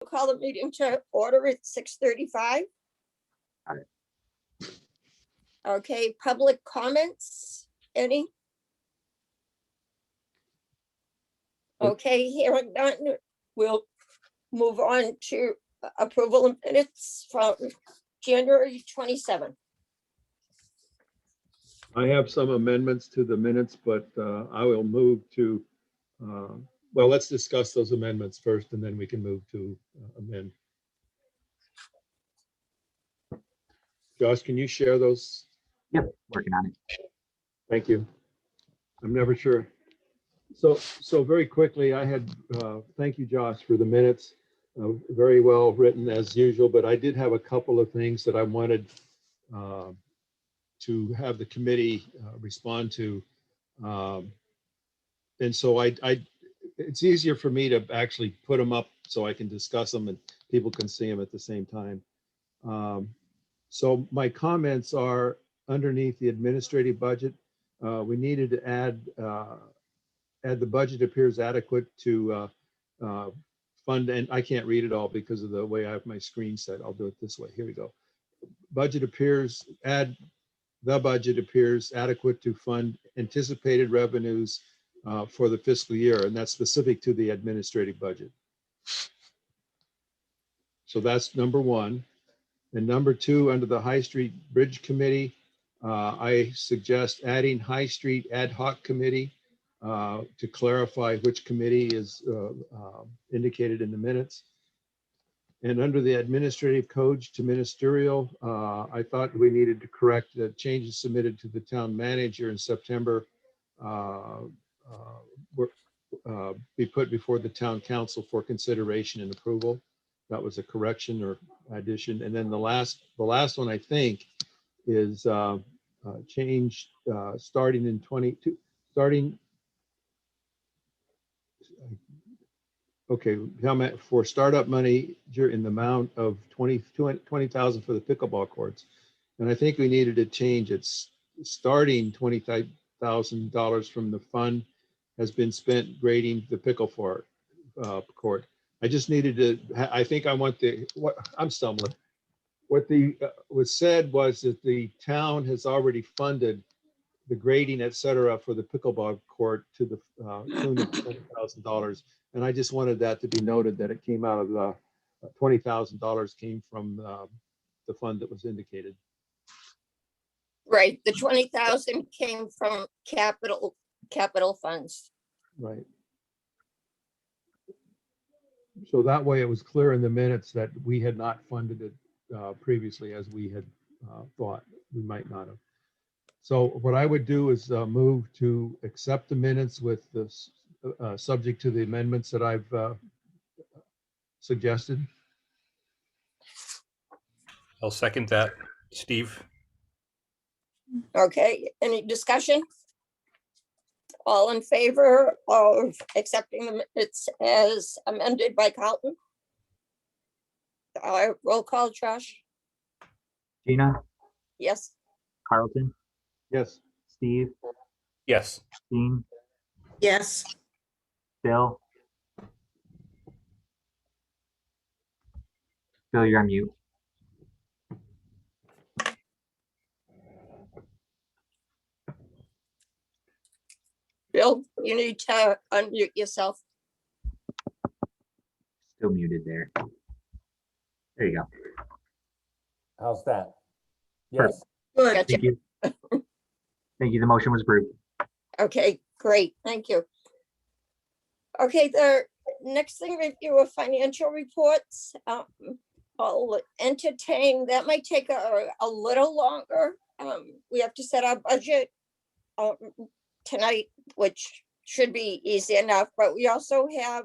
Call the meeting to order at 6:35. Got it. Okay, public comments, any? Okay, hearing none, we'll move on to approval of minutes from January 27th. I have some amendments to the minutes, but I will move to, well, let's discuss those amendments first, and then we can move to amend. Josh, can you share those? Yep, working on it. Thank you. I'm never sure. So very quickly, I had, thank you, Josh, for the minutes. Very well written as usual, but I did have a couple of things that I wanted to have the committee respond to. And so it's easier for me to actually put them up so I can discuss them and people can see them at the same time. So my comments are underneath the administrative budget. We needed to add the budget appears adequate to fund, and I can't read it all because of the way I have my screen set. I'll do it this way. Here we go. Budget appears, the budget appears adequate to fund anticipated revenues for the fiscal year, and that's specific to the administrative budget. So that's number one. And number two, under the High Street Bridge Committee, I suggest adding High Street Ad Hoc Committee to clarify which committee is indicated in the minutes. And under the administrative codes to ministerial, I thought we needed to correct the changes submitted to the town manager in September be put before the town council for consideration and approval. That was a correction or addition. And then the last one, I think, is change starting in 22, okay, for startup money in the amount of 20,000 for the pickleball courts. And I think we needed to change its starting $20,000 from the fund has been spent grading the pickle court. I just needed to, I think I want I'm stumbling. What was said was that the town has already funded the grading, et cetera, for the pickleball court to the tune of $20,000. And I just wanted that to be noted that it came out of the $20,000 came from the fund that was indicated. Right, the 20,000 came from capital funds. Right. So that way it was clear in the minutes that we had not funded it previously as we had thought we might not have. So what I would do is move to accept the minutes with this subject to the amendments that I've suggested. I'll second that, Steve. Okay, any discussion? All in favor of accepting the minutes as amended by Carlton? Roll call, Josh? Gina, Yes. Carlton, Yes. Steve, Yes. Jean, Yes, Bill. Bill, you're on mute. Bill, you need to unmute yourself. Still muted there. There you go. How's that? Perfect. Yes, good. Gotcha. Thank you. Thank you. The motion was approved. Okay, great, thank you. Okay, the next thing, review of financial reports. I'll entertain, that might take a little longer. We have to set our budget tonight, which should be easy enough, but we also have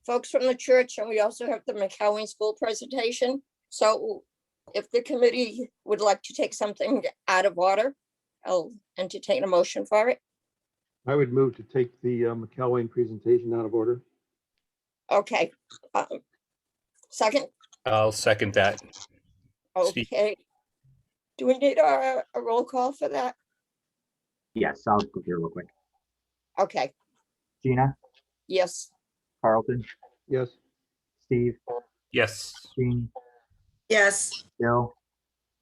folks from the church, and we also have the McCowan School presentation. So if the committee would like to take something out of order, I'll entertain a motion for it. I would move to take the McElwain presentation out of order. Okay. Second, I'll second that. Steve. okay. Do we need a roll call for that? Yes, I'll go through real quick. Okay, Gina, yes. Carlton, Yes. Steve, Yes. Jean, yes, Bill.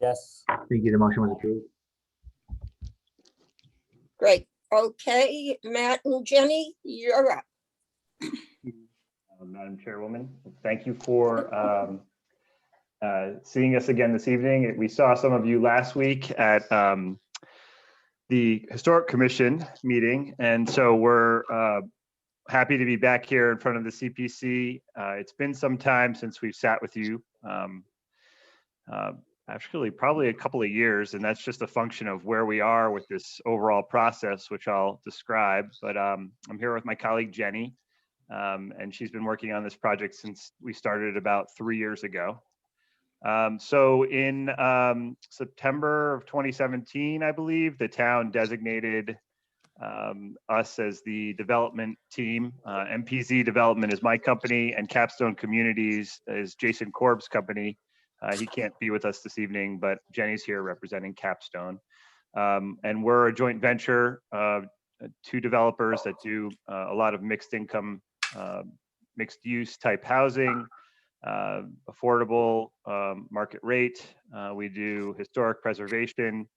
Yes. Thank you. The motion was approved. Great. Okay, Matt and Jenny, you're up. Madam Chairwoman, thank you for seeing us again this evening. We saw some of you last week at the Historic Commission meeting, and so we're happy to be back here in front of the CPC. It's been some time since we've sat with you. Actually, probably a couple of years, and that's just a function of where we are with this overall process, which I'll describe. But I'm here with my colleague Jenny, and she's been working on this project since we started about 3 years ago. So in September of 2017, I believe, the town designated us as the development team. MPZ Development is my company, and Capstone Communities is Jason Korb's company. He can't be with us this evening, but Jenny's here representing Capstone. And we're a joint venture of 2 developers that do a lot of mixed income, mixed use type housing, affordable market rate. We do historic preservation,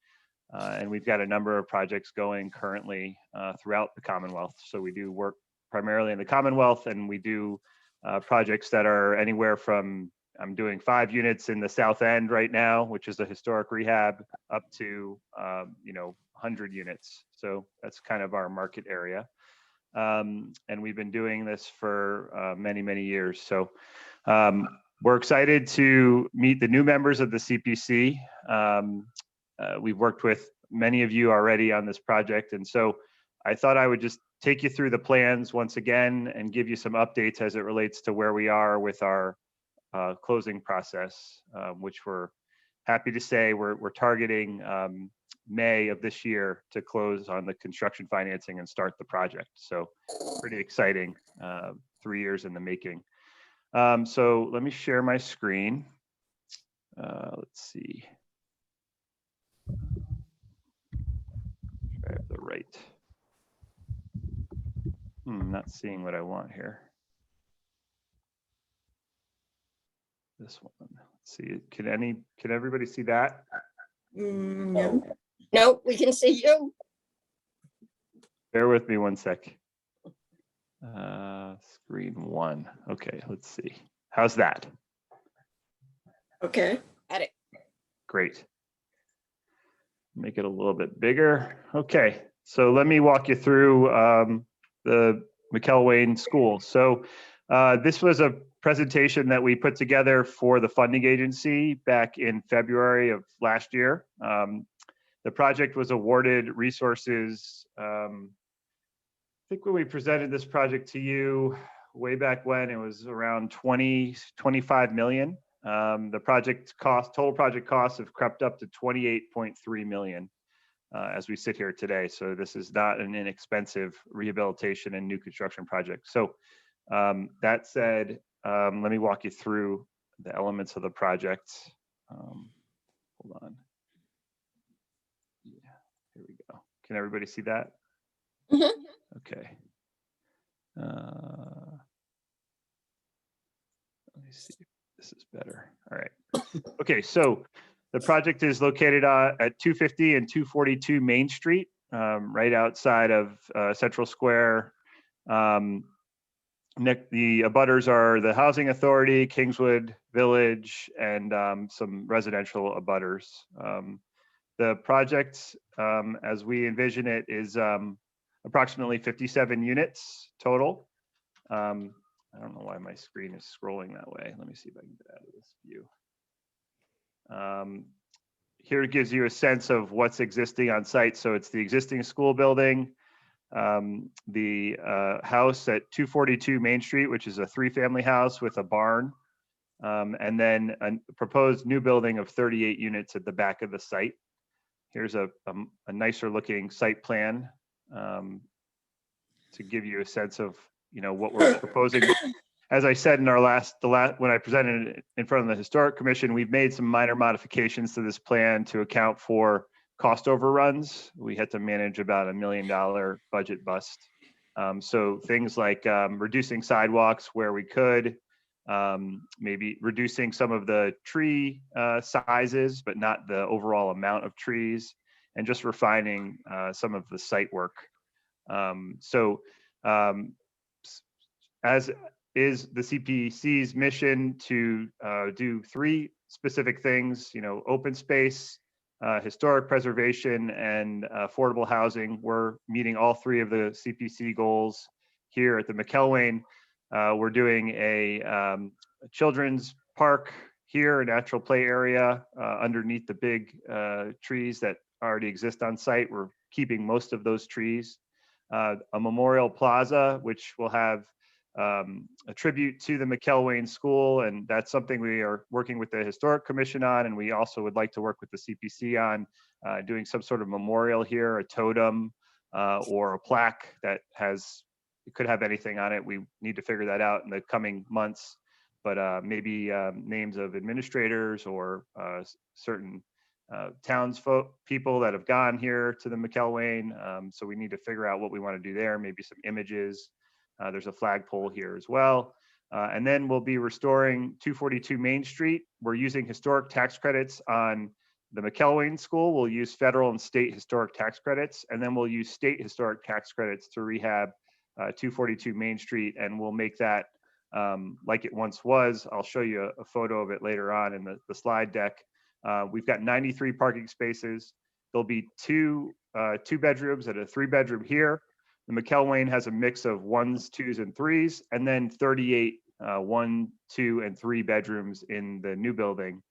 and we've got a number of projects going currently throughout the Commonwealth. So we do work primarily in the Commonwealth, and we do projects that are anywhere from, I'm doing 5 units in the South End right now, which is a historic rehab, up to 100 units. So that's kind of our market area. And we've been doing this for many, many years. So we're excited to meet the new members of the CPC. We've worked with many of you already on this project. And so I thought I would just take you through the plans once again and give you some updates as it relates to where we are with our closing process, which we're happy to say we're targeting May of this year to close on the construction financing and start the project. So pretty exciting, 3 years in the making. So let me share my screen. Let's see. I have the right. Not seeing what I want here. This one. Let's see. Can everybody see that? no, No, we can see you. Bear with me one sec. Screen 1. Okay, let's see. How's that? okay, Got it. Great. Make it a little bit bigger. Okay, so let me walk you through the McElwain School. So this was a presentation that we put together for the funding agency back in February of last year. The project was awarded resources. I think when we presented this project to you way back when, it was around 25 million. The total project costs have crept up to 28.3 million as we sit here today. So this is not an inexpensive rehabilitation and new construction project. So that said, let me walk you through the elements of the project. Hold on. Yeah, here we go. Can everybody see that? Mhm. Okay. Let me see if this is better. All right. Okay, so the project is located at 250 and 242 Main Street, right outside of Central Square. The abutters are the Housing Authority, Kingswood Village, and some residential abutters. The project, as we envision it, is approximately 57 units total. I don't know why my screen is scrolling that way. Let me see if I can get out of this view. Here it gives you a sense of what's existing on site. So it's the existing school building, the house at 242 Main Street, which is a 3-family house with a barn, and then a proposed new building of 38 units at the back of the site. Here's a nicer looking site plan to give you a sense of what we're proposing. As I said in our when I presented it in front of the Historic Commission, we've made some minor modifications to this plan to account for cost overruns. We had to manage about $1 million budget bust. So things like reducing sidewalks where we could, maybe reducing some of the tree sizes, but not the overall amount of trees, and just refining some of the site work. As is the CPC's mission to do 3 specific things, open space, historic preservation, and affordable housing. We're meeting all 3 of the CPC goals here at the McElwain. We're doing a children's park here, a natural play area underneath the big trees that already exist on site. We're keeping most of those trees. A memorial plaza, which will have a tribute to the McElwain School, and that's something we are working with the Historic Commission on, and we also would like to work with the CPC on doing some sort of memorial here, a totem or a plaque that could have anything on it. We need to figure that out in the coming months, but maybe names of administrators or certain townsfolk people that have gone here to the McElwain. So we need to figure out what we want to do there, maybe some images. There's a flagpole here as well. And then we'll be restoring 242 Main Street. We're using historic tax credits on the McElwain School. We'll use federal and state historic tax credits, and then we'll use state historic tax credits to rehab 242 Main Street, and we'll make that like it once was. I'll show you a photo of it later on in the slide deck. We've got 93 parking spaces. There'll be two bedrooms and a 3-bedroom here. The McElwain has a mix of 1s, 2s, and 3s, and then 38 1, 2, and 3 bedrooms in the new building,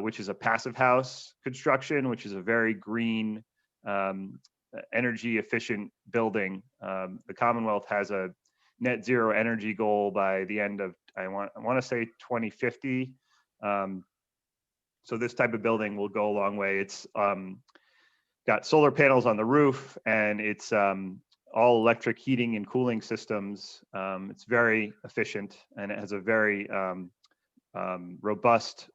which is a passive house construction, which is a very green, energy efficient building. The Commonwealth has a net zero energy goal by the end of, I want to say 2050. So this type of building will go a long way. It's got solar panels on the roof, and it's all electric heating and cooling systems. It's very efficient, and it has a very robust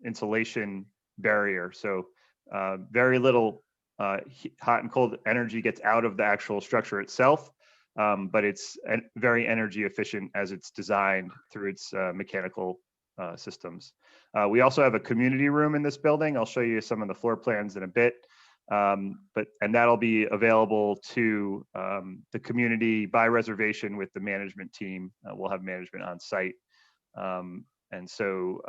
insulation barrier. So very little hot and cold energy gets out of the actual structure itself, but it's very energy efficient as it's designed through its mechanical systems. We also have a community room in this building. I'll show you some of the floor plans in a bit. And that'll be available to the community by reservation with the management team. We'll have management on site. And so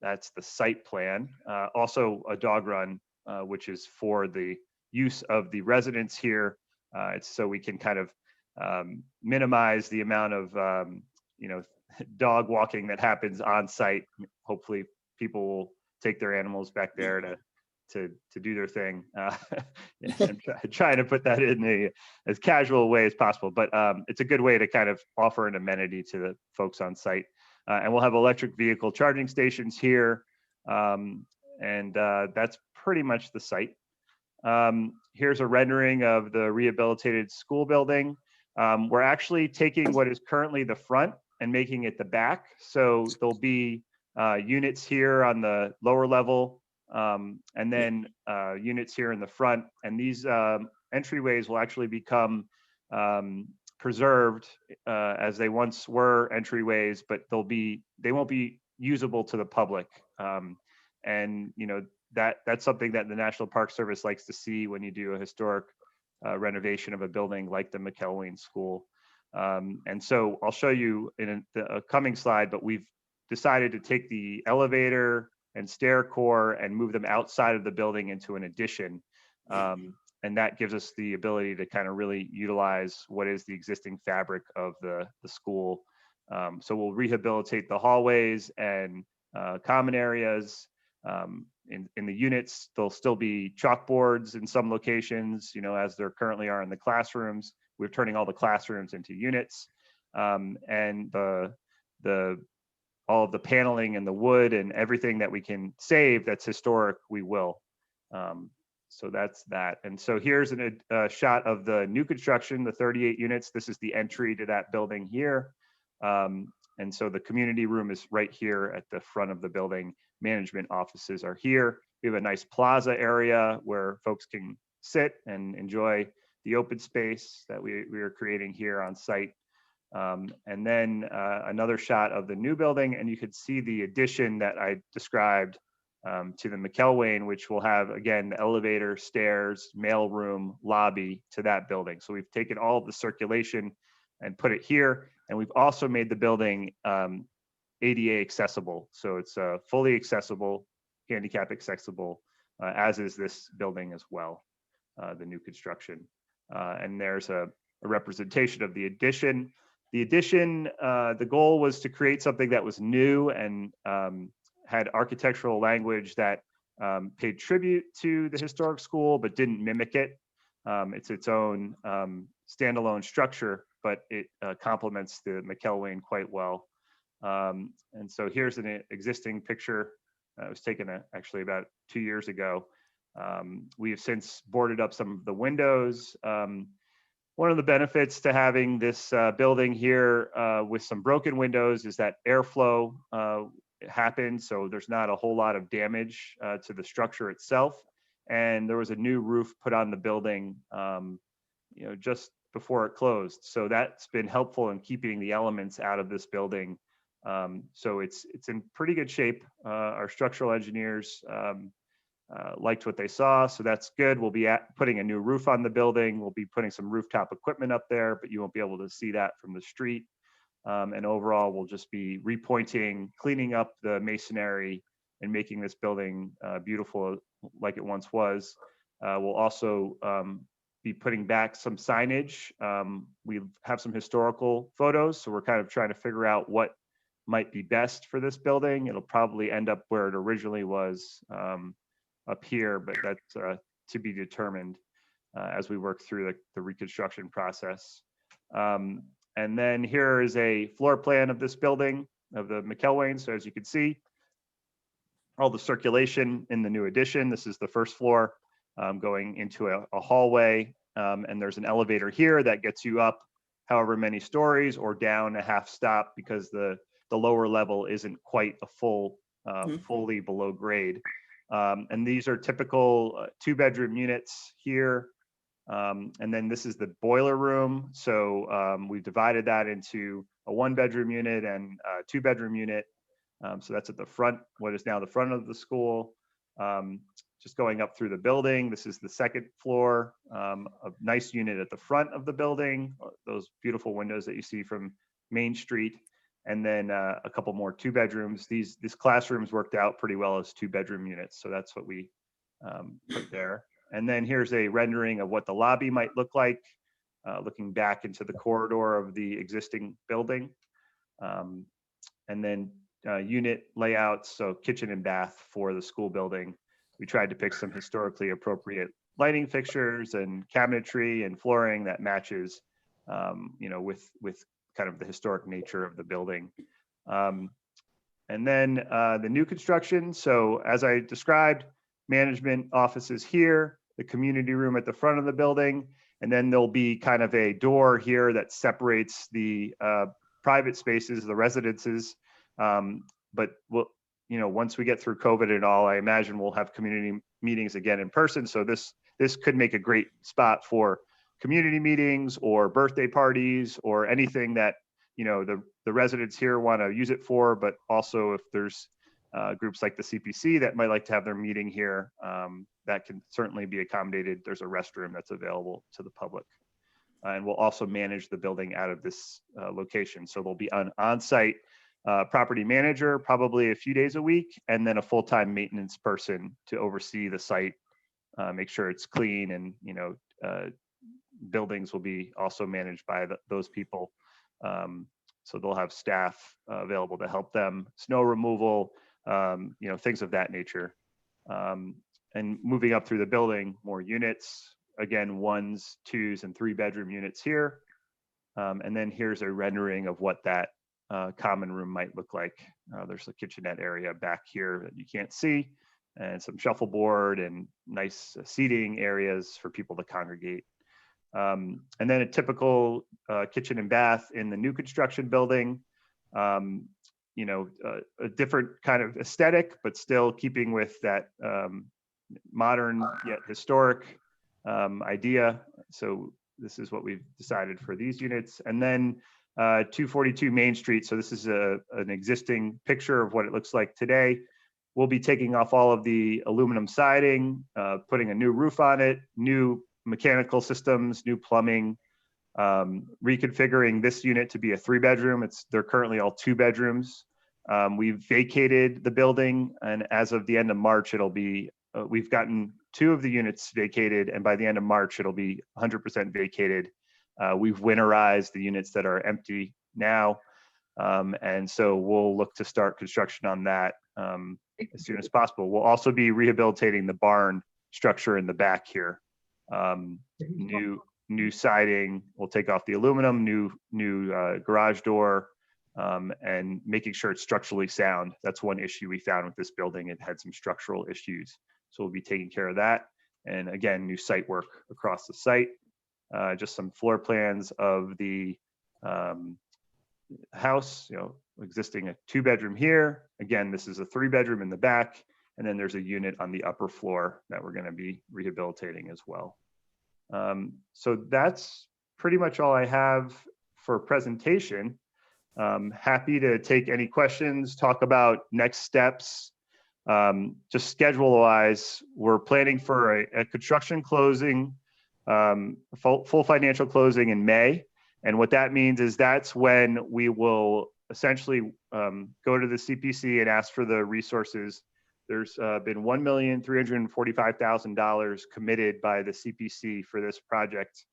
that's the site plan. Also a dog run, which is for the use of the residents here. It's so we can kind of minimize the amount of dog walking that happens on site. Hopefully people will take their animals back there to do their thing. I'm trying to put that in as casual way as possible, but it's a good way to kind of offer an amenity to the folks on site. And we'll have electric vehicle charging stations here. And that's pretty much the site. Here's a rendering of the rehabilitated school building. We're actually taking what is currently the front and making it the back. So there'll be units here on the lower level, and then units here in the front. And these entryways will actually become preserved as they once were entryways, but they won't be usable to the public. And that's something that the National Park Service likes to see when you do a historic renovation of a building like the McElwain School. And so I'll show you in a coming slide, but we've decided to take the elevator and stair core and move them outside of the building into an addition. And that gives us the ability to kind of really utilize what is the existing fabric of the school. So we'll rehabilitate the hallways and common areas. In the units, there'll still be chalkboards in some locations, as there currently are in the classrooms. We're turning all the classrooms into units, and all of the paneling and the wood and everything that we can save that's historic, we will. So that's that. And so here's a shot of the new construction, the 38 units. This is the entry to that building here. And so the community room is right here at the front of the building. Management offices are here. We have a nice plaza area where folks can sit and enjoy the open space that we are creating here on site. And then another shot of the new building, and you could see the addition that I described to the McElwain, which will have, again, the elevator, stairs, mail room, lobby to that building. So we've taken all of the circulation and put it here. And we've also made the building ADA accessible. So it's fully accessible, handicap accessible, as is this building as well, the new construction. And there's a representation of the addition. The addition, the goal was to create something that was new and had architectural language that paid tribute to the historic school, but didn't mimic it. It's its own standalone structure, but it complements the McElwain quite well. And so here's an existing picture. It was taken actually about 2 years ago. We have since boarded up some of the windows. One of the benefits to having this building here with some broken windows is that airflow happens, so there's not a whole lot of damage to the structure itself. And there was a new roof put on the building, just before it closed. So that's been helpful in keeping the elements out of this building. So it's in pretty good shape. Our structural engineers liked what they saw, so that's good. We'll be putting a new roof on the building. We'll be putting some rooftop equipment up there, but you won't be able to see that from the street. And overall, we'll just be repointing, cleaning up the masonry and making this building beautiful like it once was. We'll also be putting back some signage. We have some historical photos, so we're kind of trying to figure out what might be best for this building. It'll probably end up where it originally was up here, but that's to be determined as we work through the reconstruction process. And then here is a floor plan of this building, of the McElwain. So as you can see, all the circulation in the new addition. This is the first floor going into a hallway. And there's an elevator here that gets you up however many stories or down a half stop because the lower level isn't quite a fully below grade. And these are typical 2-bedroom units here. And then this is the boiler room. So we've divided that into a 1-bedroom unit and a 2-bedroom unit. So that's at the front, what is now the front of the school. Just going up through the building. This is the second floor, a nice unit at the front of the building, those beautiful windows that you see from Main Street. And then a couple more 2-bedrooms. These classrooms worked out pretty well as 2-bedroom units. So that's what we put there. And then here's a rendering of what the lobby might look like, looking back into the corridor of the existing building. And then unit layouts, so kitchen and bath for the school building. We tried to pick some historically appropriate lighting fixtures and cabinetry and flooring that matches, with kind of the historic nature of the building. And then the new construction. So as I described, management offices here, the community room at the front of the building, and then there'll be kind of a door here that separates the private spaces, the residences. But once we get through COVID and all, I imagine we'll have community meetings again in person. So this could make a great spot for community meetings or birthday parties or anything that the residents here want to use it for. But also if there's groups like the CPC that might like to have their meeting here, that can certainly be accommodated. There's a restroom that's available to the public. And we'll also manage the building out of this location. So there'll be an on-site property manager, probably a few days a week, and then a full-time maintenance person to oversee the site, make sure it's clean, and buildings will be also managed by those people. So they'll have staff available to help them, snow removal, things of that nature. And moving up through the building, more units, again, 1s, 2s, and 3-bedroom units here. And then here's a rendering of what that common room might look like. There's a kitchenette area back here that you can't see, and some shuffleboard and nice seating areas for people to congregate. And then a typical kitchen and bath in the new construction building. A different kind of aesthetic, but still keeping with that modern yet historic idea. So this is what we've decided for these units. And then 242 Main Street. So this is an existing picture of what it looks like today. We'll be taking off all of the aluminum siding, putting a new roof on it, new mechanical systems, new plumbing, reconfiguring this unit to be a 3-bedroom. They're currently all 2 bedrooms. We've vacated the building, and as of the end of March, it'll be, we've gotten 2 of the units vacated, and by the end of March, it'll be 100% vacated. We've winterized the units that are empty now, and so we'll look to start construction on that as soon as possible. We'll also be rehabilitating the barn structure in the back here. New siding, we'll take off the aluminum, new garage door, and making sure it's structurally sound. That's one issue we found with this building. It had some structural issues. So we'll be taking care of that. And again, new site work across the site. Just some floor plans of the house, existing a 2-bedroom here. Again, this is a 3-bedroom in the back. And then there's a unit on the upper floor that we're going to be rehabilitating as well. So that's pretty much all I have for presentation. Happy to take any questions, talk about next steps. Just schedule wise, we're planning for a construction closing, full financial closing in May. And what that means is that's when we will essentially go to the CPC and ask for the resources. There's been $1,345,000 committed by the CPC for this project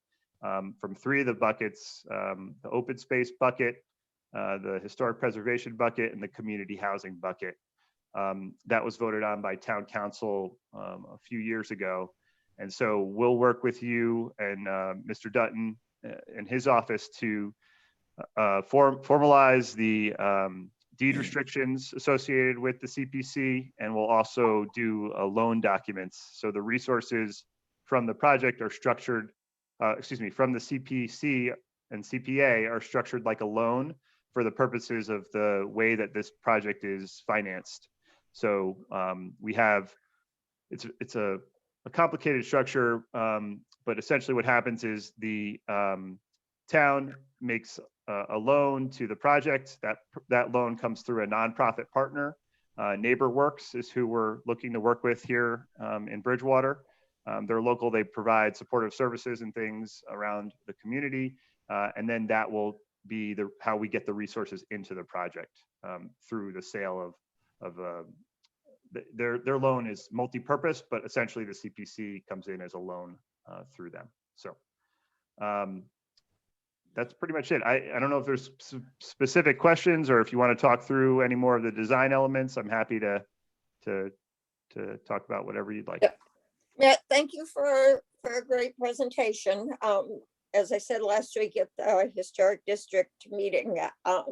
from 3 of the buckets, the open space bucket, the historic preservation bucket, and the community housing bucket. That was voted on by town council a few years ago. And so we'll work with you and Mr. Dutton and his office to formalize the deed restrictions associated with the CPC, and we'll also do loan documents. So the resources from the project are structured, from the CPC and CPA are structured like a loan for the purposes of the way that this project is financed. So we have, it's a complicated structure, but essentially what happens is the town makes a loan to the project. That loan comes through a nonprofit partner. NeighborWorks is who we're looking to work with here in Bridgewater. They're local. They provide supportive services and things around the community, and then that will be how we get the resources into the project through the sale of their loan is multi-purpose, but essentially the CPC comes in as a loan through them. So that's pretty much it. I don't know if there's specific questions or if you want to talk through any more of the design elements. I'm happy to talk about whatever you'd like. Yeah. Matt, thank you for a great presentation. As I said last week at the Historic District meeting, I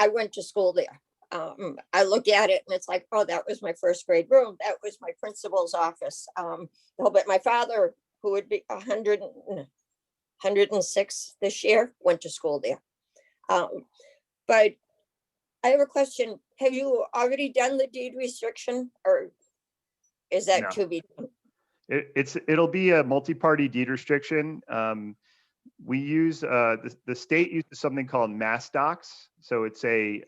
went to school there. I look at it and it's like, oh, that was my first grade room. That was my principal's office. But my father, who would be 106 this year, went to school there. But I have a question. Have you already done the deed restriction, or is that No. to be done? It'll be a multi-party deed restriction. We use the state uses something called Mass Docs. So it's a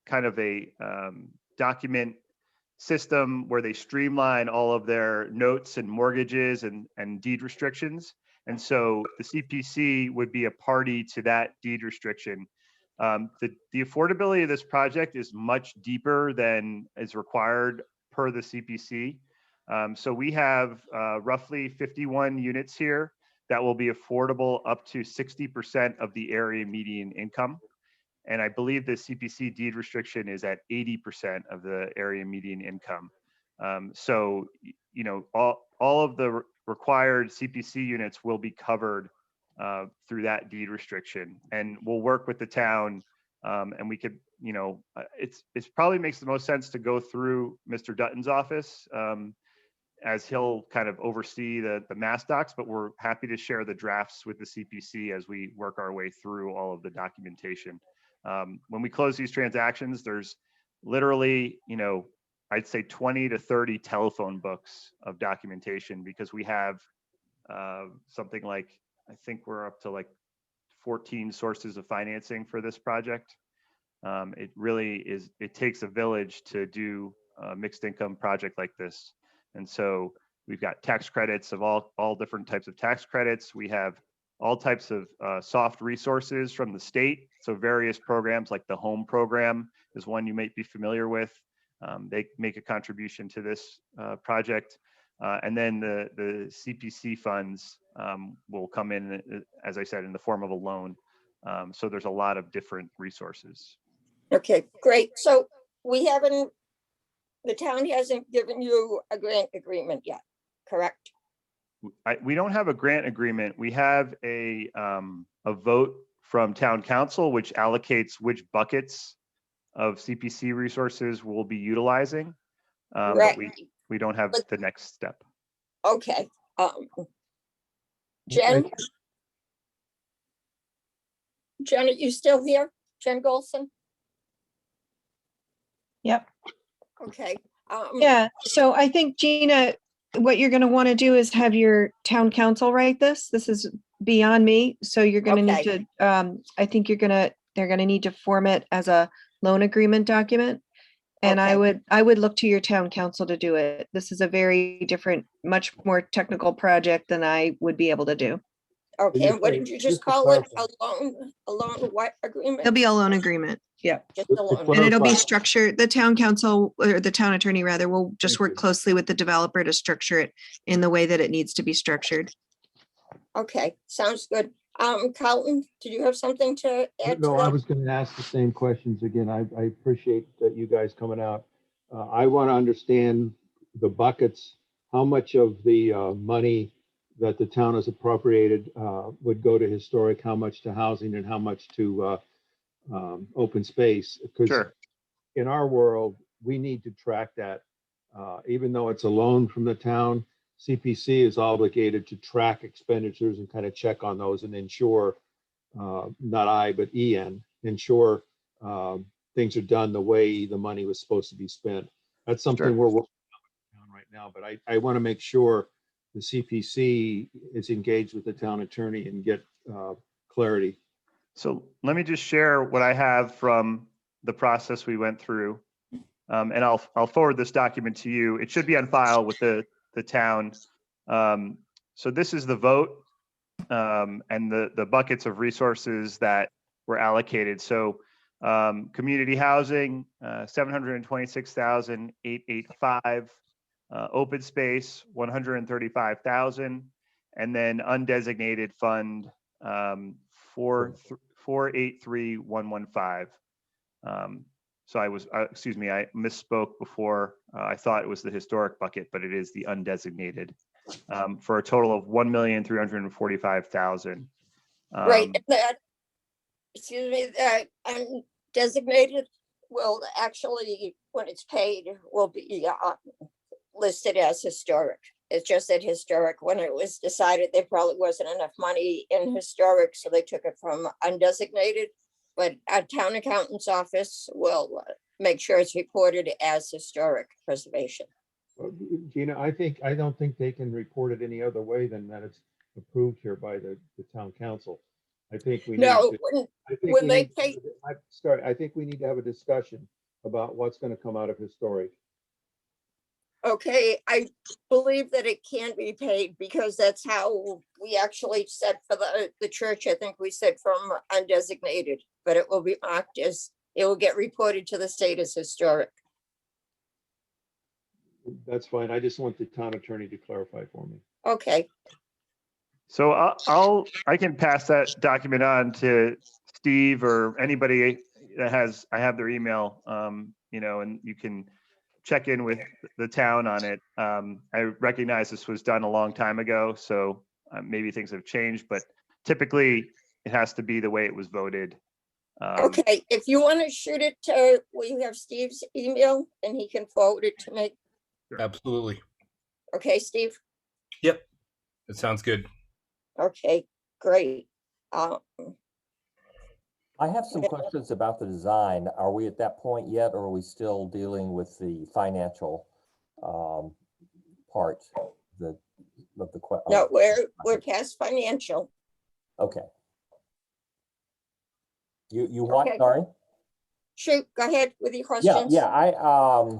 kind of a document system where they streamline all of their notes and mortgages and deed restrictions. And so the CPC would be a party to that deed restriction. The affordability of this project is much deeper than is required per the CPC. So we have roughly 51 units here that will be affordable up to 60% of the area median income. And I believe the CPC deed restriction is at 80% of the area median income. So, all of the required CPC units will be covered through that deed restriction. And we'll work with the town, and we could, it's probably makes the most sense to go through Mr. Dutton's office, as he'll kind of oversee the Mass Docs, but we're happy to share the drafts with the CPC as we work our way through all of the documentation. When we close these transactions, there's literally, I'd say 20 to 30 telephone books of documentation, because we have something like, I think we're up to like 14 sources of financing for this project. It really is, it takes a village to do a mixed income project like this. And so we've got tax credits of all different types of tax credits. We have all types of soft resources from the state. So various programs like the HOME program is one you might be familiar with. They make a contribution to this project. And then the CPC funds will come in, as I said, in the form of a loan. So there's a lot of different resources. Okay, great. So we haven't, the town hasn't given you a grant agreement yet, correct? We don't have a grant agreement. We have a vote from town council, which allocates which buckets of CPC resources we'll be utilizing. But Right. we don't have But- the next step. Okay. Jen? Jen, are you still here? Jen Golson? Yep. Okay. Yeah, so I think Gina, what you're gonna want to do is have your town council write this. This is beyond me, so you're gonna need Okay. to, I think they're gonna need to form it as a loan agreement document. And Okay. I would look to your town council to do it. This is a very different, much more technical project than I would be able to do. Okay, and what say- did you just just to call it? clarify. A loan what agreement? It'll be a loan agreement. Yeah. Just To a loan. And it'll be clarify- structured, the town council or the town attorney rather will just Thank work you. closely with the developer to structure it in the way that it needs to be structured. Okay, sounds good. Carlton, did you have something to add to No, I that? was going to ask the same questions again. I appreciate that you guys coming out. I want to understand the buckets, how much of the money that the town has appropriated would go to historic, how much to housing, and how much to open space. Because Sure. in our world, we need to track that. Even though it's a loan from the town, CPC is obligated to track expenditures and kind of check on those and ensure, not I, but EN, ensure things are done the way the money was supposed to be spent. That's something Sure. we're working on right now, but I want to make sure the CPC is engaged with the town attorney and get clarity. So let me just share what I have from the process we went through. And I'll forward this document to you. It should be on file with the town. So this is the vote and the buckets of resources that were allocated. So community housing, 726,885, open space, 135,000, and then undesignated fund, 483,115. So I misspoke before. I thought it was the historic bucket, but it is the undesignated, for a total of 1,345,000. Right, and that, excuse me, that undesignated will actually, when it's paid, will be listed as historic. It's just that historic, when it was decided, there probably wasn't enough money in historic, so they took it from undesignated. But our town accountant's office will make sure it's reported as historic preservation. Gina, I don't think they can report it any other way than that it's approved here by the town council. I think we need No, to. when- I think when we they need- pay- I think we need to have a discussion about what's going to come out of historic. okay, I believe that it can be paid because that's how we actually said for the church. I think we said from undesignated, but it will be marked as, it will get reported to the state as historic. That's fine. I just want the town attorney to clarify for me. Okay, So I can pass that document on to Steve or anybody that has, I have their email, and you can check in with the town on it. I recognize this was done a long time ago, so maybe things have changed, but typically it has to be the way it was voted. okay, if you want to shoot it to, we have Steve's email and he can forward it to me. Absolutely. Okay, Steve? Yep. That sounds good. Okay, great. I have some questions about the design. Are we at that point yet, or are we still dealing with the financial part of the No, we're past financial. Okay. You what, Okay. sorry? Shoot, go ahead with your Yeah, questions. yeah,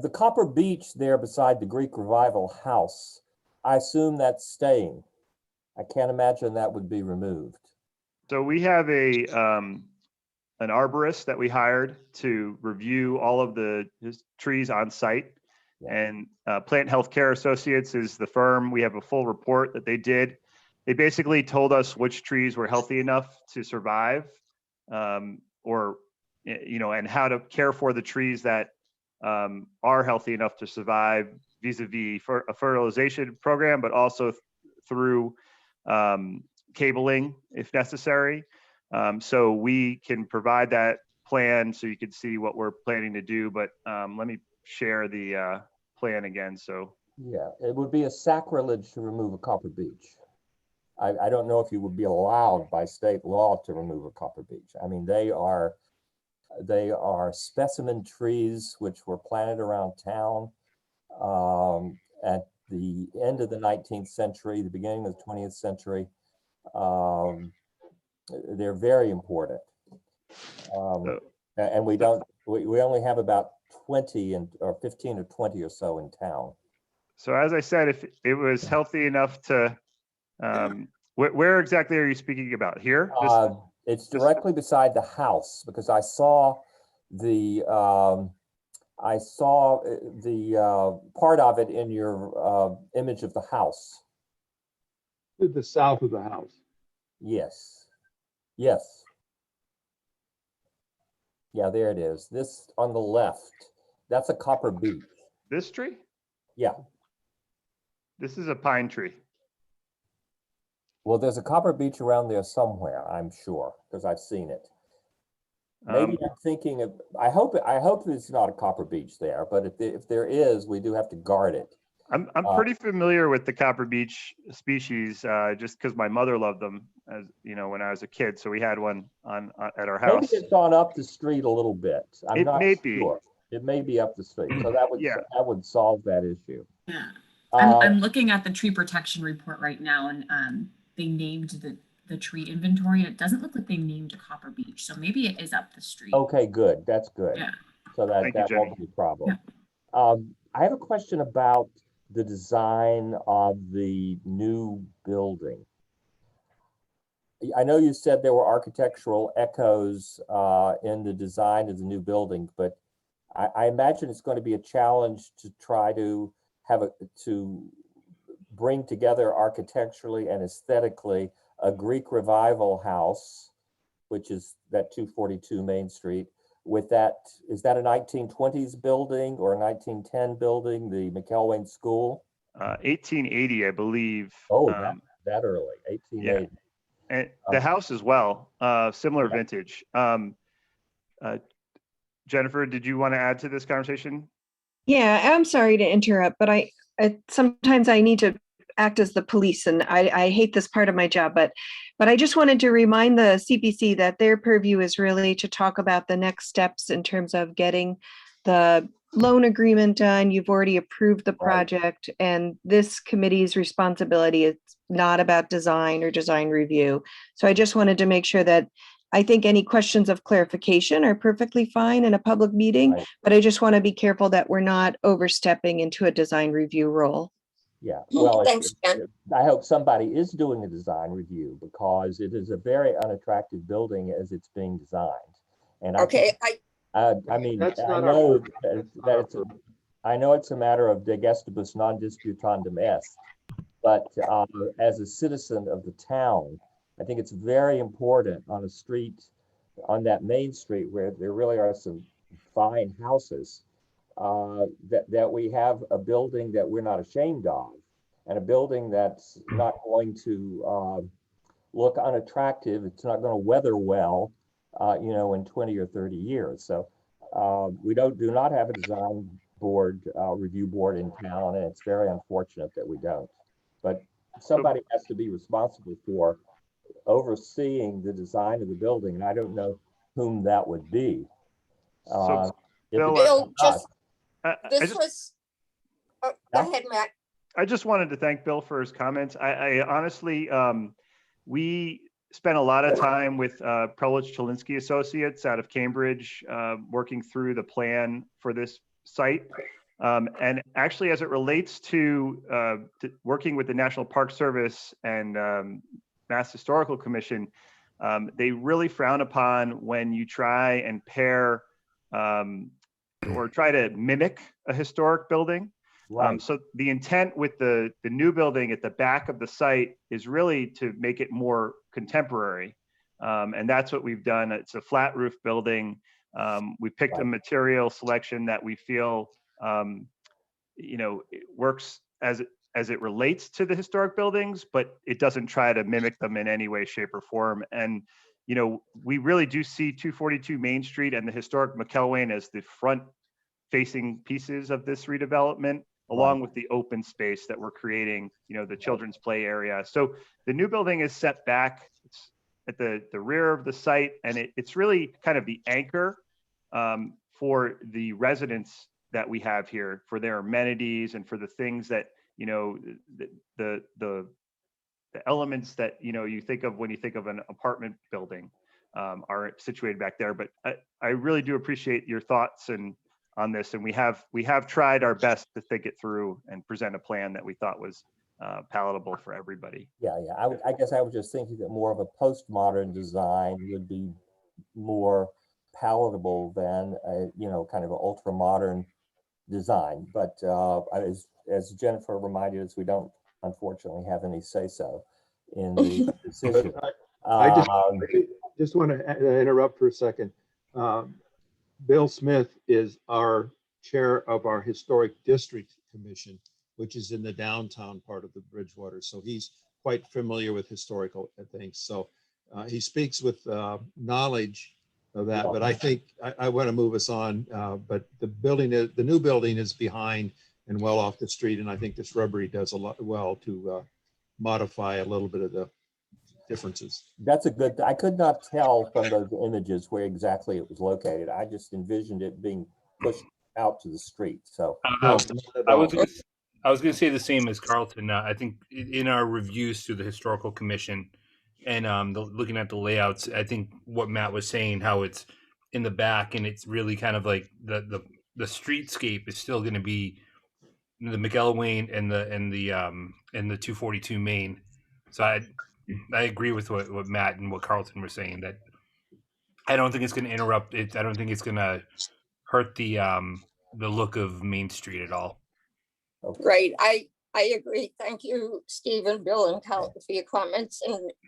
the Copper Beech there beside the Greek Revival House, I assume that's staying. I can't imagine that would be removed. So we have an arborist that we hired to review all of his trees on site. Yeah. And Plant Healthcare Associates is the firm. We have a full report that they did. They basically told us which trees were healthy enough to survive, and how to care for the trees that are healthy enough to survive vis-a-vis for a fertilization program, but also through cabling if necessary. So we can provide that plan so you can see what we're planning to do, but let me share the plan again. So Yeah, it would be a sacrilege to remove a Copper Beech. I don't know if you would be allowed by state law to remove a Copper Beech. I mean, they are specimen trees which were planted around town at the end of the 19th century, the beginning of the 20th century. They're very important. And we only have about 20 or 15 or 20 or so in town. So as I said, if it was healthy enough to, where exactly are you speaking about? Here? It's directly beside the house because I saw the part of it in your image of the house. To the south of the house. Yes. Yes. Yeah, there it is. This on the left, that's a Copper Beech. This tree? Yeah. This is a pine tree. Well, there's a Copper Beech around there somewhere, I'm sure, because I've seen it. Maybe I'm thinking of, I hope it's not a Copper Beech there, but if there is, we do have to guard it. I'm pretty familiar with the Copper Beech species, just because my mother loved them, as you know, when I was a kid. So we had one at our house. Maybe it's gone up the street a little bit. I'm It not may be. sure. It may be up the street, so that would solve that issue. Yeah, I'm looking at the tree protection report right now, and they named the tree inventory, and it doesn't look like they named a Copper Beech, so maybe it is up the street. Okay, good. That's good. Yeah. So that won't be a problem. Yeah. I have a question about the design of the new building. I know you said there were architectural echoes in the design of the new building, but I imagine it's going to be a challenge to try to to bring together architecturally and aesthetically a Greek Revival house, which is that 242 Main Street, with that, is that a 1920s building or a 1910 building, the McElwain School? 1880, I believe. Oh, that early, 1880. Yeah. And the house as well, similar vintage. Jennifer, did you want to add to this conversation? Yeah, I'm sorry to interrupt, but I sometimes I need to act as the police, and I hate this part of my job, but I just wanted to remind the CPC that their purview is really to talk about the next steps in terms of getting the loan agreement done. You've already approved the project, and this committee's responsibility is not about design or design review. So I just wanted to make sure that I think any questions of clarification are perfectly fine in a public meeting, but I just want to be careful that we're not overstepping into a design review role. Yeah, well, Thanks, Jen. I hope somebody is doing a design review because it is a very unattractive building as it's being designed. And Okay, I mean, That's I not know our- that it's a matter of de gestibus non disputandum est, but as a citizen of the town, I think it's very important on a street, on that main street where there really are some fine houses, that we have a building that we're not ashamed of, and a building that's not going to look unattractive. It's not going to weather well, in 20 or 30 years. So we do not have a design board, review board in town, and it's very unfortunate that we don't. But somebody has to be responsible for overseeing the design of the building, and I don't know whom that would be. So, Bill, go ahead, Matt. I just wanted to thank Bill for his comments. I honestly, we spent a lot of time with Prelich Chalinsky Associates out of Cambridge, working through the plan for this site. And actually, as it relates to working with the National Park Service and Mass Historical Commission, they really frown upon when you try and pair or try to mimic a historic building. Right. So the intent with the new building at the back of the site is really to make it more contemporary. And that's what we've done. It's a flat roof building. We picked a material selection that we feel, it works as it relates to the historic buildings, but it doesn't try to mimic them in any way, shape, or form. And, we really do see 242 Main Street and the historic McElwain as the front facing pieces of this redevelopment, along with the open space that we're creating, the children's play area. So the new building is set back. It's at the rear of the site, and it's really kind of the anchor for the residents that we have here, for their amenities and for the things that, the elements that, you think of when you think of an apartment building are situated back there. But I really do appreciate your thoughts on this, and we have tried our best to think it through and present a plan that we thought was palatable for everybody. Yeah. I guess I was just thinking that more of a postmodern design would be more palatable than a, kind of an ultra modern design. But as Jennifer reminded us, we don't unfortunately have any say so in the decision. I just want to interrupt for a second. Bill Smith is our chair of our Historic District Commission, which is in the downtown part of the Bridgewater. So he's quite familiar with historical things. So he speaks with knowledge of that. But I think I want to move us on. But the new building is behind and well off the street. And I think the shrubbery does a lot well to modify a little bit of the differences. That's a good, I could not tell from those images where exactly it was located. I just envisioned it being pushed out to the street. So I was going to say the same as Carlton. I think in our reviews to the Historical Commission and looking at the layouts, I think what Matt was saying, how it's in the back and it's really kind of like the streetscape is still going to be the McElwain and the 242 Main. So I agree with what Matt and what Carlton were saying, that I don't think it's going to interrupt it. I don't think it's going to hurt the look of Main Street at all. Great. I agree. Thank you, Steve and Bill and Carlton for your comments,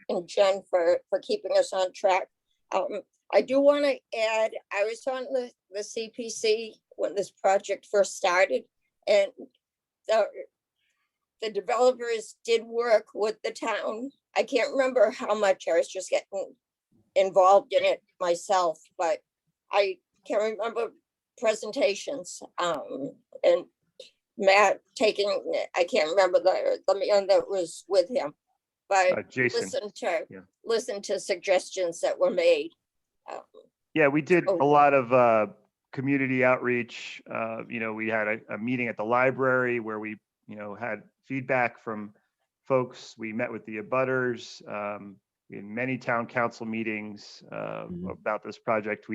and Jen for keeping us on track. I do want to add, I was on the CPC when this project first started, and the developers did work with the town. I can't remember how much. I was just getting involved in it myself, but I can remember presentations and Matt taking, I can't remember the man that was with him, but Jason. listen to suggestions that were made. Yeah, we did a lot of community outreach. We had a meeting at the library where we, had feedback from folks. We met with the abutters. We had many town council meetings about this project.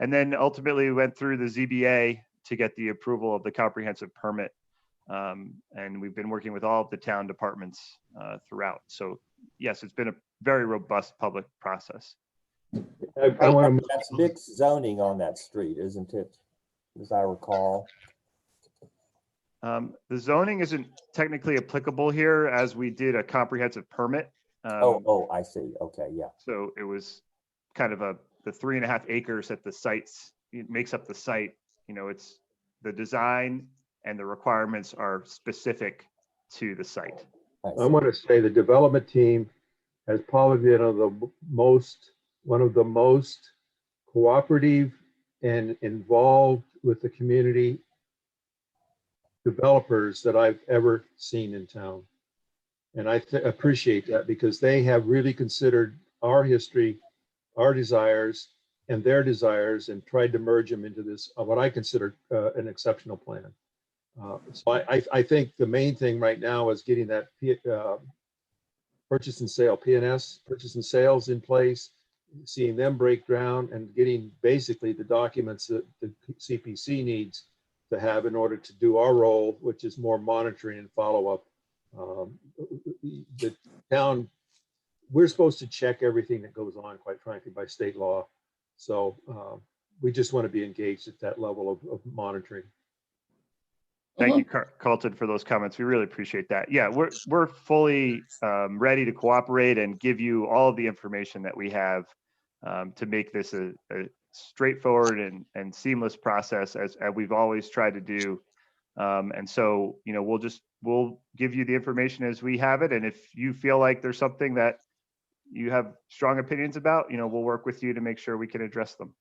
And then ultimately we went through the ZBA to get the approval of the comprehensive permit. And we've been working with all of the town departments throughout. So yes, it's been a very robust public process. I want to. That's mixed zoning on that street, isn't it? As I recall. The zoning isn't technically applicable here, as we did a comprehensive permit. I see. Okay, yeah. So it was kind of the 3.5 acres that the sites, it makes up the site. It's the design and the requirements are specific to the site. I want to say the development team has probably been one of the most cooperative and involved with the community developers that I've ever seen in town. And I appreciate that, because they have really considered our history, our desires, and their desires, and tried to merge them into this, what I consider an exceptional plan. So I think the main thing right now is getting that purchase and sale, PNS, purchase and sales in place, seeing them break ground and getting basically the documents that the CPC needs to have in order to do our role, which is more monitoring and follow-up. The town, we're supposed to check everything that goes on, quite frankly, by state law. So we just want to be engaged at that level of monitoring. Thank you, Carlton, for those comments. We really appreciate that. Yeah, we're fully ready to cooperate and give you all of the information that we have to make this a straightforward and seamless process as we've always tried to do. And so, you know, we'll give you the information as we have it. And if you feel like there's something that you have strong opinions about, you know, we'll work with you to make sure we can address them.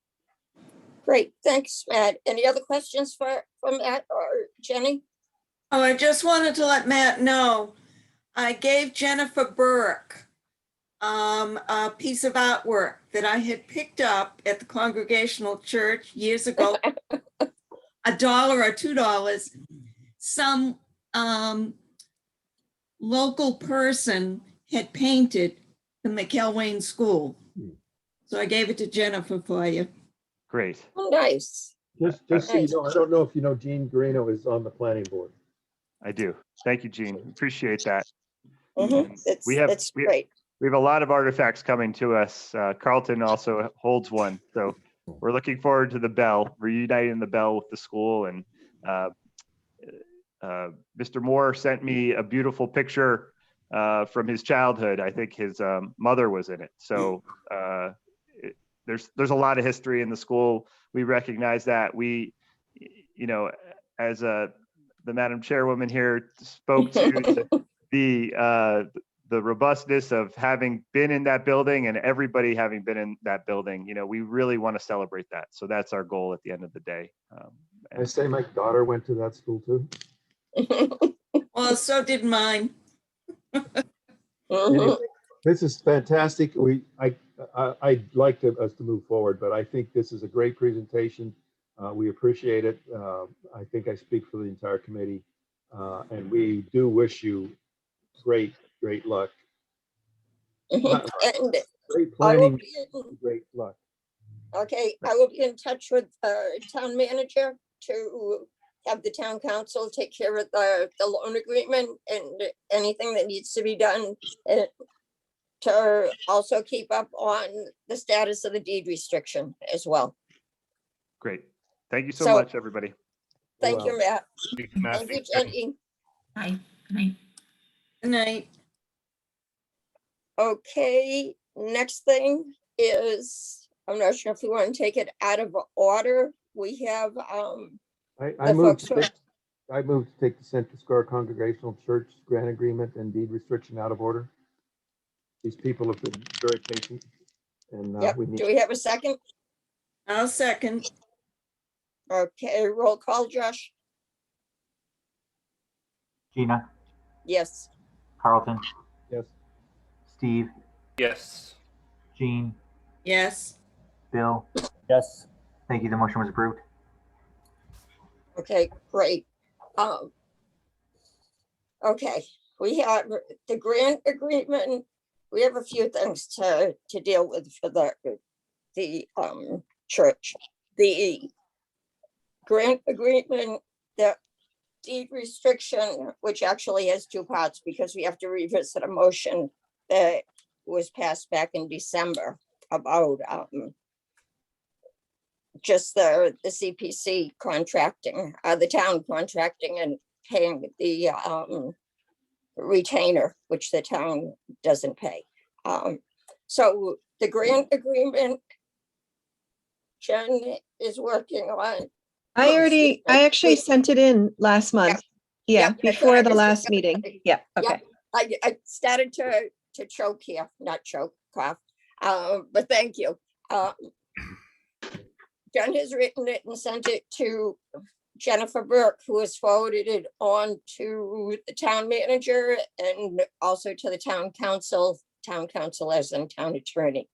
Great, thanks, Matt. Any other questions for Matt or Jenny? Oh, I just wanted to let Matt know, I gave Jennifer Burke a piece of artwork that I had picked up at the Congregational Church years ago, $1 or $2. Some local person had painted the McElwain School. So I gave it to Jennifer for you. Great. Oh, nice. Just so you know, I don't know if you know, Gene Guarino is on the planning board. I do. Thank you, Gene. Appreciate that. It's great. We have a lot of artifacts coming to us. Carlton also holds one. So we're looking forward to the bell, reuniting the bell with the school. And Mr. Moore sent me a beautiful picture from his childhood. I think his mother was in it. So there's a lot of history in the school. We recognize that. We, you know, as the Madam Chairwoman here spoke to the robustness of having been in that building and everybody having been in that building, you know, we really want to celebrate that. So that's our goal at the end of the day. I say my daughter went to that school too. Well, so did mine. Anyway, this is fantastic. I'd like us to move forward, but I think this is a great presentation. We appreciate it. I think I speak for the entire committee, and we do wish you great luck. And Great I will planning, be in, great luck. okay, I will be in touch with town manager to have the town council take care of the loan agreement and anything that needs to be done. And to also keep up on the status of the deed restriction as well. Great. Thank you so So- much, everybody. Thank you, Matt. Thank you, Matt. Thank you, Jenny. Bye. Good night. Good night. Okay, next thing is, I'm not sure if we want to take it out of order. We have, I the moved folks to who- take, I moved to take the Central Square Congregational Church grant agreement and deed restriction out of order. These people have been very patient, and yep, we need. do we have a second? I'll second. Okay, roll call, Josh. Gina, Yes. Carlton, Yes. Steve, Yes. Jean, Yes. Bill. Yes. Thank you. The motion was approved. Okay, great. Okay, we have the grant agreement. We have a few things to deal with for the church. The grant agreement, the deed restriction, which actually has two parts because we have to revisit a motion that was passed back in December about just the CPC contracting, the town contracting and paying the retainer, which the town doesn't pay. So the grant agreement, Jen is working on. I actually sent it in last month. Yeah, Yep, that's what I before the was just last gonna meeting. say. Yeah, Yep. okay. I started to choke here, not choke, cough, but thank you. Jen has written it and sent it to Jennifer Burke, who has forwarded it on to the town manager and also to the town council as in town attorney.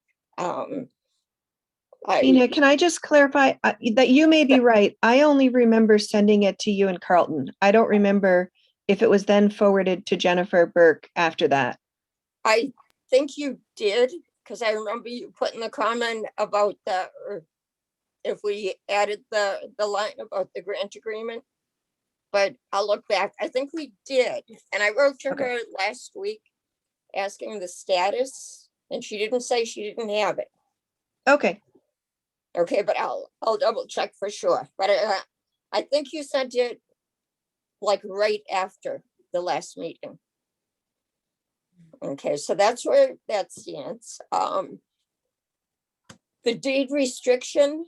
Tina, can I just clarify that you may be right? I only remember sending it to you and Carlton. I don't remember if it was then forwarded to Jennifer Burke after that. I think you did, because I remember you putting the comment about the, or if we added the line about the grant agreement. But I'll look back. I think we did. And I wrote to Okay. her last week asking the status, and she didn't say she didn't have it. Okay, Okay, but I'll double check for sure. But I think you sent it like right after the last meeting. Okay, so that's where that stands. The deed restriction,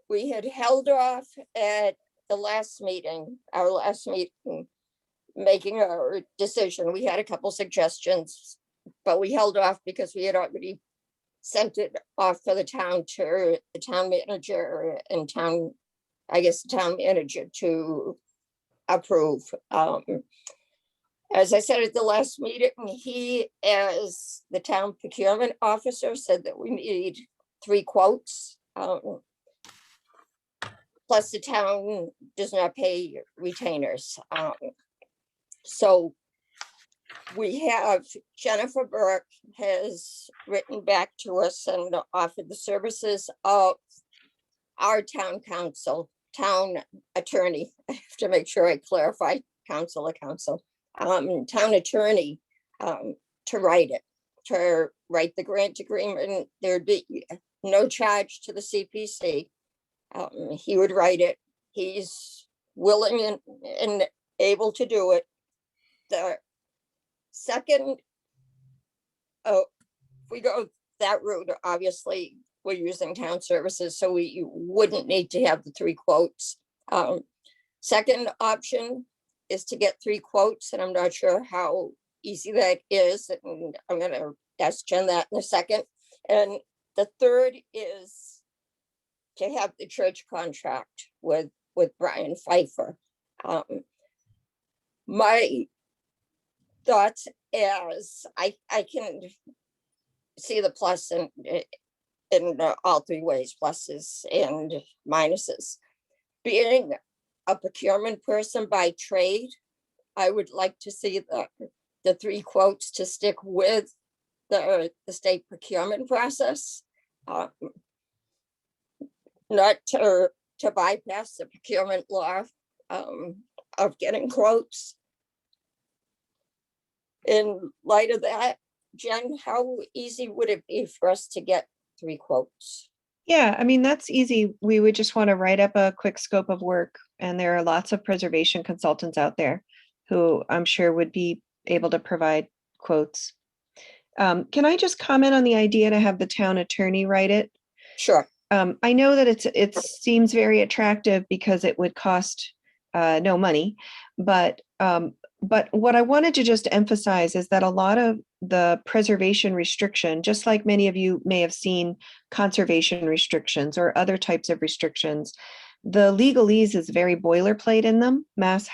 we had held off at the last meeting, our last meeting, making a decision. We had a couple suggestions, but we held off because we had already sent it off for the town to the town manager and town, I guess, the town manager to approve. As I said at the last meeting, he, as the town procurement officer, said that we need 3 quotes. Plus the town does not pay retainers. So we have Jennifer Burke has written back to us and offered the services of our town council, town attorney. I have to make sure I clarify council or council, town attorney, to write it, to write the grant agreement. There'd be no charge to the CPC. He would write it. He's willing and able to do it. The second, if we go that route, obviously we're using town services, so we wouldn't need to have the 3 quotes. Second option is to get 3 quotes, and I'm not sure how easy that is, and I'm gonna ask Jen that in a second. And the third is to have the church contract with Brian Pfeiffer. My thoughts as I can see the plus in all 3 ways, pluses and minuses. Being a procurement person by trade, I would like to see the 3 quotes to stick with the state procurement process. Not to bypass the procurement law of getting quotes. In light of that, Jen, how easy would it be for us to get 3 quotes? yeah, I mean, that's easy. We would just want to write up a quick scope of work, and there are lots of preservation consultants out there who I'm sure would be able to provide quotes. Can I just comment on the idea to have the town attorney write it? Sure. I know that it seems very attractive because it would cost no money, but what I wanted to just emphasize is that a lot of the preservation restriction, just like many of you may have seen conservation restrictions or other types of restrictions, the legalese is very boilerplate in them. Mass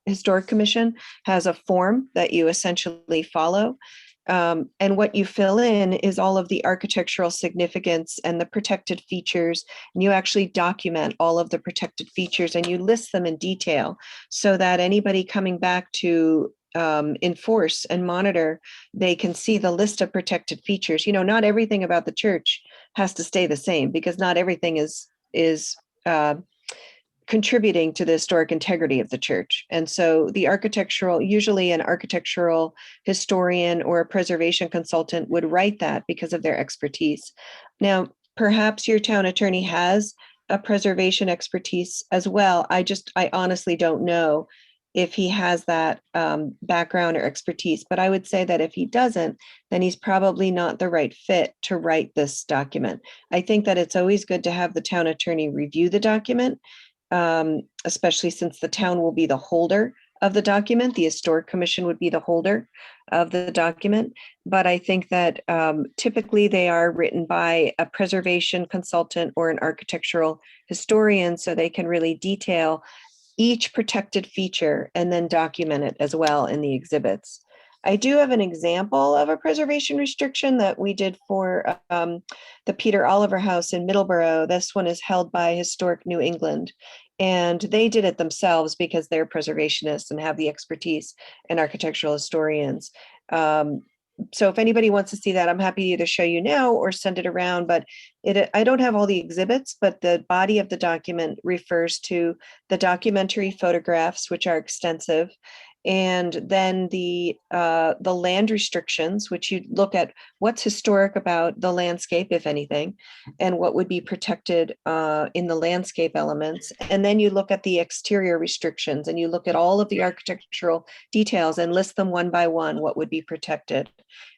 Historic Commission has a form that you essentially follow. And what you fill in is all of the architectural significance and the protected features. And you actually document all of the protected features and you list them in detail so that anybody coming back to enforce and monitor, they can see the list of protected features. You know, not everything about the church has to stay the same because not everything is contributing to the historic integrity of the church. And so the usually an architectural historian or a preservation consultant would write that because of their expertise. Now, perhaps your town attorney has a preservation expertise as well. I honestly don't know if he has that background or expertise, but I would say that if he doesn't, then he's probably not the right fit to write this document. I think that it's always good to have the town attorney review the document, especially since the town will be the holder of the document. The Historic Commission would be the holder of the document. But I think that typically they are written by a preservation consultant or an architectural historian, so they can really detail each protected feature and then document it as well in the exhibits. I do have an example of a preservation restriction that we did for the Peter Oliver House in Middleborough. This one is held by Historic New England. And they did it themselves because they're preservationists and have the expertise and architectural historians. So if anybody wants to see that, I'm happy to either show you now or send it around, but I don't have all the exhibits, but the body of the document refers to the documentary photographs, which are extensive, and then the land restrictions, which you look at what's historic about the landscape, if anything, and what would be protected in the landscape elements. And then you look at the exterior restrictions and you look at all of the architectural details and list them one by one, what would be protected.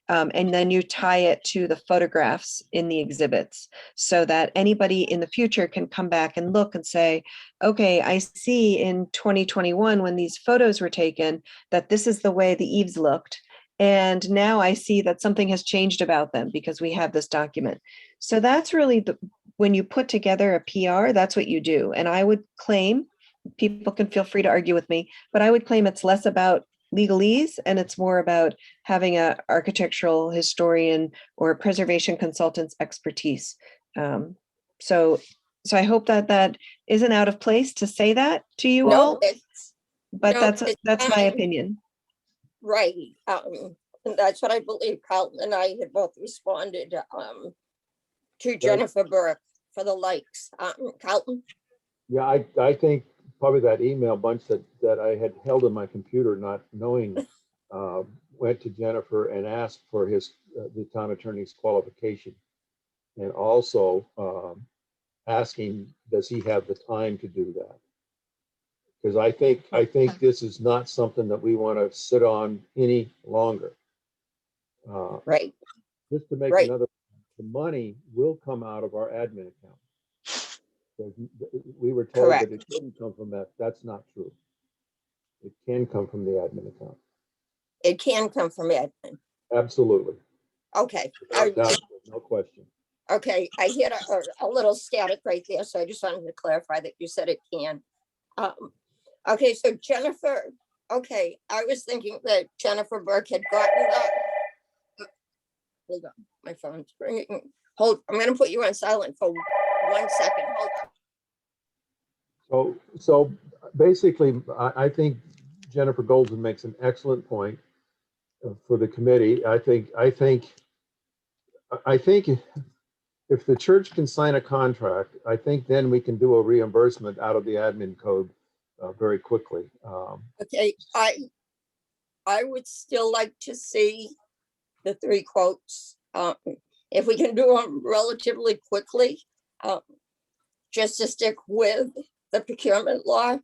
And then you tie it to the photographs in the exhibits so that anybody in the future can come back and look and say, okay, I see in 2021 when these photos were taken that this is the way the eaves looked. And now I see that something has changed about them because we have this document. So that's really when you put together a PR, that's what you do. And I would claim, people can feel free to argue with me, but I would claim it's less about legalese and it's more about having a architectural historian or a preservation consultant's expertise. So I hope that isn't out of place to say that to you No, all, but no, that's my fine. opinion. Right. And that's what I believe. Carlton and I had both responded to Jennifer Burke for the likes. Carlton? Yeah, I think probably that email bunch that I had held in my computer, not knowing, went to Jennifer and asked for the town attorney's qualification. And also asking, does he have the time to do that? Because I think this is not something that we want to sit on any longer. Right. Just to make Right. the money will come out of our admin account. So we were told Correct. that it couldn't come from that. That's not true. It can come from the admin account. It can come from admin. Absolutely. Okay. No question. Okay, I hear a little static right there, so I just wanted to clarify that you said it can. Okay, so Jennifer, okay, I was thinking that Jennifer Burke had gotten that. Hold on, my phone's ringing. Hold, I'm gonna put you on silent for 1 second. Hold on. So basically, I think Jennifer Golden makes an excellent point for the committee. I think if the church can sign a contract, I think then we can do a reimbursement out of the admin code very quickly. Okay, I would still like to see the 3 quotes. If we can do them relatively quickly, just to stick with the procurement law.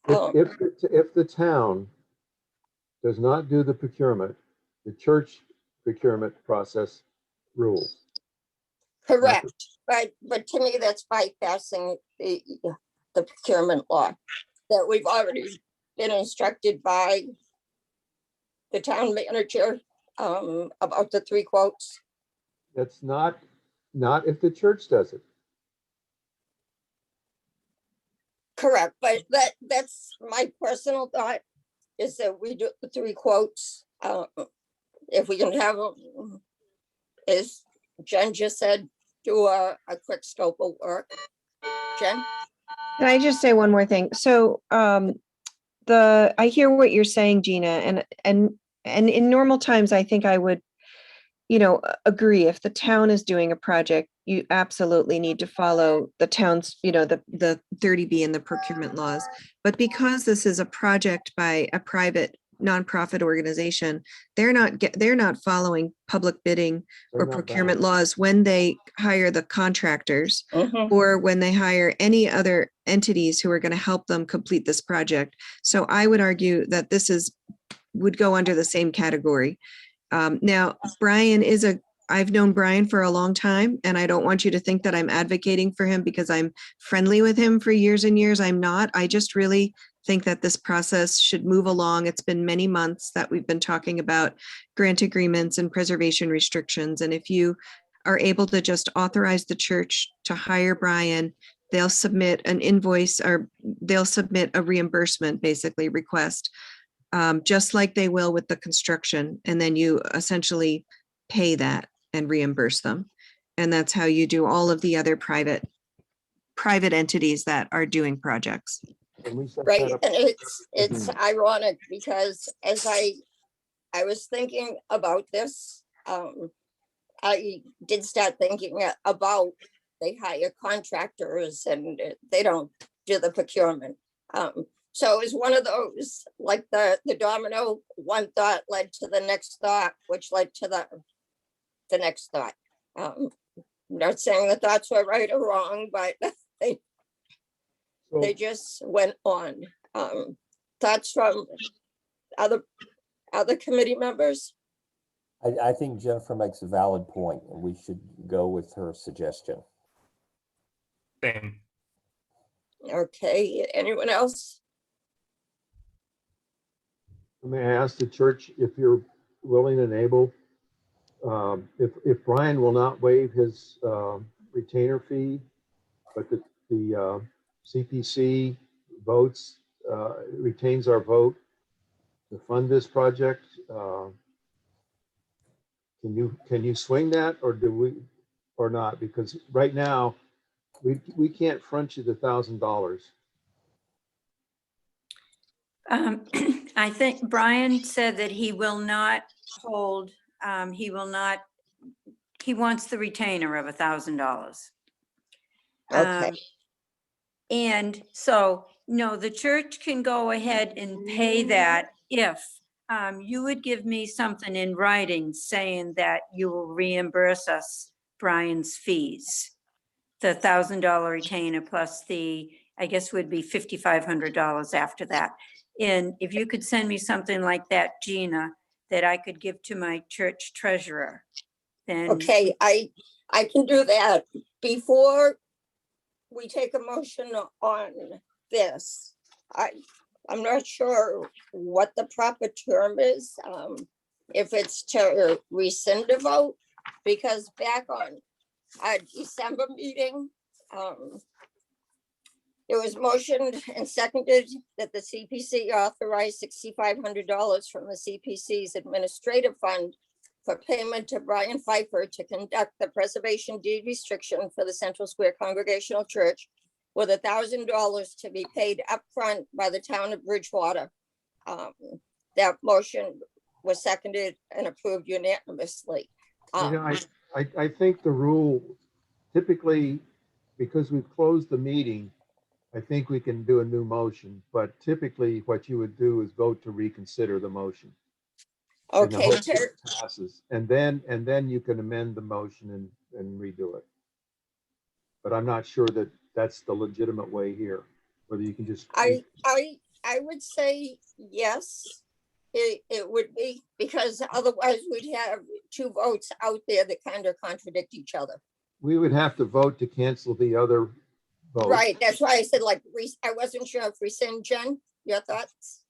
If the town does not do the procurement, the church procurement process rules. Correct, but to me, that's bypassing the procurement law that we've already been instructed by the town manager about the 3 quotes. That's not if the church does it. Correct, but that's my personal thought, is that we do the 3 quotes. If we can have them, as Jen just said, do a quick scope of work. Jen? Can I just say one more thing? So I hear what you're saying, Gina, and in normal times, I think I would, agree. If the town is doing a project, you absolutely need to follow the town's, the 30B and the procurement laws. But because this is a project by a private nonprofit organization, they're not following public bidding or procurement laws when they hire the contractors or when they hire any other entities who are going to help them complete this project. So I would argue that would go under the same category. Now, Brian I've known Brian for a long time, and I don't want you to think that I'm advocating for him because I'm friendly with him for years and years. I'm not. I just really think that this process should move along. It's been many months that we've been talking about grant agreements and preservation restrictions. And if you are able to just authorize the church to hire Brian, they'll submit an invoice or they'll submit a reimbursement, basically request just like they will with the construction. And then you essentially pay that and reimburse them. And that's how you do all of the other private entities that are doing projects. Can we set that Right, up? and it's ironic because as I was thinking about this, I did start thinking about they hire contractors and they don't do the procurement. So it was one of those, like the domino, one thought led to the next thought, which led to the next thought. Not saying the thoughts were right or wrong, but they So, just went on. Thoughts from other committee members? I think Jennifer makes a valid point, and we should go with her suggestion. Same. Okay, anyone else? may I ask the church if you're willing and able, if Brian will not waive his retainer fee, but the CPC votes, retains our vote to fund this project, can you swing that, or do we, or not? Because right now, we can't front you the $1,000. I think Brian said that he will not hold, he wants the retainer of $1,000. Okay, And so, no, the church can go ahead and pay that if you would give me something in writing saying that you will reimburse us Brian's fees. The $1,000 retainer plus the, I guess would be $5,500 after that. And if you could send me something like that, Gina, that I could give to my church treasurer, then. okay, I can do that. Before we take a motion on this, I'm not sure what the proper term is, if it's to rescind a vote, because back on our December meeting, it was motioned and seconded that the CPC authorize $6,500 from the CPC's administrative fund for payment to Brian Pfeiffer to conduct the preservation deed restriction for the Central Square Congregational Church, with $1,000 to be paid upfront by the town of Bridgewater. That motion was seconded and approved unanimously. You know, I think the rule, typically, because we've closed the meeting, I think we can do a new motion, but typically what you would do is vote to reconsider the motion. And the Okay, motion passes, and then you can amend the motion and redo it. But I'm not sure that that's the legitimate way here, whether you can just. I would say yes, it would be, because otherwise we'd have two votes out there that kind of contradict each other. We would have to vote to cancel the other vote. Right, that's why I said like, I wasn't sure if rescind, Jen, your thoughts?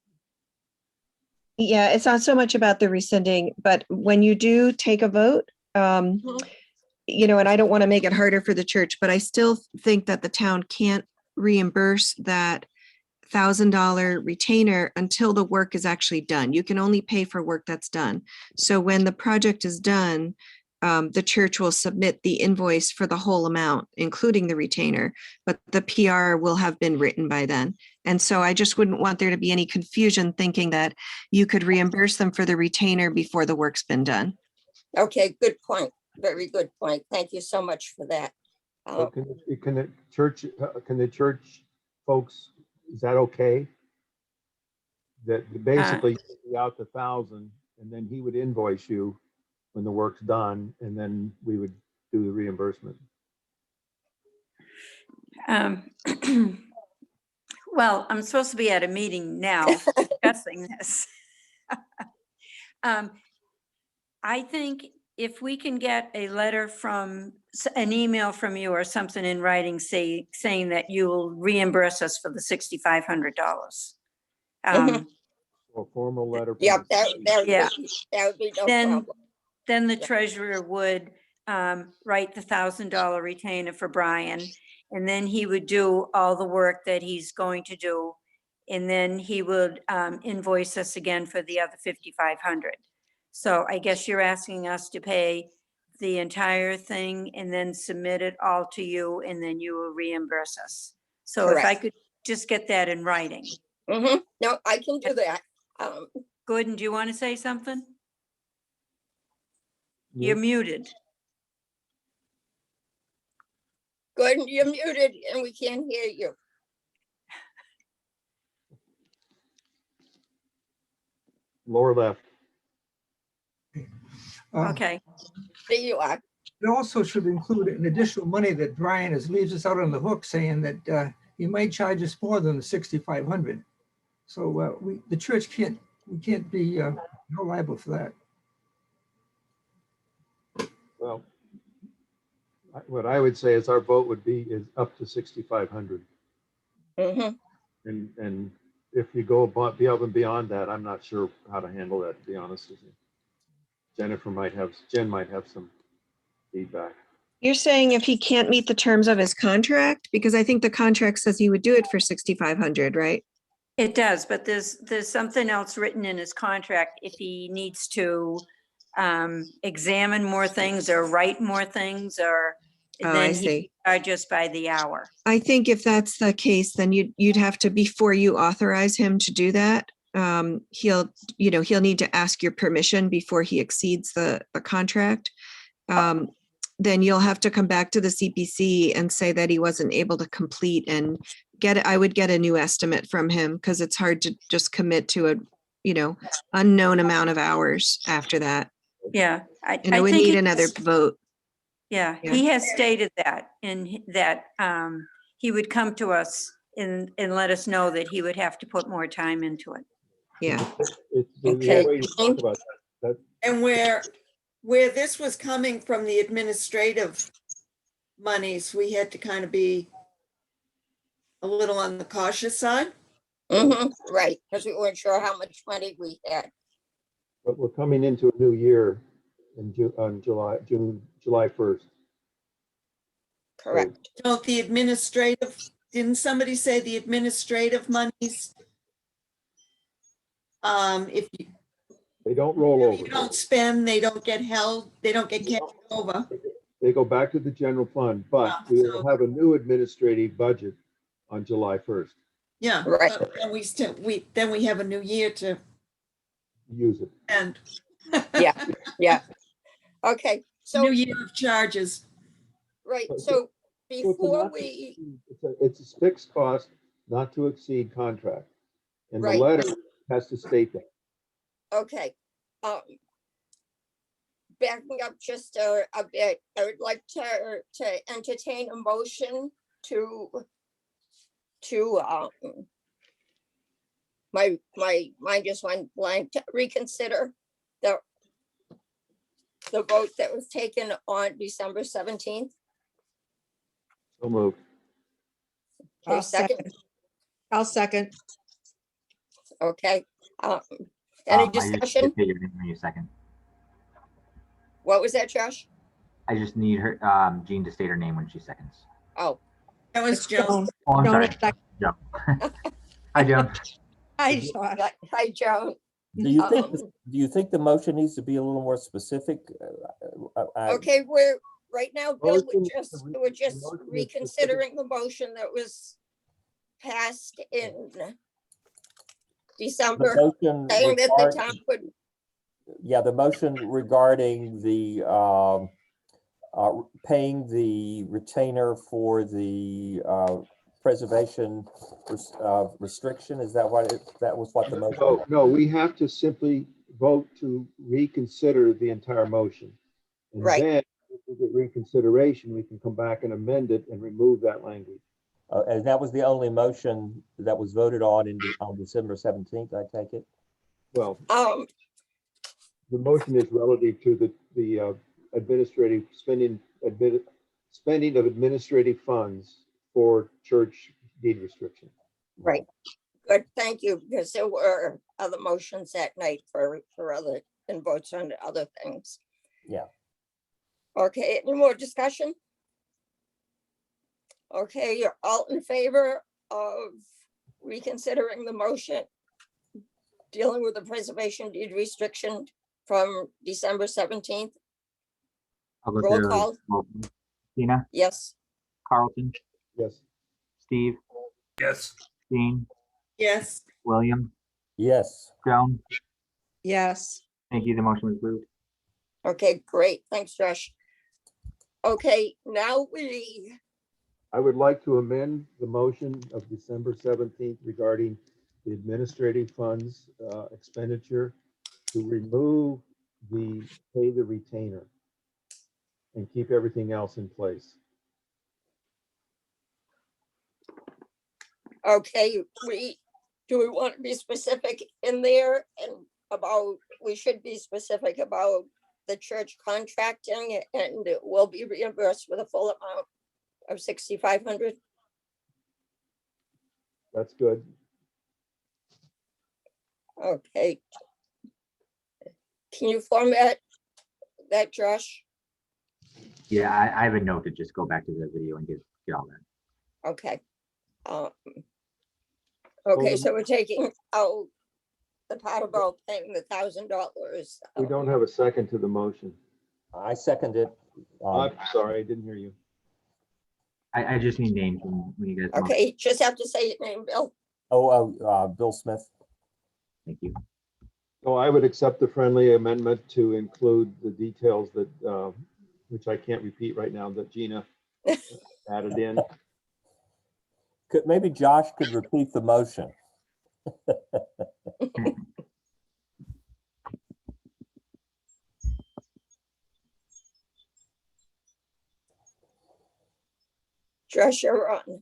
Yeah, it's not so much about the rescinding, but when you do take a vote, you know, and I don't want to make it harder for the church, but I still think that the town can't reimburse that $1,000 retainer until the work is actually done. You can only pay for work that's done. So when the project is done, the church will submit the invoice for the whole amount, including the retainer, but the PR will have been written by then. And so I just wouldn't want there to be any confusion thinking that you could reimburse them for the retainer before the work's been done. Okay, good point. Very good point. Thank you so much for that. So can the church folks, is that okay? That basically you pay out the 1,000 and then he would invoice you when the work's done, and then we would do the reimbursement. Well, I'm supposed to be at a meeting now discussing this. I think if we can get a letter from, an email from you or something in writing saying that you will reimburse us for the $6,500. Or a formal letter. Yep, that would be no Then, problem. then the treasurer would write the $1,000 retainer for Brian, and then he would do all the work that he's going to do. and then he would invoice us again for the other 5,500. So I guess you're asking us to pay the entire thing and then submit it all to you, and then you will reimburse us. So if I Correct. could just get that in writing. No, I can do that. Gordon, do you want to say something? You're muted. Gordon, you're muted and we can't hear you. Lower left. Okay. There you are. It also should include an additional money that Brian has leaves us out on the hook, saying that he might charge us more than the 6,500. So the church we can't be held liable for that. Well, what I would say is our vote would be is up to 6,500. And if you go above and beyond that, I'm not sure how to handle that, to be honest with you. Jen might have some feedback. You're saying if he can't meet the terms of his contract, because I think the contract says he would do it for 6,500, right? It does, but there's something else written in his contract. If he needs to examine more things or write more things, or Oh, I then see. he charges by the hour. I think if that's the case, then you'd have to, before you authorize him to do that, he'll need to ask your permission before he exceeds the contract. Then you'll have to come back to the CPC and say that he wasn't able to complete and I would get a new estimate from him, because it's hard to just commit to a, unknown amount of hours after that. Yeah. And I would think need he another has- vote. Yeah, Yeah. he has stated that, and that he would come to us and let us know that he would have to put more time into it. Yeah. Okay. Way to talk about that. And where this was coming from the administrative monies, we had to kind of be a little on the cautious side. Right, because we weren't sure how much money we had. But we're coming into a new year on July 1st. Correct. Don't didn't somebody say the administrative monies? If They don't roll you over. don't spend, they don't get held, they don't get carried over. They go back to the general fund, but we will have a new administrative budget on July 1st. Yeah. Right. And then we have a new year to Use it. end. Yeah. Okay, so, New year of charges. right, So- so So it's a before not to we, exceed- it's a fixed cost, not to exceed contract. And the Right. letter has to state that. okay. Backing up just a bit, I would like to entertain a motion to my mind just went blank, to reconsider the vote that was taken on December 17th. So moved. Okay, I'll second, I'll second. okay. Any I just discussion? did your name in a second. What was that, Josh? I just need her, Jean to state her name when she seconds. Oh, That was Joan. Joan. Oh, I'm Joan sorry. is second. Joan. Hi, Joan. Hi, Josh. hi, Joan. Do you think, Um, do you think the motion needs to be a little more specific? Okay, right now, Bill, Motion- we're just motion is reconsidering the motion that was passed in The December, motion saying that the regard- town could, Yeah, the motion regarding the paying the retainer for the preservation restriction, is that what that was what the motion? No, we have to simply vote to reconsider the entire motion. And Right. then, if we get reconsideration, we can come back and amend it and remove that language. And that was the only motion that was voted on on December 17th, I take it? Well, Um, the motion is relative to the administrative spending of administrative funds for church deed restriction. right, good, thank you, because there were other motions that night for other, and votes on other things. Yeah. Okay, any more discussion? Okay, you're all in favor of reconsidering the motion dealing with the preservation deed restriction from December 17th. I'll go Roll through. call. Tina, Yes. Carlton, Yes. Steve, Yes. Jean, Yes. William, Yes. Joan. Yes. Thank you. The motion was approved. Okay, great. Thanks, Josh. Okay, now I would like to amend the motion of December 17th regarding the administrative funds expenditure to remove the pay the retainer and keep everything else in place. okay, do we want to be specific in there and about, we should be specific about the church contracting and it will be reimbursed with a full amount of 6,500? That's good. Okay. Can you format that, Josh? Yeah, I have a note to just go back to the video and get all that. Okay. Okay, the- so we're taking out the part about paying the $1,000. We don't have a second to the motion. I second it. I'm sorry, I didn't hear you. I just need names when you guys. know. Okay, just have to say your name, Bill. Bill Smith. Thank you. So I would accept the friendly amendment to include the details that, which I can't repeat right now, that Gina added in. Maybe Josh could repeat the motion. Josh, you're on.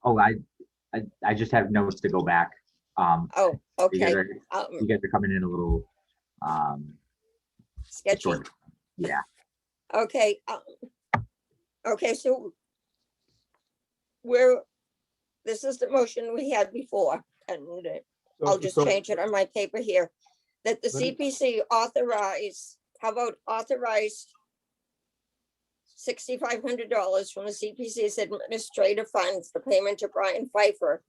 Oh, I just have notes to go back. Oh, You okay. guys are coming in a little Sketchy. short. Yeah. Okay. Okay, so this is the motion we had before, and I'll just change it on my paper here. That the Let me- CPC authorize, how about authorize $6,500 from the CPC's administrative funds, the payment to Brian Pfeiffer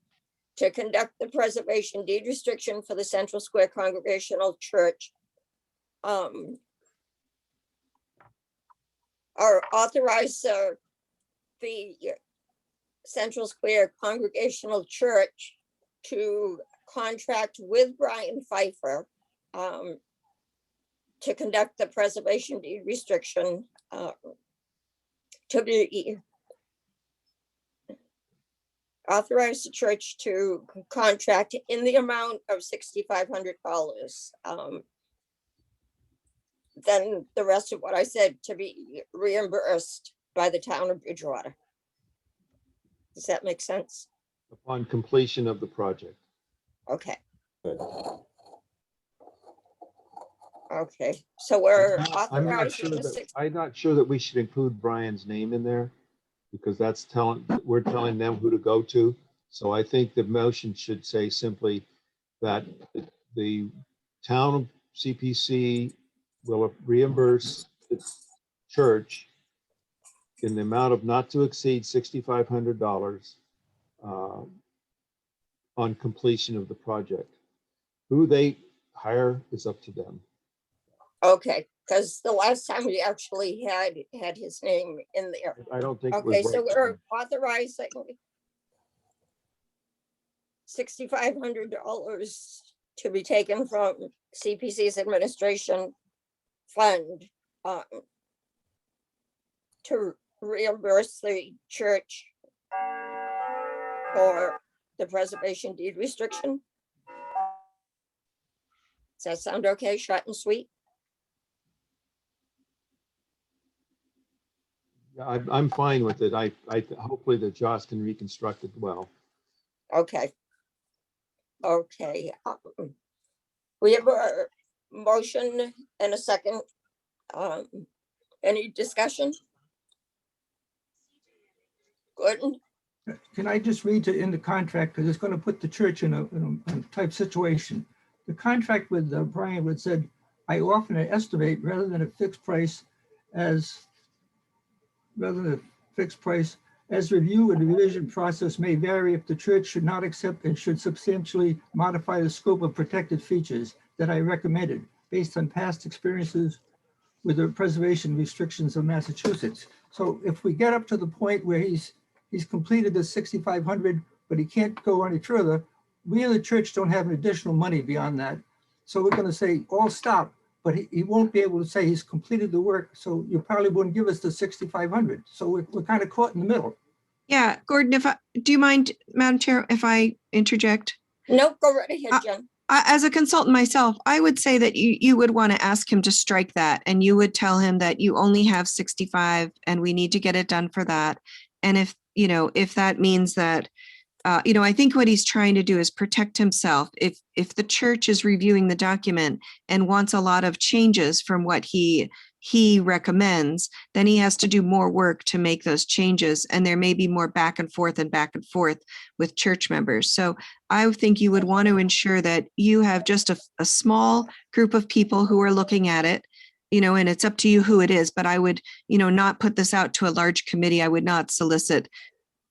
to conduct the preservation deed restriction for the Central Square Congregational Church. Or authorize the Central Square Congregational Church to contract with Brian Pfeiffer to conduct the preservation deed restriction to be authorize the church to contract in the amount of $6,500. Then the rest of what I said to be reimbursed by the town of Bridgewater. Does that make sense? Upon completion of the project. Okay, Good. okay, so we're I'm not sure authorizing the that, I'm not sure that we should include Brian's name in there because that's we're telling them who to go to. So I think the motion should say simply that the town of CPC will reimburse the church in the amount of not to exceed $6,500 on completion of the project. Who they hire is up to them. Okay, because the last time we actually had his name in there. I don't think. it was Okay, so right. we're authorizing $6,500 to be taken from CPC's administration fund to reimburse the church for the preservation deed restriction. Does that sound okay, short and sweet? Yeah, I'm fine with it. I hopefully that Josh can reconstruct it well. Okay. Okay. We have a motion and a second. Any discussion? Good. Can I just read in the contract, because it's going to put the church in a type situation. The contract with Brian would said, I offer an estimate rather than a fixed price as As review and revision process may vary if the church should not accept and should substantially modify the scope of protected features that I recommended based on past experiences with the preservation restrictions of Massachusetts. So if we get up to the point where he's completed the 6,500, but he can't go any further, we in the church don't have additional money beyond that. So we're going to say all stop, but he won't be able to say he's completed the work. So you probably wouldn't give us the 6,500. So we're kind of caught in the middle. Yeah, Gordon, do you mind, Madam Chair, if I interject? Nope, go right ahead, Jen. As a consultant myself, I would say that you would want to ask him to strike that, and you would tell him that you only have 65 and we need to get it done for that. And if that means that, I think what he's trying to do is protect himself. If the church is reviewing the document and wants a lot of changes from what he recommends, then he has to do more work to make those changes. And there may be more back and forth with church members. So I think you would want to ensure that you have just a small group of people who are looking at it, and it's up to you who it is. But I would, not put this out to a large committee. I would not solicit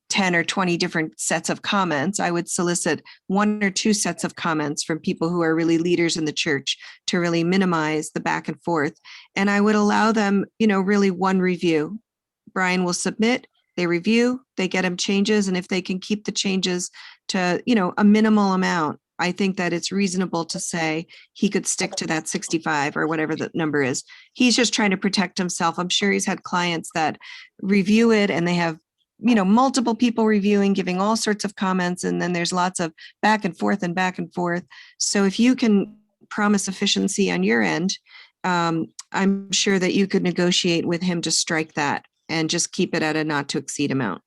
10 or 20 different sets of comments. I would solicit 1 or 2 sets of comments from people who are really leaders in the church to really minimize the back and forth. And I would allow them, really one review. Brian will submit, they review, they get him changes. And if they can keep the changes to, a minimal amount, I think that it's reasonable to say he could stick to that 65 or whatever the number is. He's just trying to protect himself. I'm sure he's had clients that review it and they have multiple people reviewing, giving all sorts of comments, and then there's lots of back and forth. So if you can promise efficiency on your end, I'm sure that you could negotiate with him to strike that and just keep it at a not to exceed amount.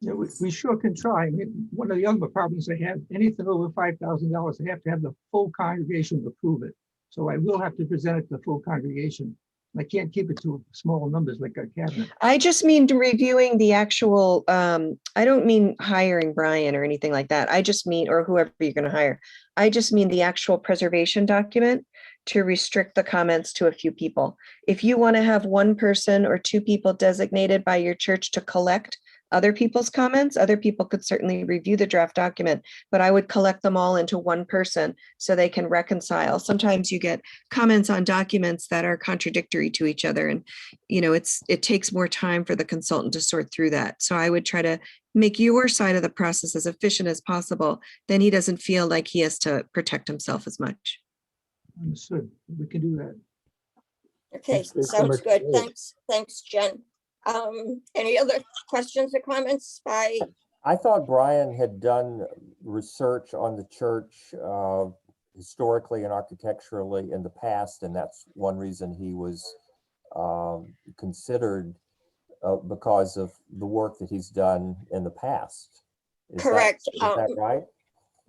Yeah, we sure can try. I mean, one of the other problems I have, anything over $5,000, I have to have the full congregation approve it. So I will have to present it to the full congregation. I can't keep it to small numbers like a cabinet. I just mean reviewing the actual, I don't mean hiring Brian or anything like that. I just mean, or whoever you're going to hire. I just mean the actual preservation document to restrict the comments to a few people. If you want to have 1 person or 2 people designated by your church to collect other people's comments, other people could certainly review the draft document, but I would collect them all into 1 person so they can reconcile. Sometimes you get comments on documents that are contradictory to each other, and it takes more time for the consultant to sort through that. So I would try to make your side of the process as efficient as possible. Then he doesn't feel like he has to protect himself as much. Understood. We can do that. Okay, sounds good. Thanks, Jen. Any other questions or comments by? I thought Brian had done research on the church historically and architecturally in the past, and that's one reason he was considered because of the work that he's done in the past. Correct. Is that right?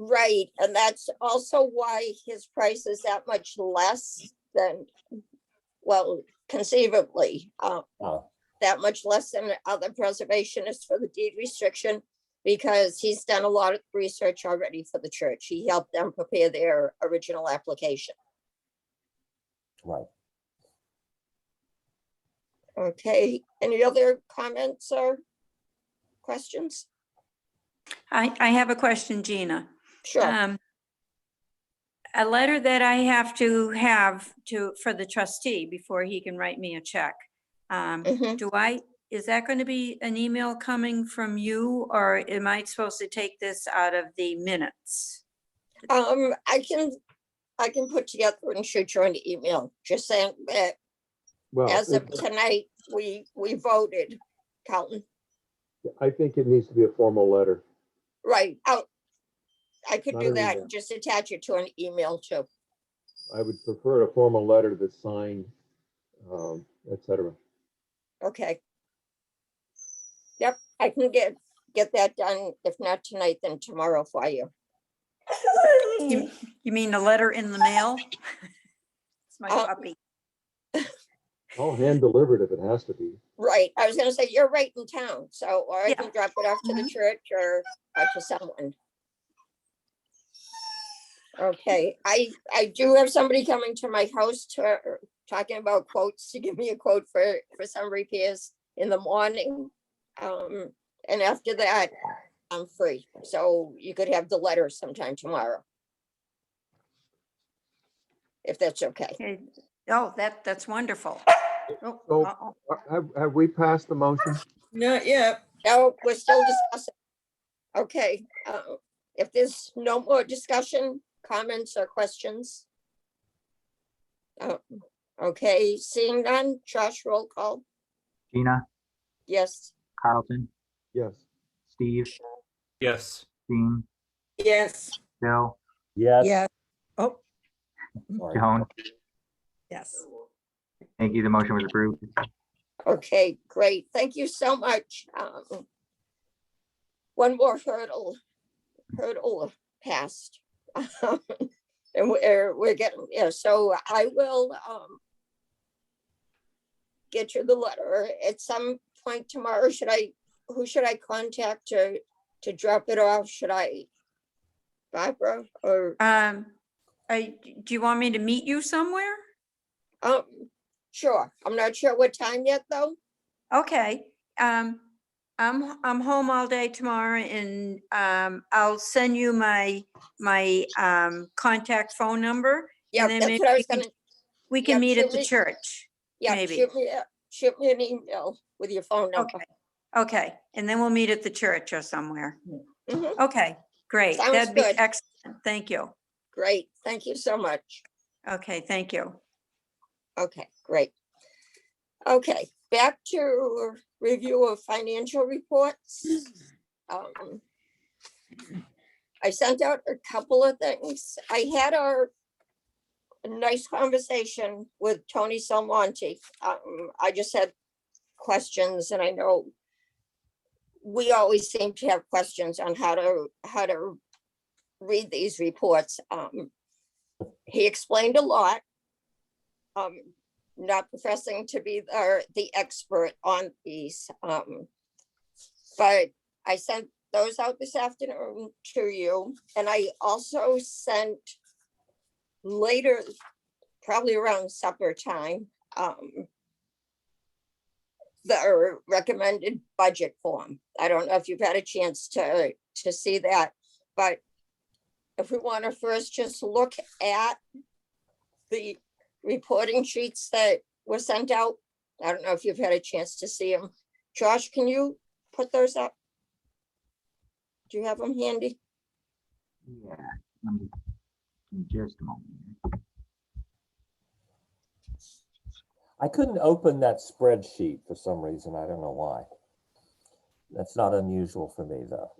Right, and that's also why his price is that much less than, well, conceivably. That much less than other preservationists for the deed restriction, because he's done a lot of research already for the church. He helped them prepare their original application. Right. Okay, any other comments or questions? I have a question, Gina. Sure. A letter that I have for the trustee before he can write me a check. Is that going to be an email coming from you, or am I supposed to take this out of the minutes? I can put together and shoot you an email, just saying that as of tonight, we voted, Carlton. I think it needs to be a formal letter. Right. I could Not do an that email. and just attach it to an email too. I would prefer a formal letter that's signed, etc. Okay. Yep, I can get that done. If not tonight, then tomorrow for you. You mean a letter in the mail? It's my puppy. I'll hand deliver it if it has to be. Right. I was gonna say, you're right in town, so, or I Yeah. can drop it off to the church or to someone. Okay, I do have somebody coming to my house talking about quotes, to give me a quote for some repairs in the morning. And after that, I'm free. So you could have the letter sometime tomorrow. If that's okay. Okay. Oh, that's wonderful. Oh, So- uh-oh. Have we passed the motion? Not yet. No, we're still discussing. Okay, if there's no more discussion, comments or questions? Okay, seeing none, Josh, roll call. Gina, Yes, Carlton, Yes. Steve, Yes. Dean, Yes. Bill, Yes. Yeah. Oh, Sorry. Joan. yes. Thank you. The motion was approved. okay, great. Thank you so much. One more hurdle passed. And we're getting, yeah, so I will get you the letter at some point tomorrow. Who should I contact to drop it off? Should I, Barbara, or, Do you want me to meet you somewhere? sure. I'm not sure what time yet, though. Okay, I'm home all day tomorrow and, I'll send you my contact phone number. Yeah, and then that's maybe what I was we can- gonna, We can yeah, meet shoot at the me- church. yeah, maybe. shoot me an email with your phone number. Okay, okay, and then we'll meet at the church or somewhere. Mhm. Okay, great. Sounds That'd be good. excellent. Thank you. Great, thank you so much. Okay, thank you. Okay, great. Okay, back to review of financial reports. I sent out a couple of things. I had a nice conversation with Tony Salmonte. I just had questions, and I know we always seem to have questions on how to read these reports. He explained a lot. Not professing to be the expert on these, but I sent those out this afternoon to you, and I also sent later, probably around supper time, the recommended budget form. I don't know if you've had a chance to see that, but if we want to first just look at the reporting sheets that were sent out. I don't know if you've had a chance to see them. Josh, can you put those up? Do you have them handy? Yeah. In just a moment. I couldn't open that spreadsheet for some reason. I don't know why. That's not unusual for me, though.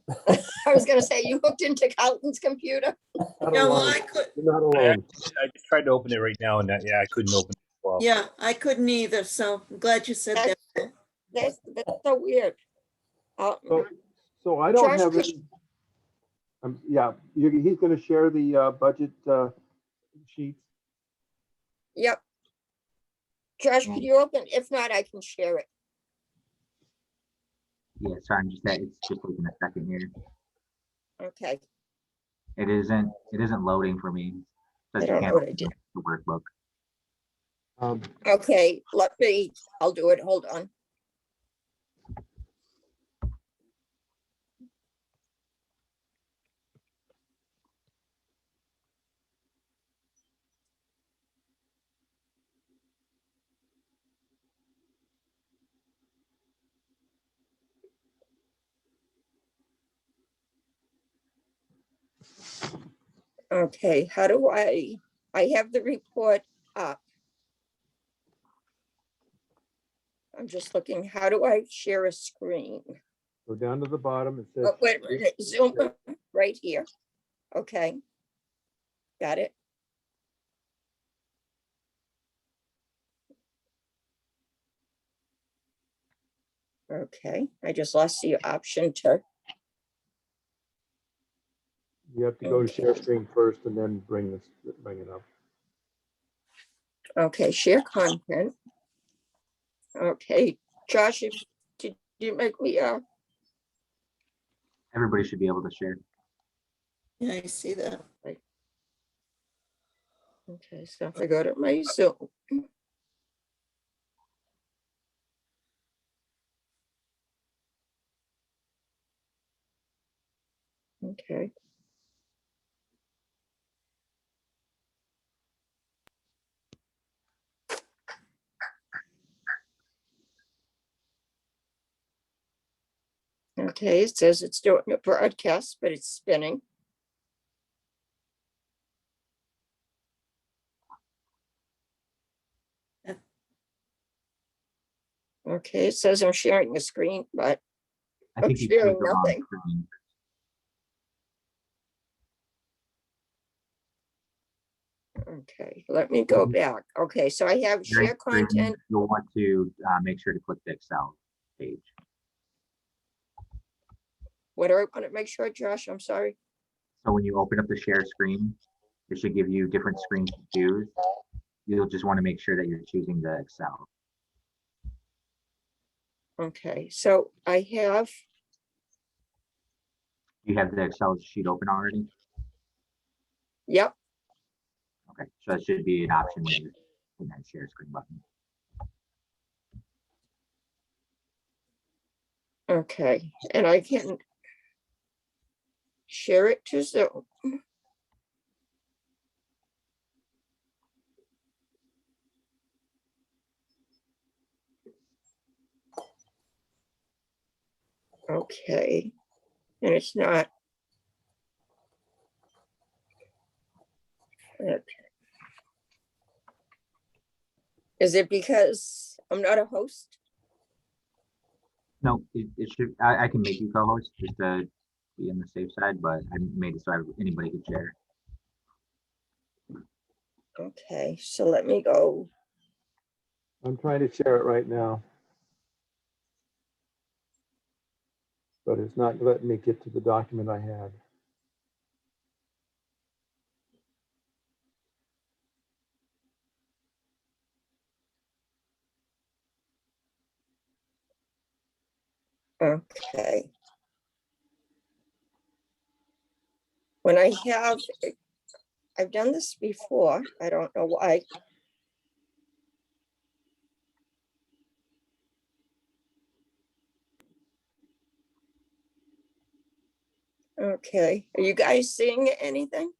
I was gonna say, you hooked into Carlton's computer. Not No, alone. I could, You're not I alone. just tried to open it right now and I couldn't open it. Well, yeah, I couldn't either. So I'm glad you said that. That's so weird. So I don't Josh, have could- any. Yeah, he's gonna share the budget sheets. Yep. Josh, could you open? If not, I can share it. Yeah, sorry, it's just taking a second here. Okay. It isn't loading for me. I Says you don't know can't what I open did. the workbook. Okay, I'll do it. Hold on. Okay, how do I have the report up. I'm just looking, how do I share a screen? Go down to the bottom. It says. Oh, wait a minute, Zoom right here. Okay. Got it. Okay, I just lost the option to, You have to go to share screen first and then bring it up. okay, share content. Okay, Josh, did you make me, Everybody should be able to share. Yeah, I see that. okay, so if I go to my Zoom. Okay. Okay, it says it's doing a broadcast, but it's spinning. Okay, it says I'm sharing the screen, but I I'm think you chose sharing the wrong nothing. screen. Okay, let me go back. Okay, so I have Your share screen, content. You'll want to make sure to click the Excel page. What do I want to make sure, Josh? I'm sorry. So when you open up the share screen, it should give you different screens to choose. You'll just want to make sure that you're choosing the Excel. Okay, so I have, You have the Excel sheet open already? yep, Okay, so that should be an option when you're in that share screen button. okay, and I can share it to Zoom. Okay, and it's not. Okay. Is it because I'm not a host? No, it should, I can make you co-host just to be on the safe side, but I made it so anybody could share. Okay, so let me go. I'm trying to share it right now. But it's not letting me get to the document I had. Okay. When I have, I've done this before. I don't know why. Okay, are you guys seeing anything?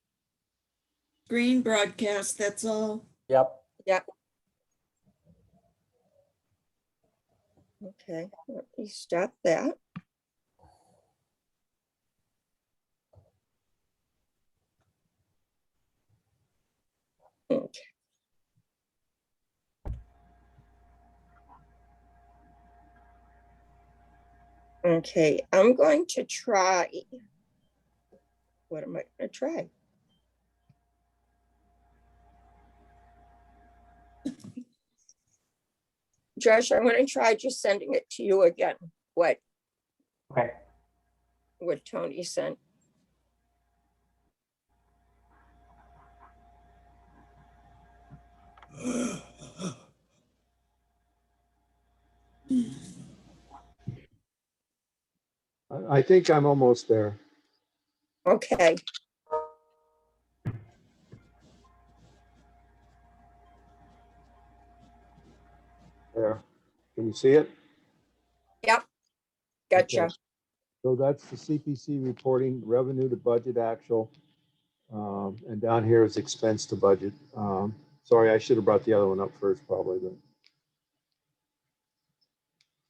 Screen broadcast, that's all. Yep. Yep. Okay, let me stop that. Okay. Okay, I'm going to try. What am I going to try? Josh, I'm going to try just sending it to you again. What Okay. Tony sent. I think I'm almost there. Okay, There. Can you see it? yep, gotcha. Okay. So that's the CPC reporting revenue to budget actual. And down here is expense to budget. Sorry, I should have brought the other one up first probably, but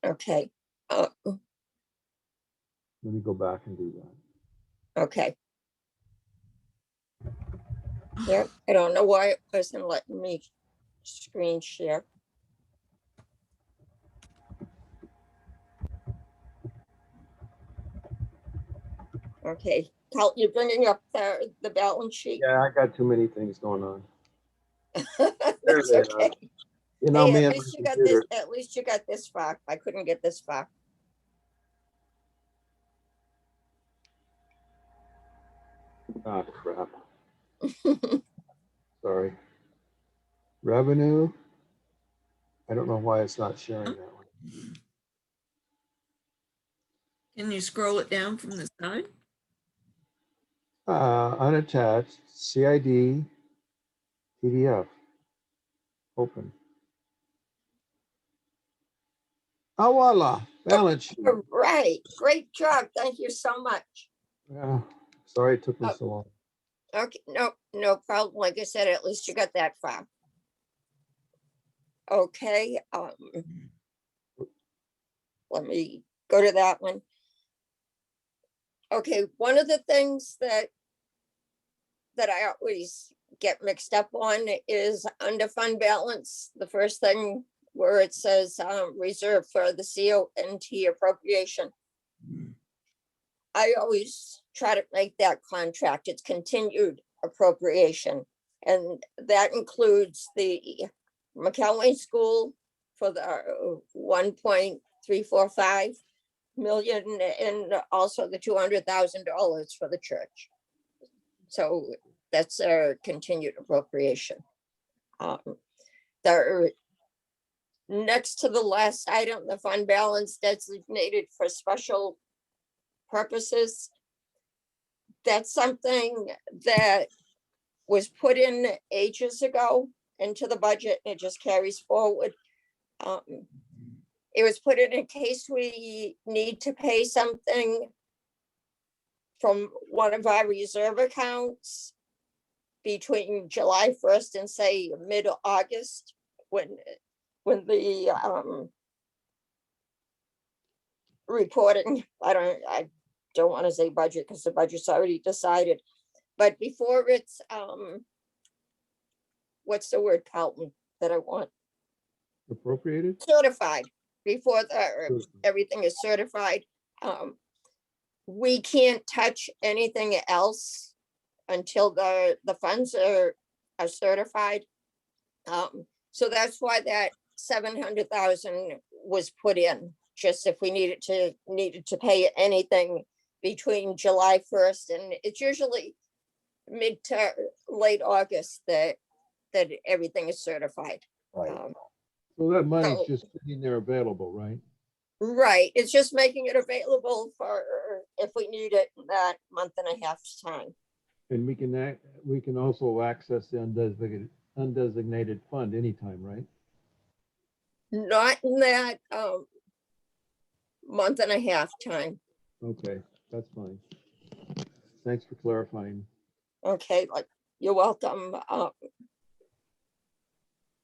Okay, let me go back and do that. okay. Yep, I don't know why it wasn't letting me screen share. Okay, Cal, you're bringing up the balance sheet. Yeah, I got too many things going on. That's they are. okay. You know Hey, me at and least my you got this, computer. at least you got this far. I couldn't get this far. Ah, crap. Sorry. Revenue. I don't know why it's not sharing that one. Can you scroll it down from the side? Unattached, CID, PDF. Open. Oh, voila, balance sheet. All right, great job. Thank you so much. Yeah, Sorry it took me so long. Okay, no problem. Like I said, at least you got that far. Okay, let me go to that one. Okay, one of the things that I always get mixed up on is under fund balance, the first thing where it says reserve for the CONT appropriation. I always try to make that contract, it's continued appropriation. And that includes the McElwain School for the 1.345 million and also the $200,000 for the church. So that's a continued appropriation. There, next to the last item, the fund balance designated for special purposes. That's something that was put in ages ago into the budget and it just carries forward. It was put in case we need to pay something from one of our reserve accounts between July 1st and say mid-August, when the reporting, I don't want to say budget because the budget's already decided, but before it's what's the word, Carlton, that I want? Appropriated? Certified. Before everything is certified, we can't touch anything else until the funds are certified. So that's why that 700,000 was put in, just if we needed to pay anything between July 1st, and it's usually mid to late August that everything is certified. Right. So that money's So- just sitting there available, right? Right, it's just making it available for if we need it in that month and a half's time. And we can also access the undesignated fund anytime, right? Not in that month and a half time. Okay, that's fine. Thanks for clarifying. Okay, like, you're welcome.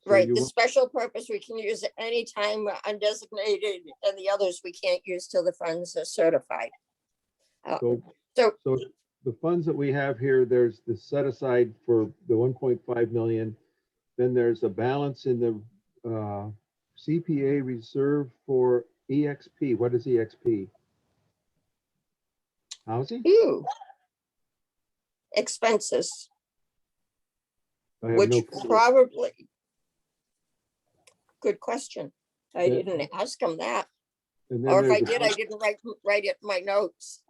So Right, you the want- special purpose we can use at any time, undesignated, and the others we can't use till the funds are certified. So So, the funds that we have here, there's the set aside for the 1.5 million. Then there's a balance in the CPA reserve for EXP. What is EXP? Housing? ew. Expenses, I have which no clue. probably. Good question. I Yeah. didn't ask him that, And then or if I there's a- did, I didn't write it in my notes.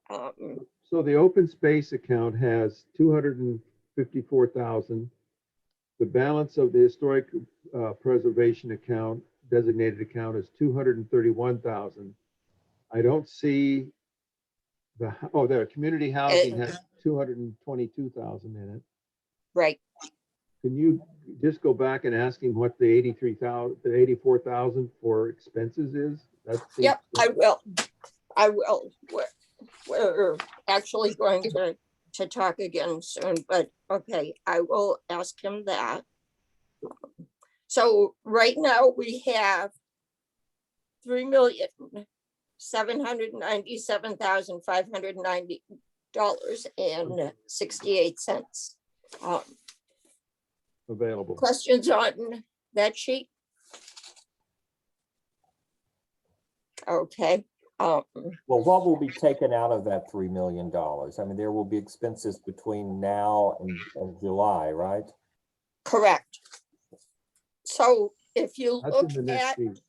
So the open space account has 254,000. The balance of the historic preservation account, designated account, is 231,000. I don't see there, community housing has 222,000 in it. Right, Can you just go back and ask him what the 84,000 for expenses is? That seems- yep, I will. We're actually going to talk again soon, but okay, I will ask him that. So right now we have $3,797,590.68. available. Questions on that sheet? Okay, Well, what will be taken out of that $3 million? I mean, there will be expenses between now and July, right? correct. So if you That's in look the next at, sheet.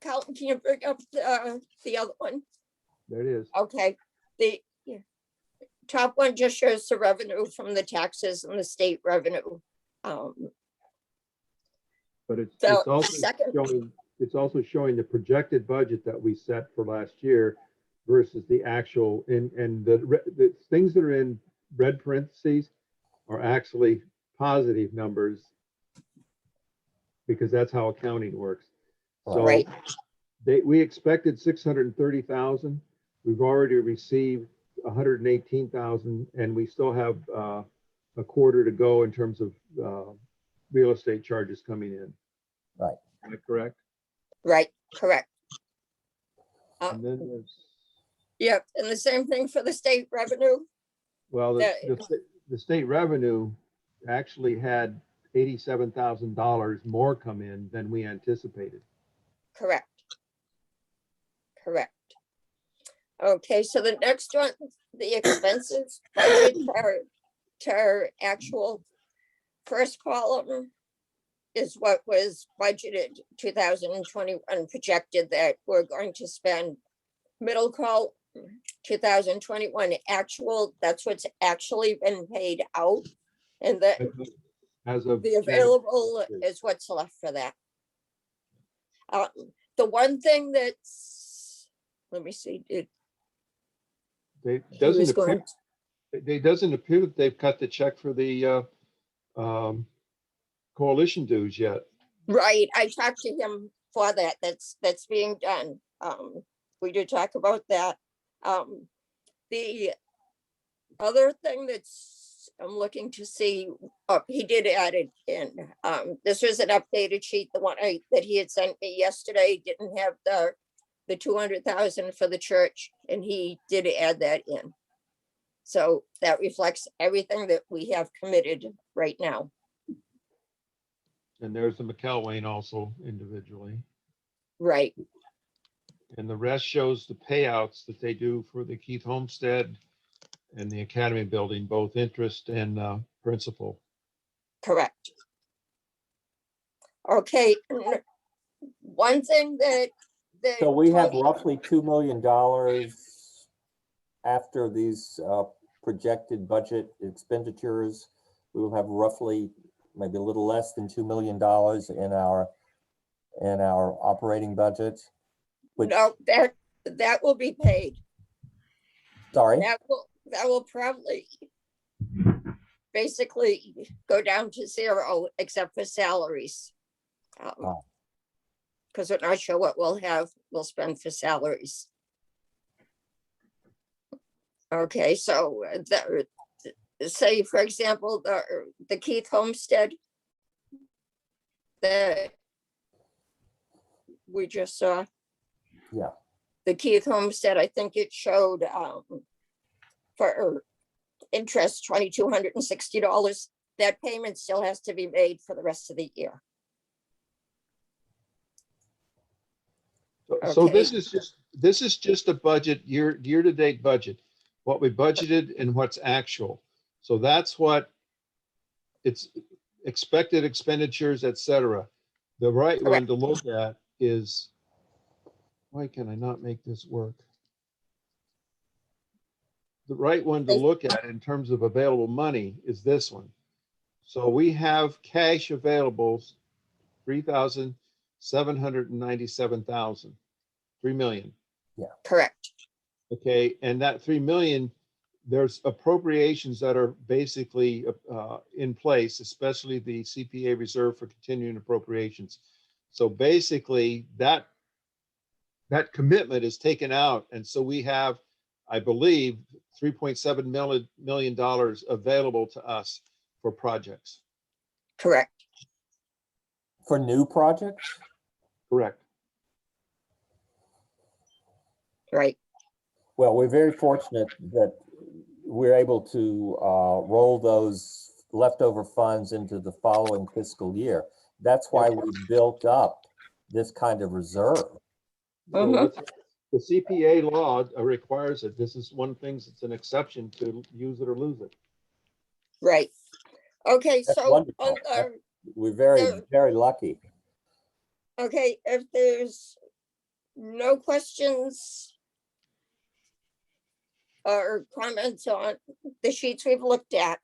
Carlton, can you bring up the other one? There it is. Okay, the top one just shows the revenue from the taxes and the state revenue. But it's The also second- showing, it's also showing the projected budget that we set for last year versus the actual, and the things that are in red parentheses are actually positive numbers because that's how accounting works. So Right. we expected 630,000. We've already received 118,000, and we still have a quarter to go in terms of real estate charges coming in. Right. Am I correct? Right, correct. And then there's, Yep, and the same thing for the state revenue. well, the state revenue actually had $87,000 more come in than we anticipated. Correct. Correct. Okay, so the next one, the expenses budget to our actual first column is what was budgeted 2021 projected that we're going to spend. Middle column 2021 actual, that's what's actually been paid out. And the As of the available is what's left for that. The one thing that's, let me see, it They was doesn't appear, going, it doesn't appear that they've cut the check for the coalition dues yet. right, I talked to him for that, that's being done. We did talk about that. The other thing that's, I'm looking to see, he did add it in. This was an updated sheet, the one that he had sent me yesterday, didn't have the 200,000 for the church, and he did add that in. So that reflects everything that we have committed right now. And there's the McElwain also individually. Right, And the rest shows the payouts that they do for the Keith Homestead and the Academy building, both interest and principal. correct. Okay, one thing that. So we have roughly $2 million after these projected budget expenditures. We will have roughly maybe a little less than $2 million in our operating budget. Which, No, that will be paid. sorry, That will probably basically go down to zero except for salaries. Oh. Because we're not sure what we'll spend for salaries. Okay, so say, for example, the Keith Homestead that we just saw. Yeah. The Keith Homestead, I think it showed for interest $2,260. That payment still has to be made for the rest of the year. So Okay. this is just a budget, year-to-date budget, what we budgeted and what's actual. So that's what it's expected expenditures, et cetera. The right one to look at is, why can I not make this work? The right one to look at in terms of available money is this one. So we have cash available, 3,797,000, 3 million. Yeah. Correct. Okay, and that 3 million, there's appropriations that are basically in place, especially the CPA reserve for continuing appropriations. So basically that commitment is taken out. And so we have, I believe, $3.7 million available to us for projects. Correct. for new projects? Correct. Right. Well, we're very fortunate that we're able to roll those leftover funds into the following fiscal year. That's why we built up this kind of reserve. So the CPA law requires it. This is one thing that's an exception to use it or lose it. Right. Okay, That's so wonderful. We're very lucky. okay, if there's no questions or comments on the sheets we've looked at,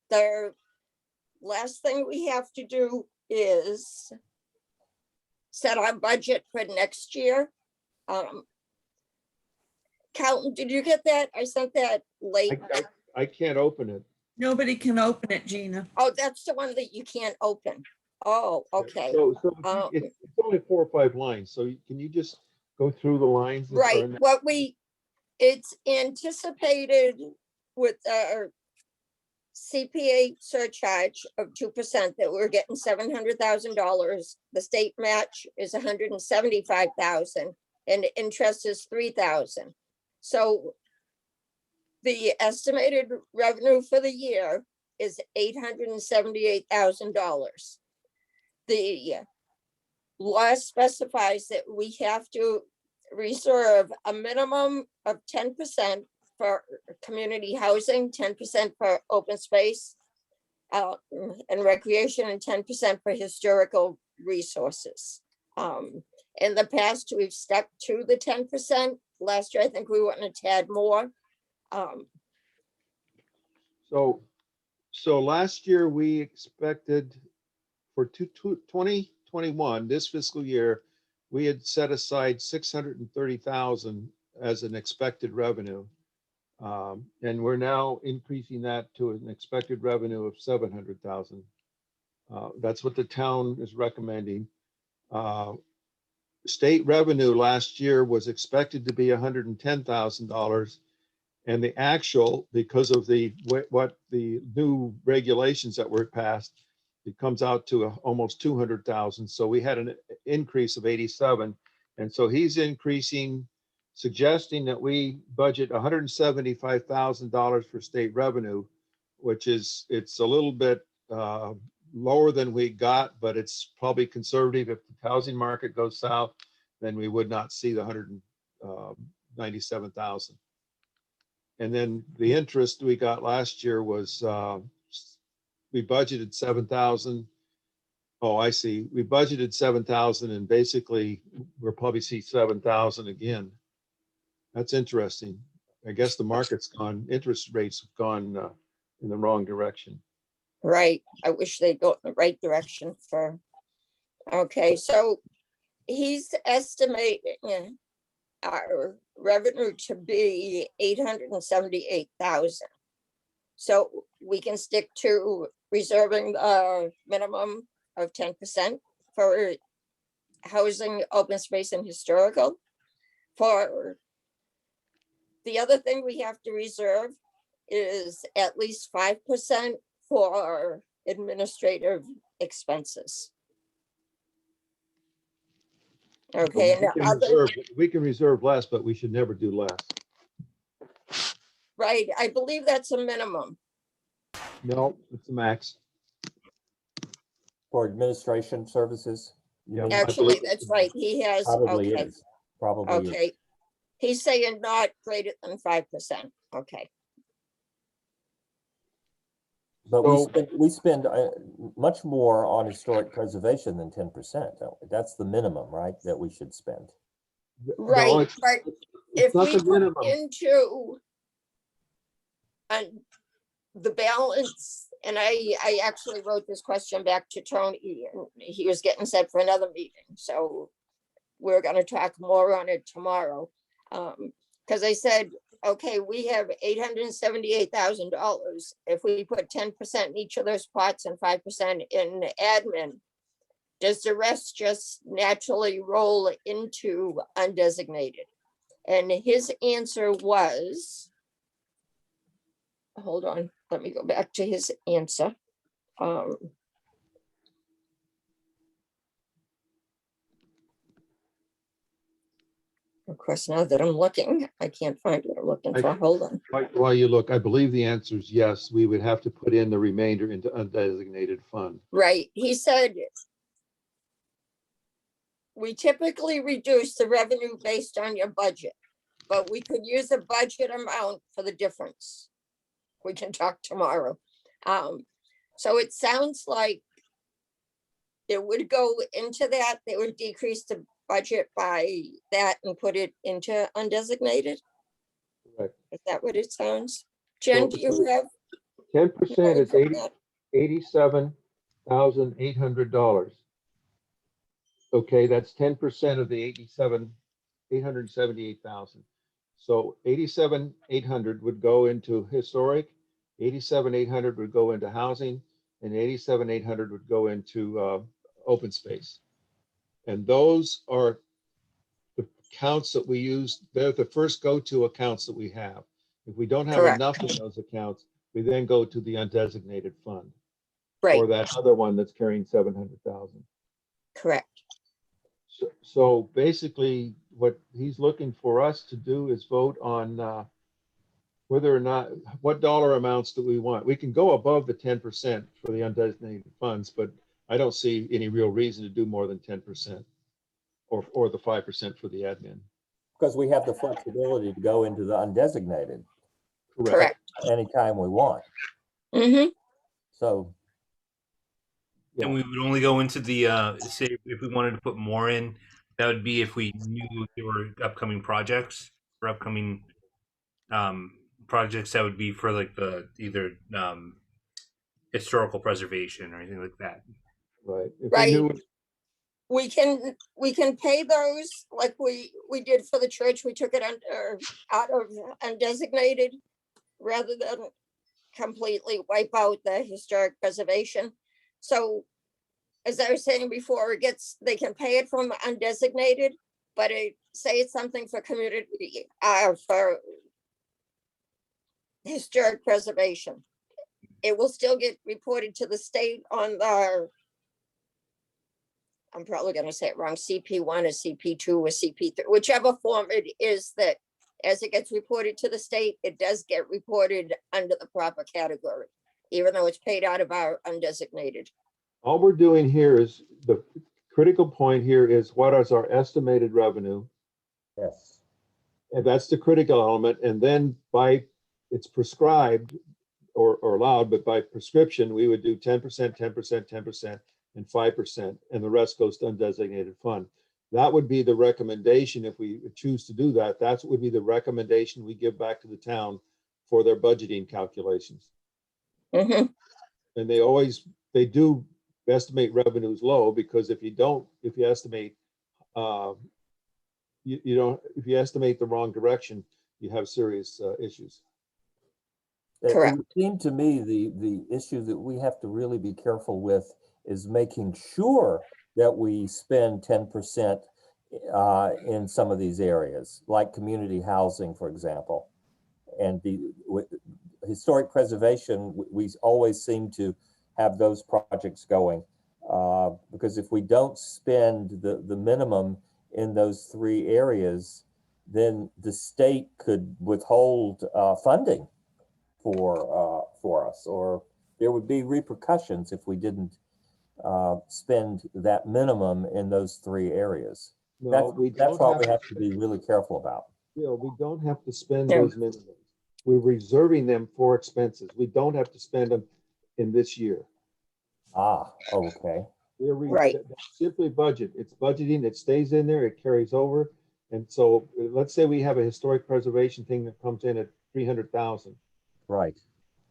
the last thing we have to do is set our budget for next year. Calvin, did you get that? I sent that late. I can't open it. Nobody can open it, Gina. Oh, that's the one that you can't open. Oh, okay. So it's only 4 or 5 lines. So can you just go through the lines? that are Right, in there? what we It's anticipated with our CPA surcharge of 2% that we're getting $700,000. The state match is 175,000 and interest is 3,000. So the estimated revenue for the year is $878,000. The law specifies that we have to reserve a minimum of 10% for community housing, 10% for open space and recreation, and 10% for historical resources. In the past, we've stuck to the 10%. Last year, I think we went a tad more. So last year we expected for 2021, this fiscal year, we had set aside 630,000 as an expected revenue. And we're now increasing that to an expected revenue of 700,000. That's what the town is recommending. State revenue last year was expected to be $110,000. And the actual, because of what the new regulations that were passed, it comes out to almost 200,000. So we had an increase of 87. And so he's increasing, suggesting that we budget $175,000 for state revenue, which is, it's a little bit lower than we got, but it's probably conservative. If the housing market goes south, then we would not see the 197,000. And then the interest we got last year was, we budgeted 7,000. Oh, I see. We budgeted 7,000 and basically we'll probably see 7,000 again. That's interesting. I guess the market's gone, interest rates have gone in the wrong direction. Right. I wish they'd go in the right direction for. Okay, so he's estimating our revenue to be 878,000. So we can stick to reserving a minimum of 10% for housing, open space, and historical. For the other thing we have to reserve is at least 5% for administrative expenses. Okay, and We can reserve less, but we should never do less. right, I believe that's a minimum. No, it's a max. For administration services? You mean? Actually, that's right, he has, Probably okay, is, probably is. okay. He's saying not greater than 5%, okay. But So- we spend much more on historic preservation than 10%. That's the minimum, right, that we should spend. Right, No, but it's if not we the put minimum. into the balance, and I actually wrote this question back to Tony, and he was getting set for another meeting, so we're gonna talk more on it tomorrow. Because I said, okay, we have $878,000. If we put 10% in each of those pots and 5% in admin, does the rest just naturally roll into undesignated? And his answer was, hold on, let me go back to his answer. Of course, now that I'm looking, I can't find what I'm looking for. Hold on. While you look, I believe the answer is yes, we would have to put in the remainder into undesignated fund. Right, he said, we typically reduce the revenue based on your budget, but we could use a budget amount for the difference. We can talk tomorrow. So it sounds like it would go into that, they would decrease the budget by that and put it into undesignated? Correct. Is that what it sounds? Jen, do you have? 10% is $87,800. Okay, that's 10% of the 878,000. So 87,800 would go into historic, 87,800 would go into housing, and 87,800 would go into open space. And those are, the accounts that we use, they're the first go-to accounts that we have. If we don't have Correct. enough in those accounts, we then go to the undesignated fund. Right, Or that other one that's carrying 700,000. correct. So basically, what he's looking for us to do is vote on whether or not, what dollar amounts do we want? We can go above the 10% for the undesignated funds, but I don't see any real reason to do more than 10% or the 5% for the admin. Because we have the flexibility to go into the undesignated Correct. anytime we want. Mm-hmm. So, And we would only go into the, say, if we wanted to put more in, that would be if we knew there were upcoming projects or upcoming projects that would be for like the either historical preservation or anything like that. Right. If we Right. knew- We can pay those like we did for the church. We took it under out of undesignated rather than completely wipe out the historic preservation. So as I was saying before, they can pay it from undesignated, but say it's something for community, for historic preservation. It will still get reported to the state on I'm probably going to say it wrong, CP1 or CP2 or CP3, whichever form it is, that as it gets reported to the state, it does get reported under the proper category, even though it's paid out of our undesignated. All we're doing here is, the critical point here is what is our estimated revenue? yes. And that's the critical element. And then it's prescribed or allowed, but by prescription, we would do 10%, 10%, 10%, and 5%, and the rest goes to undesignated fund. That would be the recommendation if we choose to do that. That would be the recommendation we give back to the town for their budgeting calculations. Mhm. And they do estimate revenues low, because if you estimate, if you estimate the wrong direction, you have serious issues. Correct. It would seem to me the issue that we have to really be careful with is making sure that we spend 10% in some of these areas, like community housing, for example. And with historic preservation, we always seem to have those projects going. Because if we don't spend the minimum in those three areas, then the state could withhold funding for us, or there would be repercussions if we didn't spend that minimum in those three areas. No, That's what we have to be really careful about. We don't have to spend Yeah. those minimums. We're reserving them for expenses. We don't have to spend them in this year. Ah, okay. Right. Simply budget. It's budgeting, it stays in there, it carries over. And so let's say we have a historic preservation thing that comes in at 300,000. Right.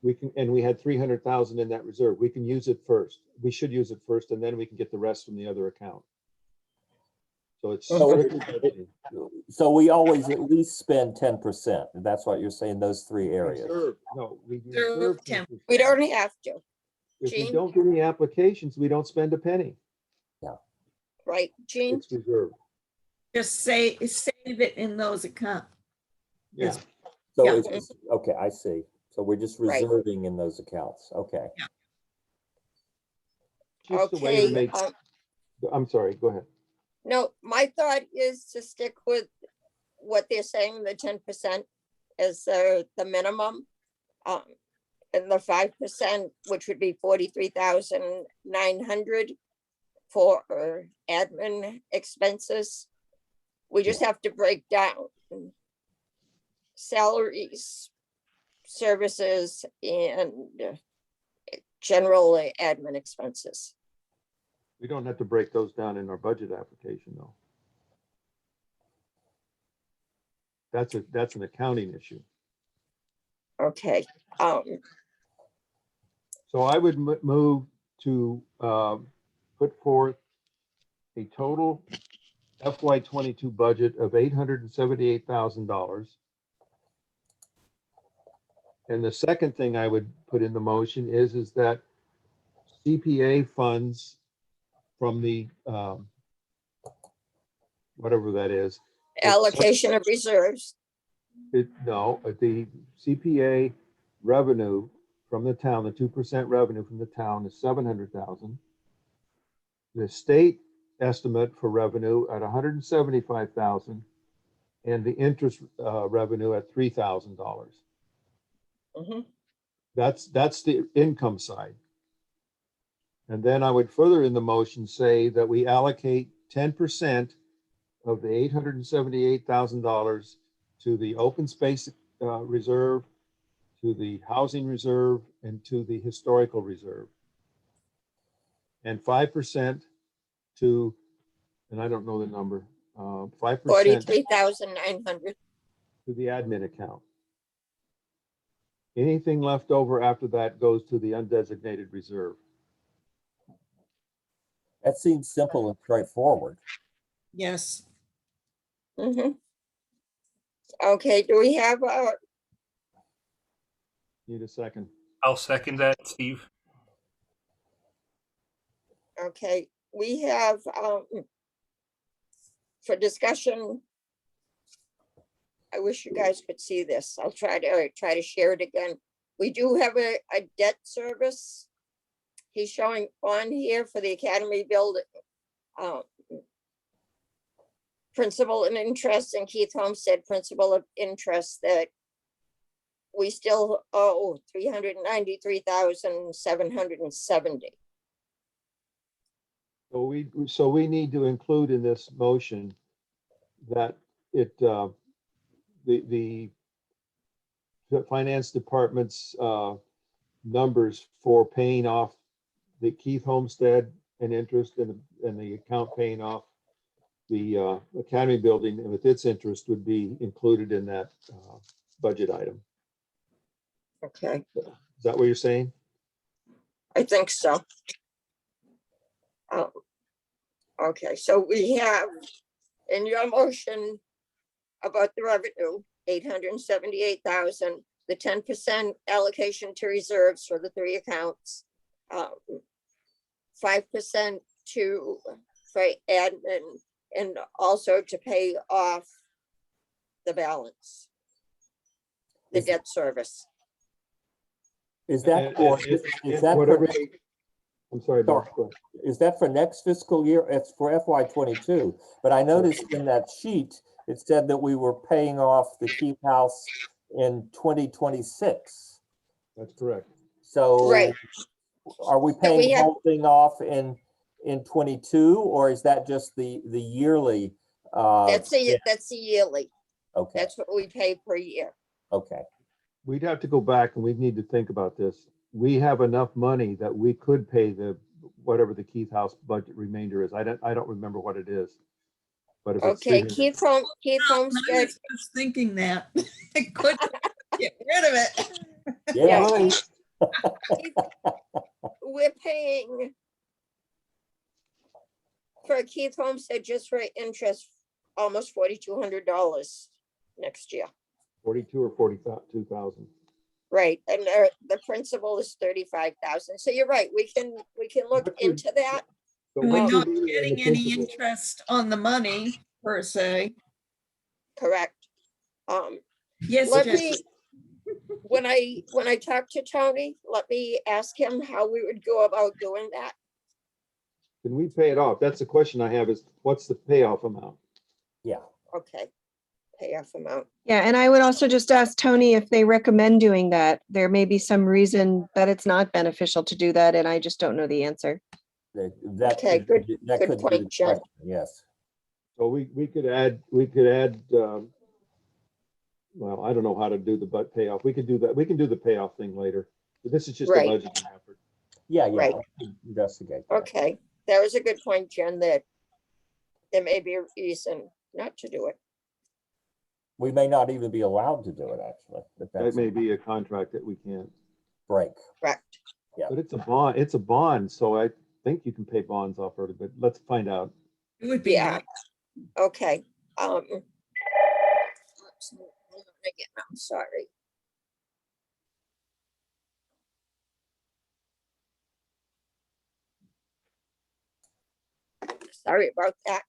We had 300,000 in that reserve. We can use it first. We should use it first, and then we can get the rest from the other account. So it's strictly budgeting. So we always at least spend 10%. That's what you're saying, those three areas. Reserve. No, we Reserve reserve 10%. 10%. We don't have to, If we Gene? don't get any applications, we don't spend a penny. right, Gene? It's reserved. Just save it in those accounts. Yeah. So Yeah. it's, okay, I see. So we're just Right. reserving in those accounts. Okay. Just a way to Okay, make, I'm sorry, go ahead. no, my thought is to stick with what they're saying, the 10% as the minimum. And the 5%, which would be 43,900 for admin expenses. We just have to break down salaries, services, and general admin expenses. We don't have to break those down in our budget application, though. That's an accounting issue. Okay, So I would move to put forth a total FY22 budget of $878,000. And the second thing I would put in the motion is that CPA funds from the whatever that is allocation of reserves. No, the CPA revenue from the town, the 2% revenue from the town is 700,000. The state estimate for revenue at 175,000 and the interest revenue at $3,000. Mhm. That's the income side. And then I would further in the motion say that we allocate 10% of the $878,000 to the open space reserve, to the housing reserve, and to the historical reserve. And 5% to, and I don't know the number, 5% 43,900. to the admin account. Anything left over after that goes to the undesignated reserve. That seems simple and straightforward. Yes. Mhm. Okay, do we have Need a second. I'll second that, Steve. okay, we have, for discussion, I wish you guys could see this. I'll try to share it again. We do have a debt service. He's showing on here for the Academy building. Principal and interest, and Keith Homestead principal of interest that we still owe 393,770. So we need to include in this motion that it, the finance department's numbers for paying off the Keith Homestead and interest and the account paying off the Academy building and with its interest would be included in that budget item. Okay, Is that what you're saying? I think so. Okay, so we have in your motion about the revenue, 878,000, the 10% allocation to reserves for the 3 accounts, 5% for admin, and also to pay off the balance, the debt service. Is that for, is that for, Whatever. I'm sorry, Bob. Go ahead. is that for next fiscal year? It's for FY22, but I noticed in that sheet, it said that we were paying off the Keith House in 2026. That's correct. So Right. are we we paying the have- whole thing off in 22, or is that just the yearly? That's yeah, the yearly. Okay, That's what we pay per year. okay. We'd have to go back and we need to think about this. We have enough money that we could pay whatever the Keith House budget remainder is. I don't remember what it is. But if it's Okay, 300 Keith I Homestead, was thinking that. I couldn't get rid of it. Yeah, we're paying for Keith Homestead just for interest, almost $4,200 next year. 42 or 42,000. Right, and the principal is 35,000. So you're right, we can look What's your- into that. But We're what's not your money on the getting any principal? interest on the money per se. Correct. Yes, Let Jen. me, when I talk to Tony, let me ask him how we would go about doing that. Can we pay it off? That's the question I have is what's the payoff amount? yeah. Okay, payoff amount. Yeah, and I would also just ask Tony if they recommend doing that. There may be some reason that it's not beneficial to do that, and I just don't know the answer. That Okay, could, good- that good could be point, the Jen. question, yes. So we could add, well, I don't know how to do the payoff. We could do that. We can do the payoff thing later. But this is just a Right. budget effort. Yeah, Right. I could investigate that. Okay, that was a good point, Jen, that there may be a reason not to do it. We may not even be allowed to do it, actually. But That that's may a be a contract that we can't, break. Correct. but it's a bond. So I think you can pay bonds off early, but let's find out. It would be Yeah. nice. Okay. Hold on again, I'm sorry. Sorry about that.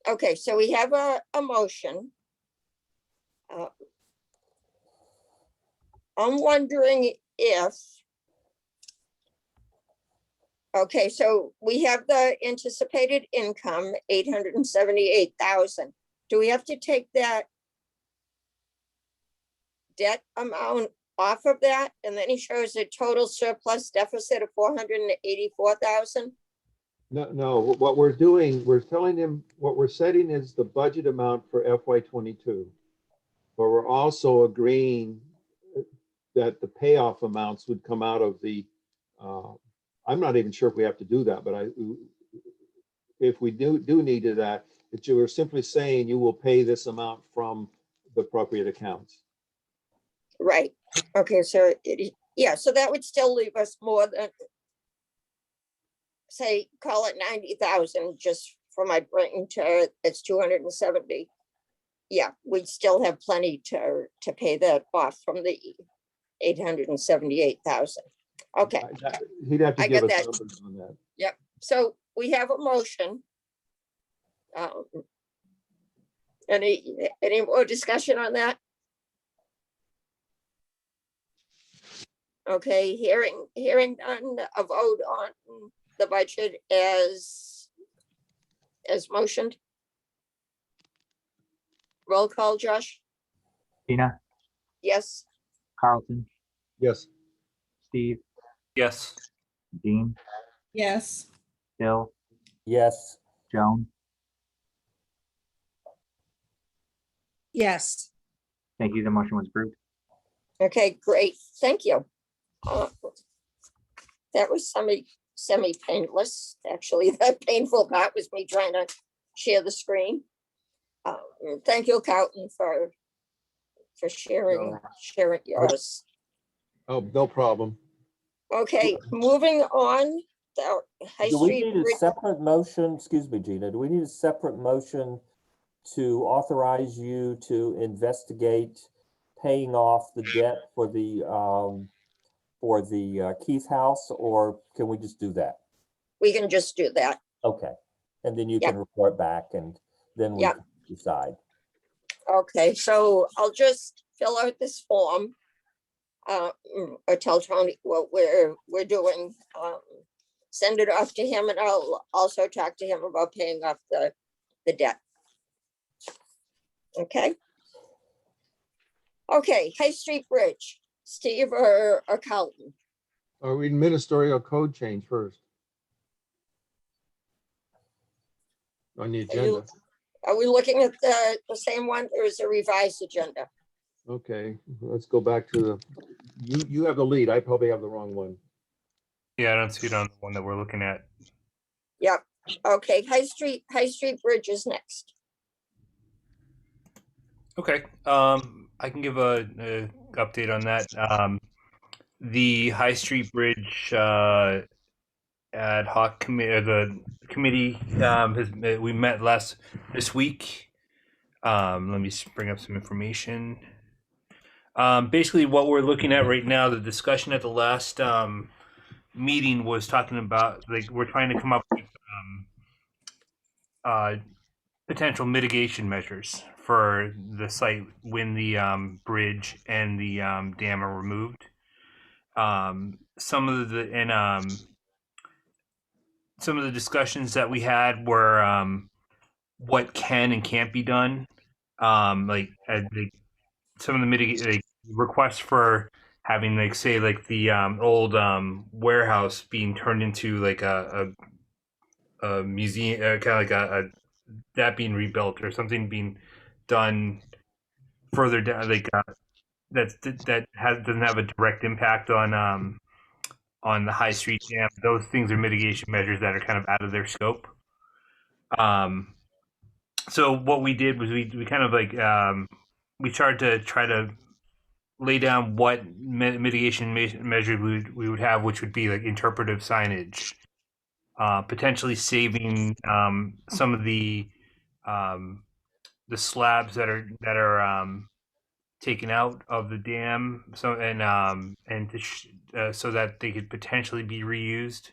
Okay, so we have a motion. I'm wondering if, okay, so we have the anticipated income, 878,000. Do we have to take that debt amount off of that? And then he shows a total surplus deficit of 484,000. No, what we're doing, we're telling him, what we're setting is the budget amount for FY22. But we're also agreeing that the payoff amounts would come out of the, I'm not even sure if we have to do that, but if we do need to that, that you are simply saying you will pay this amount from the appropriate accounts. Right, okay, so yeah, so that would still leave us more than, say, call it 90,000, just for my brain to, it's 270. Yeah, we'd still have plenty to pay that off from the 878,000. Okay, He'd have to I give get us that. numbers on that. yep, so we have a motion. Any more discussion on that? Okay, hearing none, a vote on the budget as motioned. Roll call, Josh? Tina, Yes, Carlton, Yes, Steve, Yes. Dean, Yes. Bill, Yes, Joan. Yes. Thank you. The motion was approved. okay, great, thank you. That was semi-painless, actually. The painful part was me trying to share the screen. Thank you, Carlton, for sharing yours. oh, no problem. Okay, moving on, the High do we Street need a Bridge. separate motion, excuse me, Gina, do we need a separate motion to authorize you to investigate paying off the debt for the Keith House, or can we just do that? We can just do that. Okay, and then you Yep. can report back and then we Yep. can decide. Okay, so I'll just fill out this form. Or tell Tony what we're doing. Send it off to him, and I'll also talk to him about paying off the debt. Okay. Okay, High Street Bridge, Steve or Carlton? Are we ministerial code change first? On the agenda. Are we looking at the same one, or is it a revised agenda? Okay, let's go back to the, you have the lead. I probably have the wrong one. Yeah, I don't see it on the one that we're looking at. Yep, okay, High Street Bridge is next. Okay. I can give a update on that. The High Street Bridge ad hoc committee, the committee we met this week. Let me bring up some information. Basically, what we're looking at right now, the discussion at the last meeting was talking about, like, we're trying to come up with potential mitigation measures for the site when the bridge and the dam are removed. Some of the discussions that we had were what can and can't be done. Some of the requests for having, like, say, like the old warehouse being turned into like a museum, kind of like that being rebuilt, or something being done further down, like doesn't have a direct impact on the High Street dam. Those things are mitigation measures that are kind of out of their scope. So what we did was we kind of like we tried to try to lay down what mitigation measures we would have, which would be like interpretive signage, potentially saving some of the slabs that are taken out of the dam, so so that they could potentially be reused.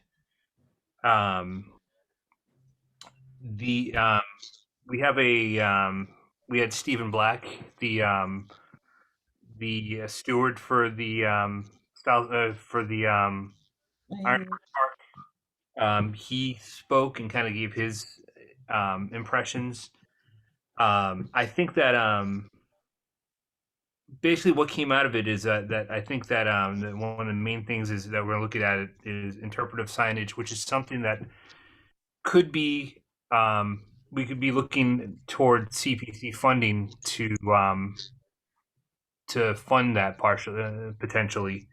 we have we had Stephen Black, the steward for the Iron Park. He spoke and kind of gave his impressions. I think that basically what came out of it is that I think that one of the main things is that we're looking at it is interpretive signage, which is something that could be we could be looking toward CPC funding to fund that partially, potentially,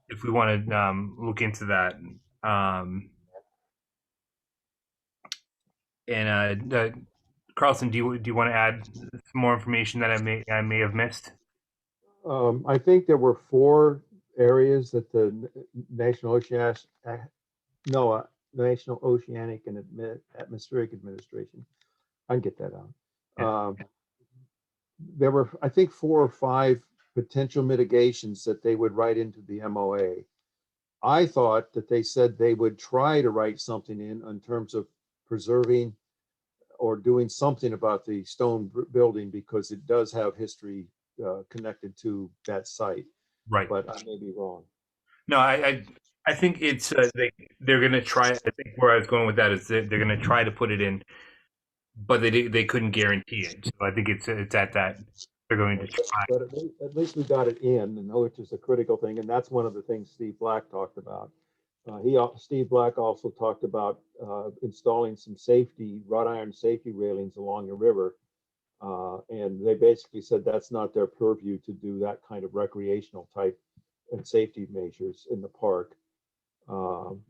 if we want to look into that. Carlson, do you want to add some more information that I may have missed? I think there were 4 areas that the National Oceanic, NOAA, National Oceanic and Atmospheric Administration, I can get that out. There were, I think, 4 or 5 potential mitigations that they would write into the MOA. I thought that they said they would try to write something in terms of preserving or doing something about the stone building because it does have history connected to that site. Right. But I may be wrong. No, I think it's they're going to try. I think where I was going with that is they're going to try to put it in, but they couldn't guarantee it. So I think it's at that they're going to try. But at least we got it in, and which is a critical thing, and that's one of the things Steve Black talked about. Steve Black also talked about installing some wrought iron safety railings along the river. And they basically said that's not their purview to do that kind of recreational type and safety measures in the park. So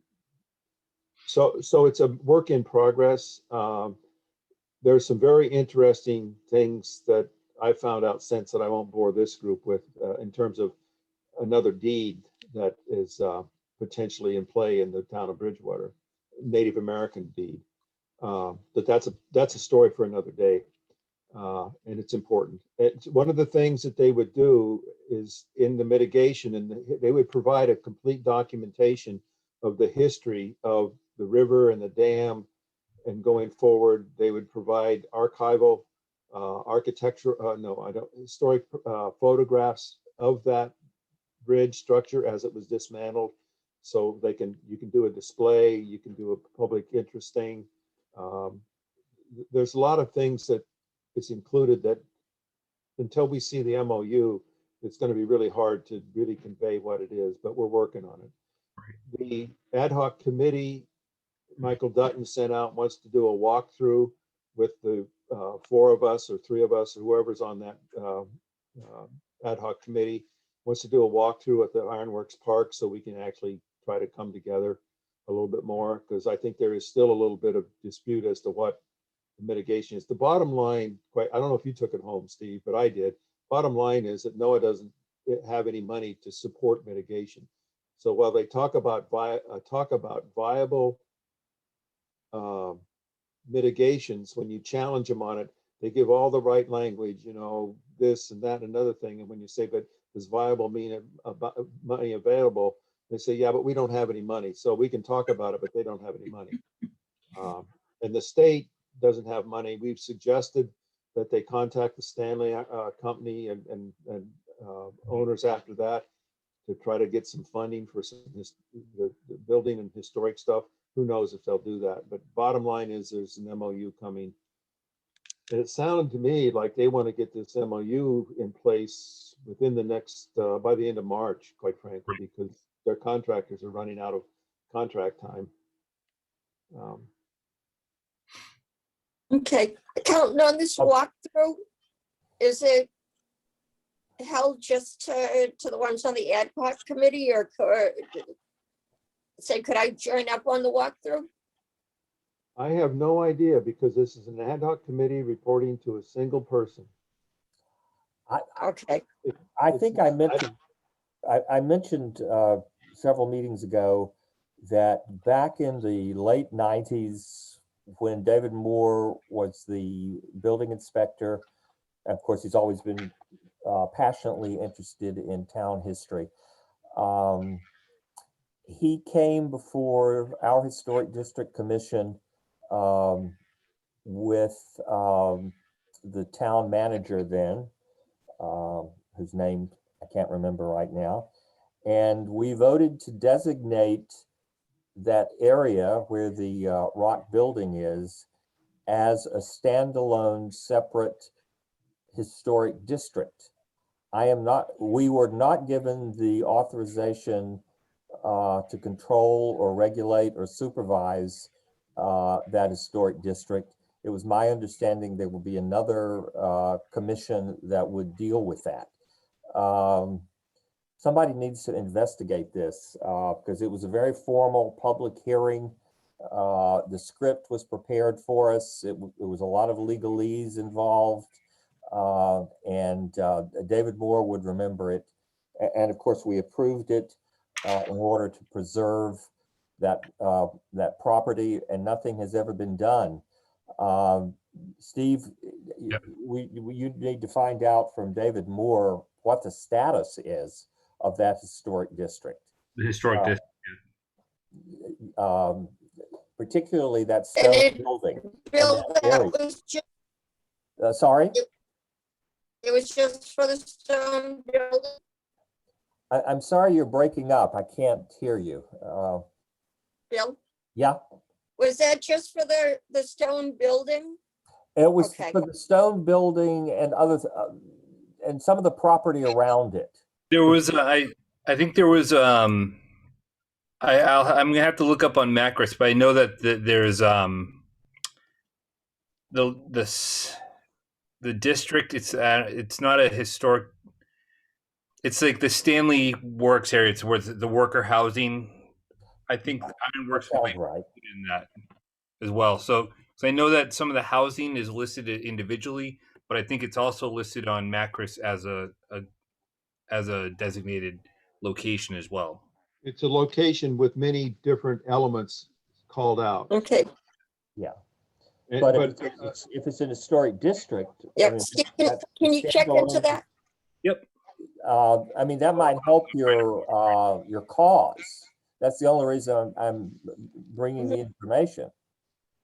it's a work in progress. There's some very interesting things that I found out since that I won't bore this group with in terms of another deed that is potentially in play in the town of Bridgewater, Native American deed. But that's a story for another day. And it's important. It's one of the things that they would do is in the mitigation, and they would provide a complete documentation of the history of the river and the dam. And going forward, they would provide archival, historic photographs of that bridge structure as it was dismantled. So you can do a display, you can do a public interest thing. There's a lot of things that is included that until we see the MOU, it's going to be really hard to really convey what it is, but we're working on it. The ad hoc committee, Michael Dutton sent out, wants to do a walkthrough with the 4 of us or 3 of us or whoever's on that ad hoc committee, wants to do a walkthrough at the Ironworks Park so we can actually try to come together a little bit more, because I think there is still a little bit of dispute as to what the mitigation is. The bottom line, I don't know if you took it home, Steve, but I did. Bottom line is that NOAA doesn't have any money to support mitigation. So while they talk about viable mitigations, when you challenge them on it, they give all the right language, this and that and another thing. And when you say, but does viable mean money available? They say, yeah, but we don't have any money. So we can talk about it, but they don't have any money. And the state doesn't have money. We've suggested that they contact the Stanley company and owners after that to try to get some funding for the building and historic stuff. Who knows if they'll do that? But bottom line is there's an MOU coming. And it sounded to me like they want to get this MOU in place within the next, by the end of March, quite frankly, because their contractors are running out of contract time. Okay, counting on this walkthrough, is it held just to the ones on the ad hoc committee, or could I join up on the walkthrough? I have no idea because this is an ad hoc committee reporting to a single person. Okay. I think I mentioned several meetings ago that back in the late 90s, when David Moore was the building inspector, of course, he's always been passionately interested in town history. He came before our Historic District Commission with the town manager then, whose name I can't remember right now. And we voted to designate that area where the rock building is as a standalone separate historic district. We were not given the authorization to control or regulate or supervise that historic district. It was my understanding there will be another commission that would deal with that. Somebody needs to investigate this because it was a very formal public hearing. The script was prepared for us. It was a lot of legalese involved. And David Moore would remember it. And of course, we approved it in order to preserve that property, and nothing has ever been done. Steve, Yep. you need to find out from David Moore what the status is of that historic district. The historic district. Particularly that And stone it- building. Bill, that area. that was just, Sorry? it was just for the stone building. I'm sorry you're breaking up. I can't hear you. Bill, Yeah, was that just for the stone building? it was Okay. for the stone building and others, and some of the property around it. There was I think there was I'm gonna have to look up on Macris, but I know that there's the district. It's not a historic. It's like the Stanley Works area. It's where the worker housing. I think Iron Works Sounds might right. be in that as well. So I know that some of the housing is listed individually, but I think it's also listed on Macris as a designated location as well. It's a location with many different elements called out. Okay, Yeah, And- but but, if it's an historic district. I yep. mean, Steve, that- can you check into that? I mean, that might help your cause. That's the only reason I'm bringing the information.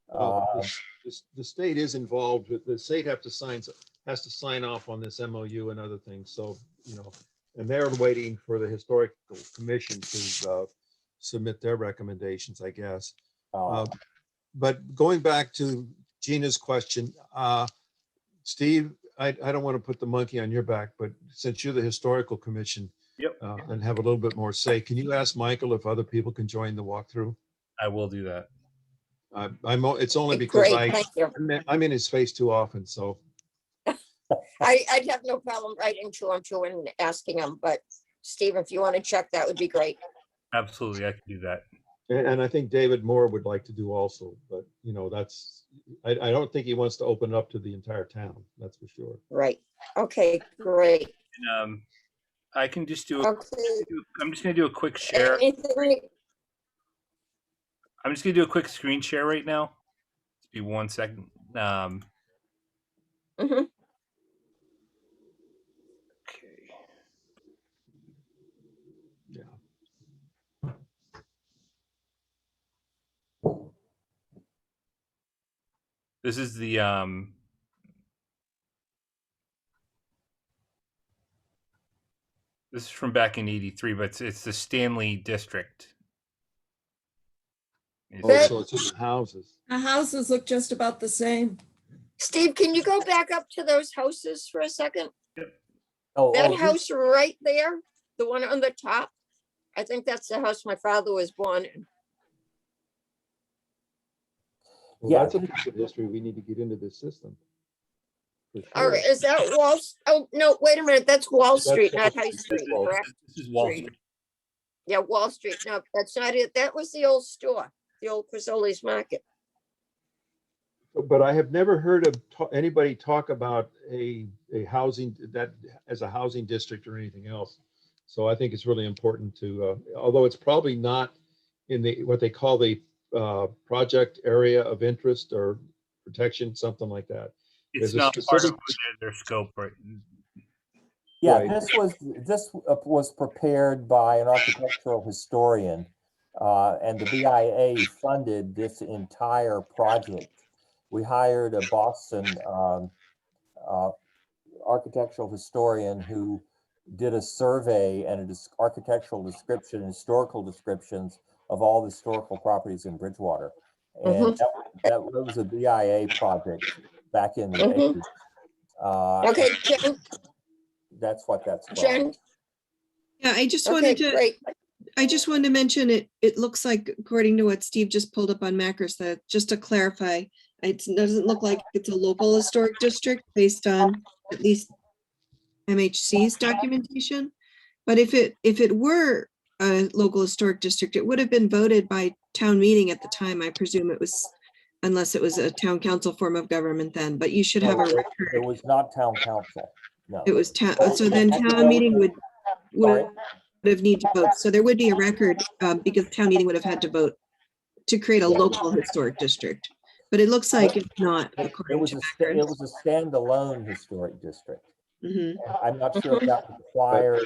the state is involved with, the state has to sign off on this MOU and other things. So, and they're waiting for the historical commission to submit their recommendations, I guess. But going back to Gina's question, Steve, I don't want to put the monkey on your back, but since you're the historical commission, Yep. and have a little bit more say, can you ask Michael if other people can join the walkthrough? I will do that. It's only because Great, thank you. I'm in his face too often, so. I'd have no problem writing to him too and asking him, but Steve, if you want to check, that would be great. Absolutely, I can do that. And I think David Moore would like to do also, but I don't think he wants to open it up to the entire town, that's for sure. Right, okay, great. And, I can just do. Okay. I'm just gonna do a quick share. Anything, I'm just gonna do a quick screen share right now. Just be 1 second. mhm. Okay. Yeah. This is the this is from back in '83, but it's the Stanley district. So it's in the houses. The houses look just about the same. Steve, can you go back up to those houses for a second? Oh, That oh, house right there, the one on the top, I think that's the house my father was born in. Well, Yeah. that's a piece of history we need to get into this system. For All sure. right, is that Wall, oh, no, wait a minute, that's Wall That's Street, Wall not High Street, Street, Wall correct? This is Wall Street. Street. Yeah, Wall Street, no, that's not it, that was the old store, the old Crisoli's Market. But I have never heard of anybody talk about a housing, that as a housing district or anything else. So I think it's really important to, although it's probably not in what they call the project area of interest or protection, something like that. It's There's a not part of specific- their scope, right? Yeah, Right. this was prepared by an architectural historian, and the BIA funded this entire project. we hired a Boston architectural historian who did a survey and a architectural description, historical descriptions of all the historical properties in Bridgewater. And that was a BIA project back in the 80s. Okay, Jen, That's what that's called. Jen, Yeah, I just okay, wanted to, great. I just wanted to mention it, it looks like, according to what Steve just pulled up on Macros, that just to clarify, it doesn't look like it's a local historic district based on at least MHC's documentation. But if it were a local historic district, it would have been voted by town meeting at the time. I presume it was, unless it was a town council form of government then, but you should have a No, record. it was not town council. No. It was town, so then town meeting would have need to vote. So there would be a record because town meeting would have had to vote to create a local historic district. But it looks like it's not. It was a standalone historic district. Mhm. I'm not sure if that required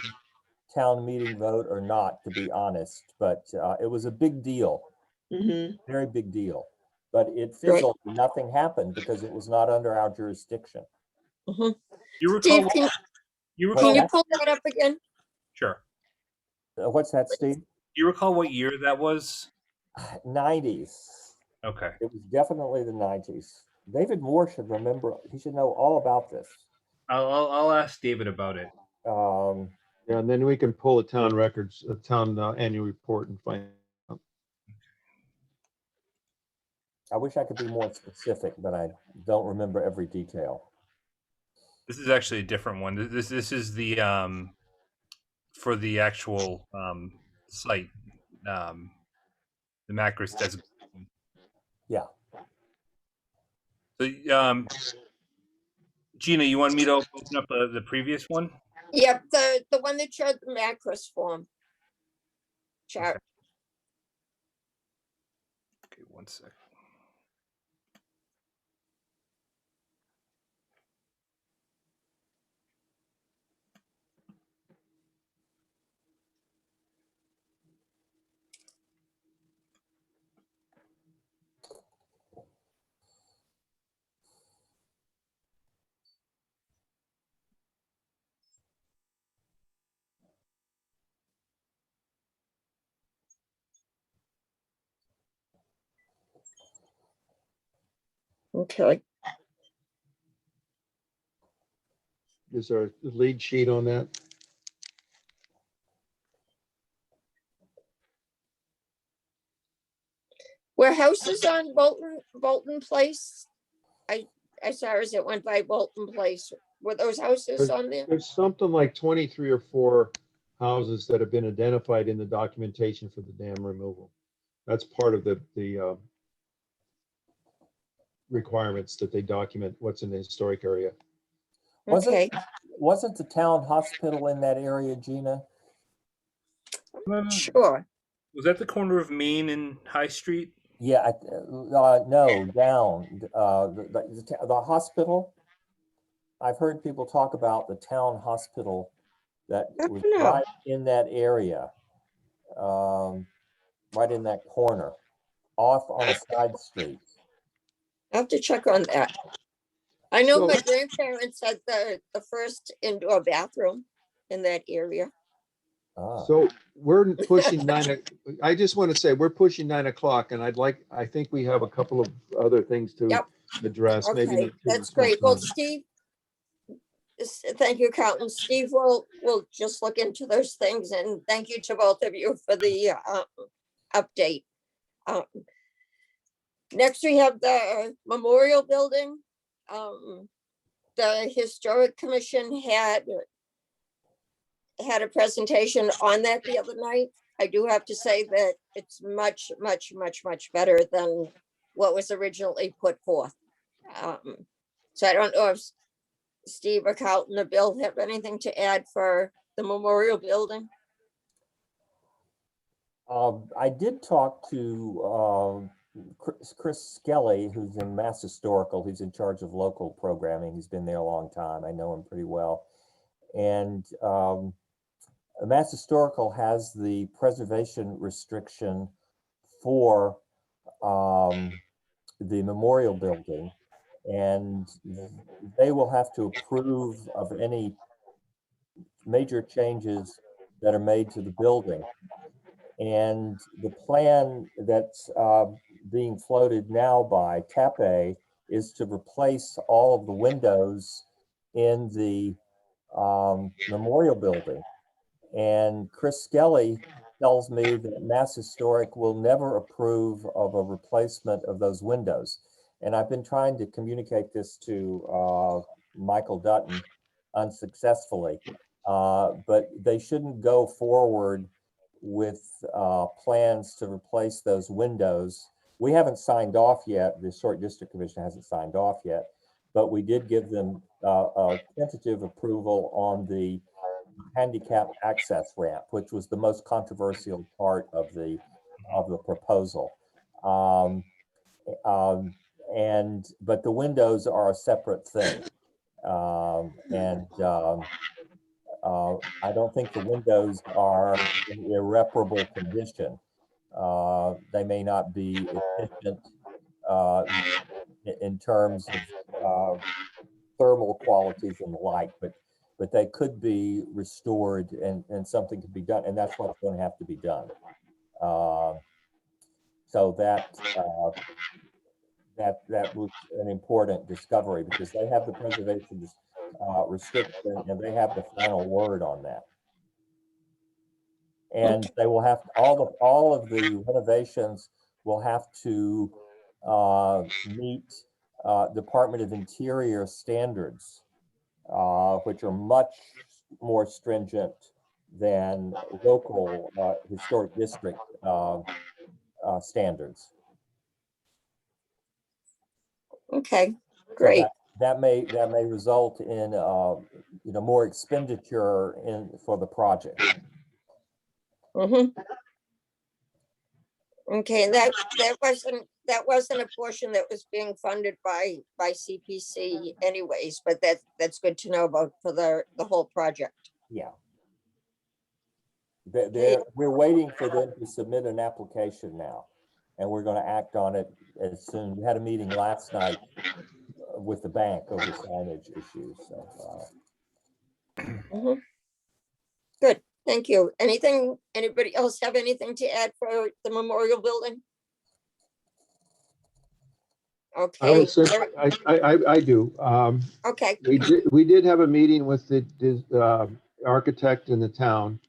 town meeting vote or not, to be honest, but it was a big deal, very big deal. But it fizzled, nothing happened because it was not under our jurisdiction. You recall? Steve, can you pull that up again? Sure. What's that, Steve? Do you recall what year that was? 90s. Okay. It was definitely the 90s. David Moore should remember. He should know all about this. I'll ask David about it. Yeah, and then we can pull the town records, the town annual report and find out. I wish I could be more specific, but I don't remember every detail. This is actually a different one. This is the for the actual site, the Macros designation. Yeah. So, Gina, you want me to open up the previous one? Yep, the one that showed the Macros form chart. Okay, one sec. Okay. Is there a lead sheet on that? Were houses on Bolton Place? I saw as it went by Bolton Place. Were those houses on there? There's something like 23 or 4 houses that have been identified in the documentation for the dam removal. That's part of the requirements that they document what's in the historic area. Okay. Wasn't the town hospital in that area, Gina? Sure. Was that the corner of Main and High Street? Yeah, no, down. The hospital. I've heard people talk about the town hospital that was right in that area, right in that corner, off on a side street. I have to check on that. I know my grandparents had the first indoor bathroom in that area. So we're pushing I just want to say we're pushing 9 o'clock, and I think we have a couple of other things to address. Okay, Maybe that's great. Well, Steve, thank you, Carlton. Steve will just look into those things, and thank you to both of you for the update. Next, we have the memorial building. The Historic Commission had a presentation on that the other night. I do have to say that it's much, much, much, much better than what was originally put forth. So I don't know if Steve or Carlton or Bill have anything to add for the memorial building. I did talk to Chris Skelly, who's in Mass Historical. He's in charge of local programming. He's been there a long time. I know him pretty well. And Mass Historical has the preservation restriction for the memorial building, and they will have to approve of any major changes that are made to the building. And the plan that's being floated now by TAPE is to replace all of the windows in the memorial building. And Chris Skelly tells me that Mass Historic will never approve of a replacement of those windows. And I've been trying to communicate this to Michael Dutton unsuccessfully, but they shouldn't go forward with plans to replace those windows. We haven't signed off yet. The Historic District Commission hasn't signed off yet, but we did give them a tentative approval on the handicap access ramp, which was the most controversial part of the proposal. But the windows are a separate thing. I don't think the windows are in irreparable condition. They may not be efficient in terms of thermal qualities and the like, but they could be restored and something could be done, and that's what's going to have to be done. So that was an important discovery, because they have the preservation restriction and they have the final word on that. And they will have all of the renovations will have to meet Department of Interior standards, which are much more stringent than local historic district standards. Okay, great. So that may result in more expenditure for the project. Mm-hmm. Okay, and that wasn't a portion that was being funded by CPC anyways, but that's good to know about for the whole project. Yeah. We're waiting for them to submit an application now, and we're going to act on it as soon. We had a meeting last night with the bank over signage issues. So, Mhm. Good, thank you. Anybody else have anything to add for the memorial building? Okay. I do. Okay, We did have a meeting with the architect in the town,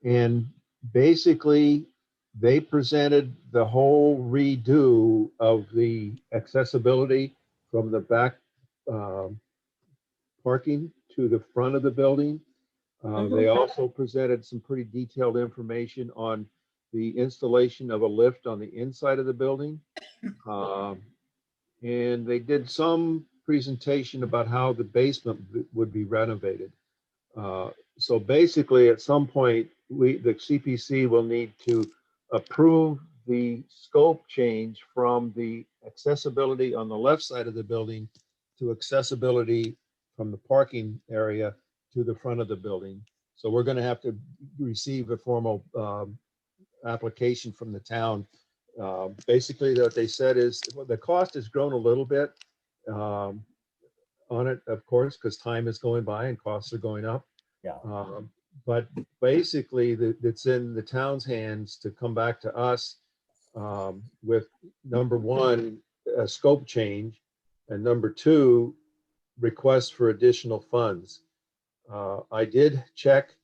and basically they presented the whole redo of the accessibility from the back parking to the front of the building. They also presented some pretty detailed information on the installation of a lift on the inside of the building. And they did some presentation about how the basement would be renovated. So basically, at some point, the CPC will need to approve the scope change from the accessibility on the left side of the building to accessibility from the parking area to the front of the building. So we're going to have to receive a formal application from the town. Basically, what they said is the cost has grown a little bit on it, of course, because time is going by and costs are going up. Yeah. But basically, it's in the town's hands to come back to us with number one, a scope change, and number two, requests for additional funds. I did check,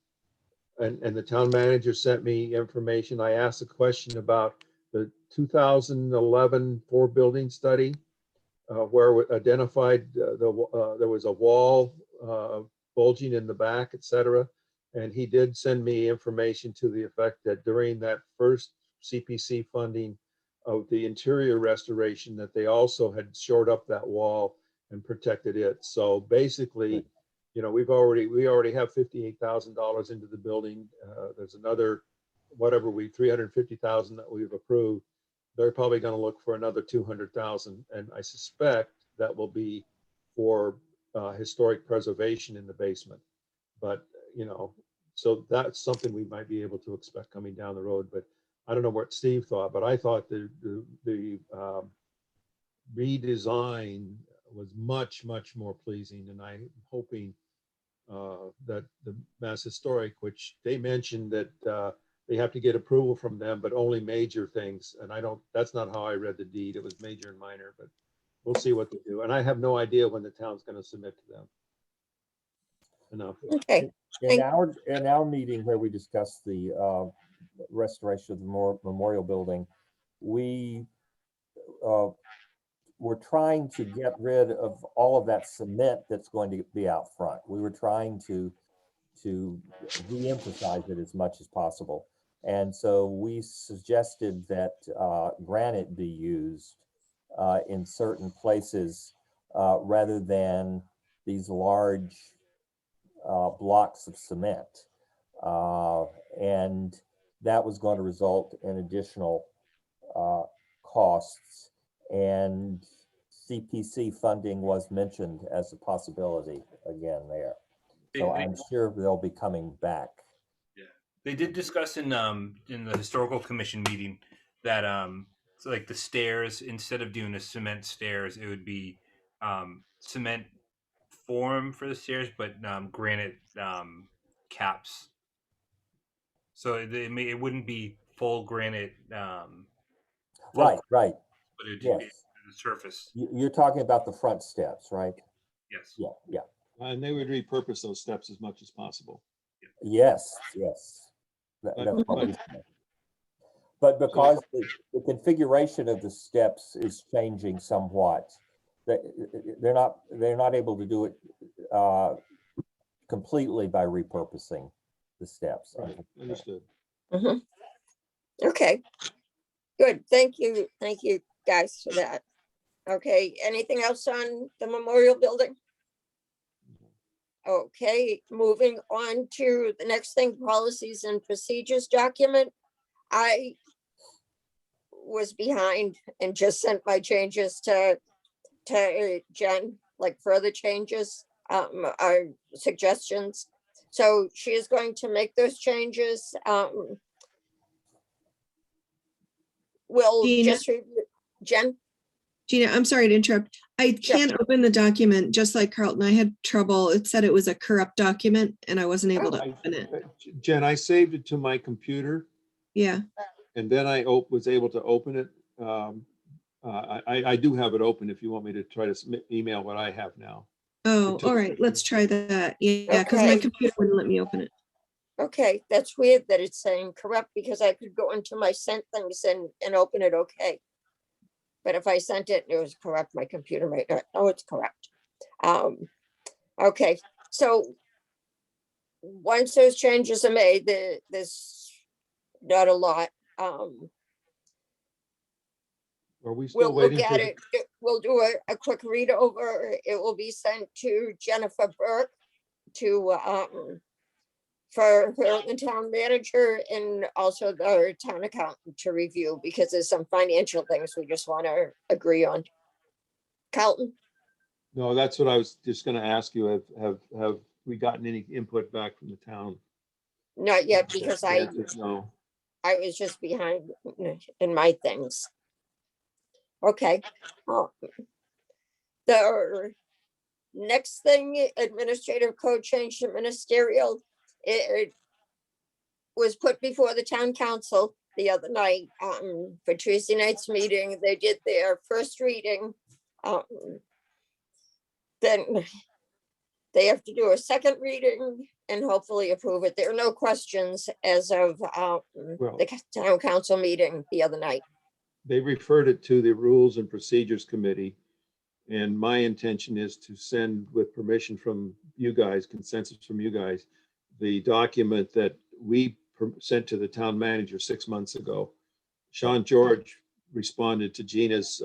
and the town manager sent me information. I asked a question about the 2011 4-building study, where we identified there was a wall bulging in the back, etc. And he did send me information to the effect that during that first CPC funding of the interior restoration, that they also had shored up that wall and protected it. So basically, we already have $58,000 into the building. There's another, $350,000 that we've approved. They're probably going to look for another 200,000, and I suspect that will be for historic preservation in the basement. But so that's something we might be able to expect coming down the road. But I don't know what Steve thought, but I thought the redesign was much, much more pleasing, and I'm hoping that the Mass Historic, which they mentioned that they have to get approval from them, but only major things. And that's not how I read the deed. It was major and minor, but we'll see what they do. And I have no idea when the town's going to submit to them. Enough. Okay, In our meeting where we discussed the restoration of the memorial building, we were trying to get rid of all of that cement that's going to be out front. We were trying to de-emphasize it as much as possible. And so we suggested that granite be used in certain places rather than these large blocks of cement. And that was going to result in additional costs, and CPC funding was mentioned as a possibility again there. So I'm sure they'll be coming back. Yeah, they did discuss in the historical commission meeting that so like the stairs, instead of doing a cement stairs, it would be cement form for the stairs, but granite caps. So it wouldn't be full granite. Right. But it'd be Yes. the surface. You're talking about the front steps, right? Yes. Yeah. And they would repurpose those steps as much as possible. Yes. That's what we said. But because the configuration of the steps is changing somewhat, they're not able to do it completely by repurposing the steps. Right. Understood. mhm. Okay, good. Thank you guys for that. Okay, anything else on the memorial building? Okay, moving on to the next thing, policies and procedures document. I was behind and just sent my changes to Jen, like further changes, our suggestions. So she is going to make those changes. We'll Gina? just review. Jen? Gina, I'm sorry to interrupt. I Sure. can't open the document, just like Carlton. I had trouble. It said it was a corrupt document and I wasn't able to open it. Jen, I saved it to my computer, Yeah. and then I was able to open it. I do have it open if you want me to try to email what I have now. Oh, took- all right. Let's try that. Yeah, because my Okay. computer wouldn't let me open it. Okay, that's weird that it's saying corrupt because I could go into my sent things and open it okay. But if I sent it and it was corrupt, my computer might not know it's correct. Okay, so once those changes are made, there's not a lot. Are we We'll still look waiting? at it. We'll do a quick read over. It will be sent to Jennifer Burke to for her, the town manager, and also the town accountant to review, because there's some financial things we just want to agree on. Carlton? No, that's what I was just gonna ask you. Have we gotten any input back from the town? Not yet, because I No. was just behind in my things. Okay. The next thing, administrative code change to ministerial, it was put before the town council the other night, for Tuesday night's meeting. They did their first reading. Then they have to do a second reading and hopefully approve it. There are no questions as of the town council meeting the other night. They referred it to the Rules and Procedures Committee. And my intention is to send, with permission from you guys, consensus from you guys, the document that we sent to the town manager 6 months ago. Sean George responded to Gina's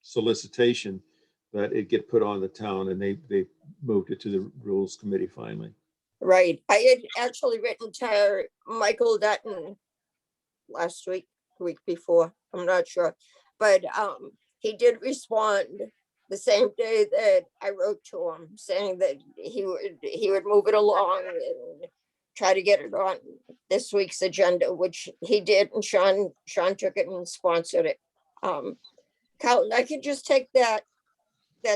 solicitation that it get put on the town, and they moved it to the Rules Committee finally. Right. I had actually written to Michael Dutton last week, the week before, I'm not sure. But he did respond the same day that I wrote to him, saying that he would move it along and try to get it on this week's agenda, which he did, and Sean took it and sponsored it. Carlton, I can just take that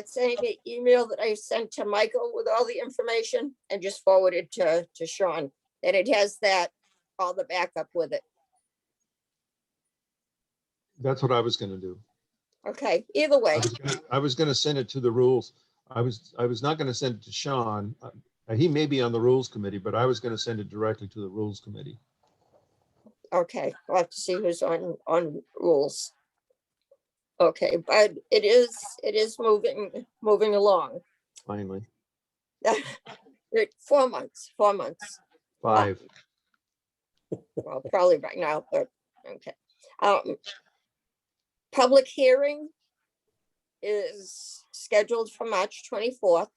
same email that I sent to Michael with all the information and just forward it to Sean. And it has that, all the backup with it. That's what I was gonna do. Okay, either way. I was gonna send it to the rules. I was not gonna send it to Sean. He may be on the rules committee, but I was gonna send it directly to the rules committee. Okay, we'll have to see who's on rules. Okay, but it is moving along. Finally, 4 months, 4 months. 5. Well, probably right now, but okay. Public hearing is scheduled for March 24th.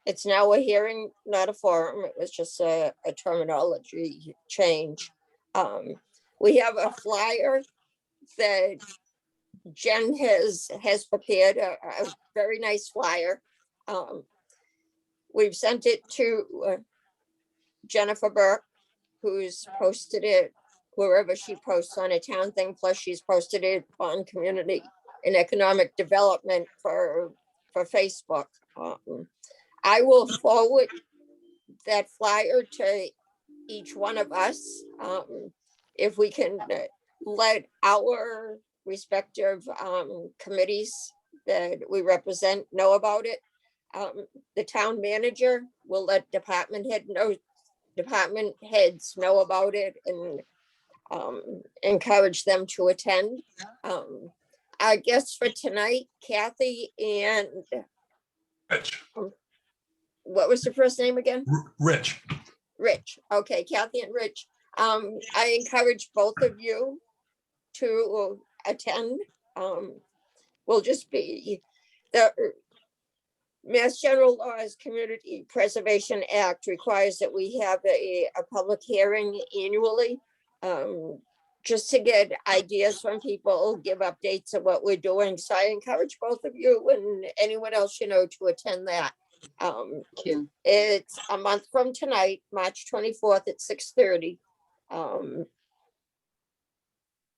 It's now a hearing, not a forum. It was just a terminology change. We have a flyer that Jen has prepared, a very nice flyer. We've sent it to Jennifer Burke, who's posted it wherever she posts on a town thing, plus she's posted it on community and economic development for Facebook. I will forward that flyer to each one of us. If we can let our respective committees that we represent know about it. The town manager will let department heads know about it and encourage them to attend. I guess for tonight, Kathy and Rich. What was the first name again? Rich. Rich. Okay, Kathy and Rich. I encourage both of you to attend. Will just be the Mass General Laws Community Preservation Act requires that we have a public hearing annually. Just to get ideas from people, give updates of what we're doing. So I encourage both of you and anyone else you know to attend that. It's a month from tonight, March 24th at 6:30.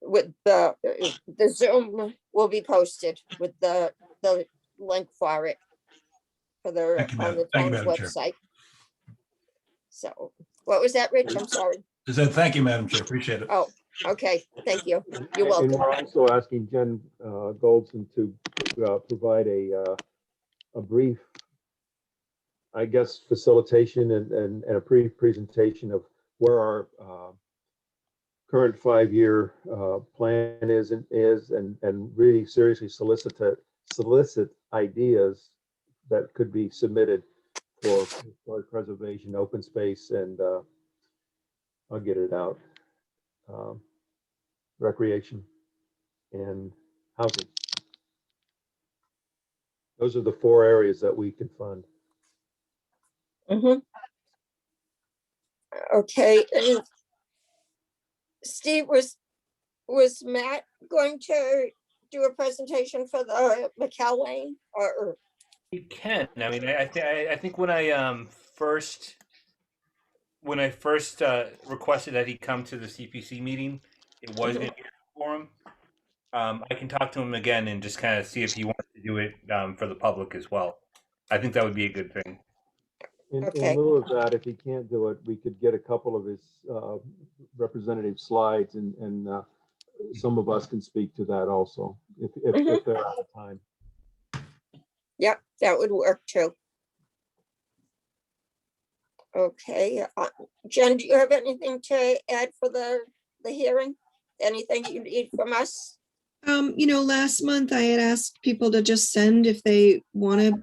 With the Zoom will be posted with the link for it on the town's website. So what was that, Rich? I'm sorry. I said, thank you, Madam Chair. Appreciate it. Oh, okay. Thank you. You're And welcome. we're also asking Jen Goldson to provide a brief, I guess, facilitation and a brief presentation of where our current 5-year plan is and really seriously solicit ideas that could be submitted for preservation, open space, and I'll get it out. Recreation and housing. Those are the 4 areas that we can fund. Okay. And Steve, was Matt going to do a presentation for the McAlwain or? You can. I mean, I think when I first requested that he come to the CPC meeting, it was going to be for him. I can talk to him again and just kind of see if he wants to do it for the public as well. I think that would be a good thing. In Okay. lieu of that, if he can't do it, we could get a couple of his representative slides and some of us can speak to that also, if they're out of time. Yep, that would work too. Okay, Jen, do you have anything to add for the hearing? Anything you need from us? Last month I had asked people to just send if they want to,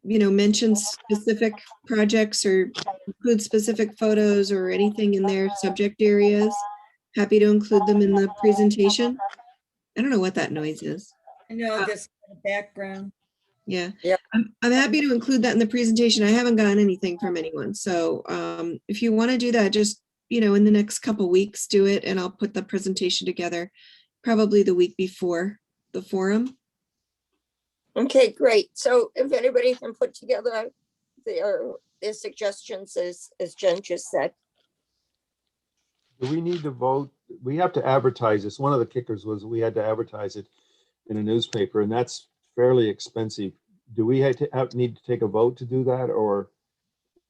mention specific projects or include specific photos or anything in their subject areas. Happy to include them in the presentation. I don't know what that noise is. I know this background. Yeah. Yep. I'm happy to include that in the presentation. I haven't gotten anything from anyone. So if you want to do that, just, in the next couple weeks, do it and I'll put the presentation together probably the week before the forum. Okay, great. So if anybody can put together their suggestions, as Jen just said. Do we need to vote? We have to advertise this. One of the kickers was we had to advertise it. in a newspaper, and that's fairly expensive. Do we need to take a vote to do that, or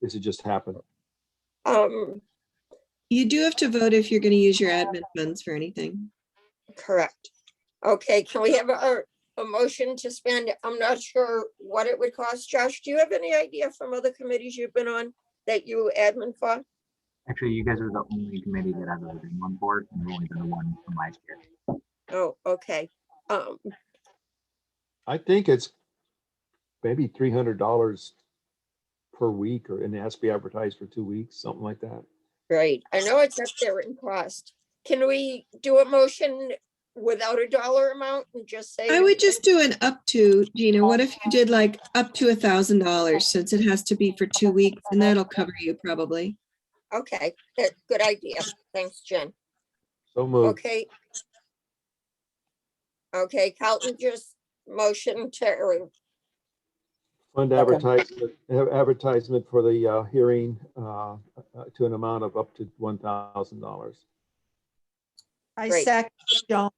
does it just happen? You do have to vote if you're going to use your admin funds for anything. Correct. Okay, can we have a motion to spend? I'm not sure what it would cost. Josh, do you have any idea from other committees you've been on that you admin for? Actually, you guys are the only committee that I've ever been on board, and you've only been the one from last year. Oh, okay. I think it's maybe $300 per week, and it has to be advertised for 2 weeks, something like that. Great. I know it's up there in cost. Can we do a motion without a dollar amount and just say? I would just do an up to, Gina. What if you did like up to $1,000 since it has to be for 2 weeks, and that'll cover you probably. Okay, good idea. Thanks, Jen. So moved. Okay. Okay, Carlton just motion to, Fund advertisement for the hearing to an amount of up to $1,000. I Great. second Joan.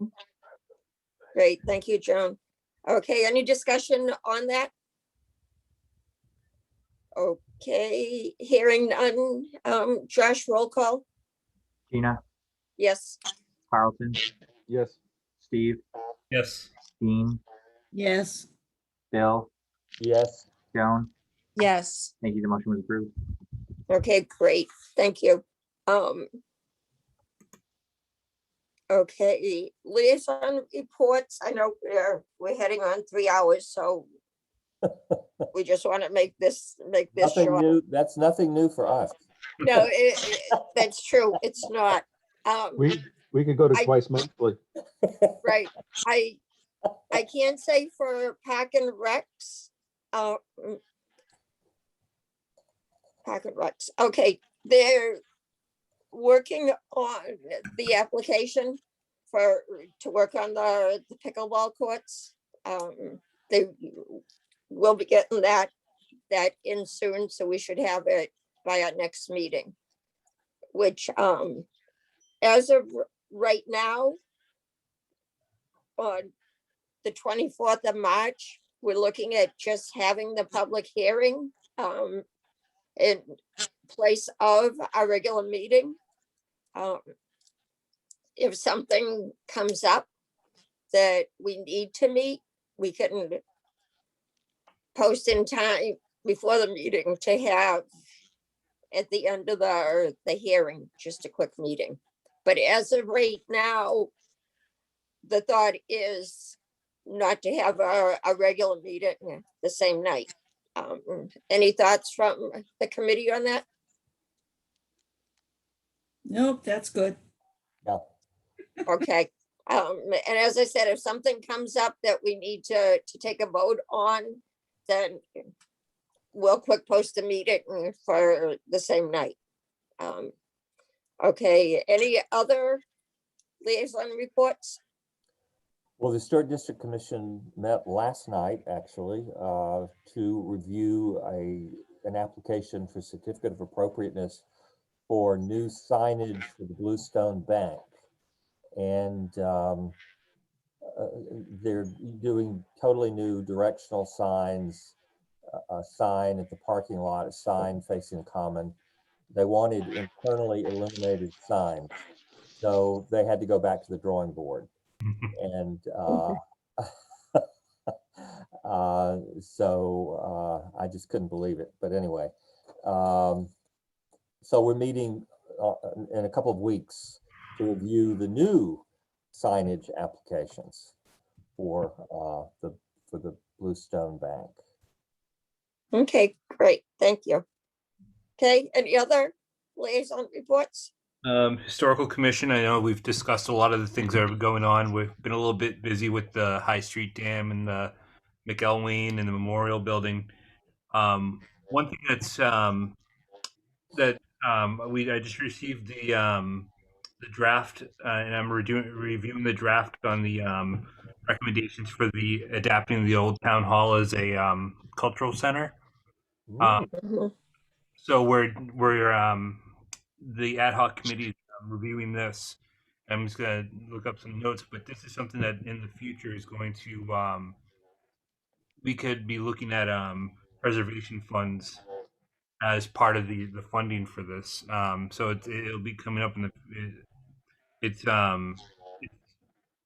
great, thank you, Joan. Okay, any discussion on that? Okay, hearing none. Josh, roll call. Gina, Yes. Carlton, Yes. Steve, Yes. Dean, Yes. Bill, Yes. Joan. Yes. Thank you. The motion was approved. Okay, great. Thank you. Okay, liaison reports. I know we're heading on 3 hours, so we just want to make this Nothing short. new. That's nothing new for us. No, that's true. It's not. We could go to I- twice monthly. Right. I can't say for Park and Recs. Park and Recs. Okay, they're working on the application to work on the pickleball courts. They will be getting that in soon, so we should have it by our next meeting. Which as of right now, on the 24th of March, we're looking at just having the public hearing in place of our regular meeting. If something comes up that we need to meet, we can post in time before the meeting to have at the end of the hearing, just a quick meeting. But as of right now, the thought is not to have a regular meeting the same night. Any thoughts from the committee on that? Nope, that's good. Yeah. Okay. And as I said, if something comes up that we need to take a vote on, then we'll quick post a meeting for the same night. Okay, any other liaison reports? Well, the Historic District Commission met last night, actually, to review an application for certificate of appropriateness for new signage for the Bluestone Bank. And they're doing totally new directional signs, a sign at the parking lot, a sign facing the common. They wanted internally illuminated signs. So they had to go back to the drawing board. And so I just couldn't believe it. But anyway, so we're meeting in a couple of weeks to review the new signage applications for the Bluestone Bank. Okay, great, thank you. Okay, any other liaison reports? Historical Commission, I know we've discussed a lot of the things that are going on. We've been a little bit busy with the High Street Dam and the McElwain and the Memorial Building. One thing that's I just received the draft, and I'm reviewing the draft on the recommendations for the adapting the old town hall as a cultural center. So we're the ad hoc committee is reviewing this, I'm just gonna look up some notes, but this is something that in the future is going to, we could be looking at preservation funds as part of the funding for this. So it'll be coming up in the, it's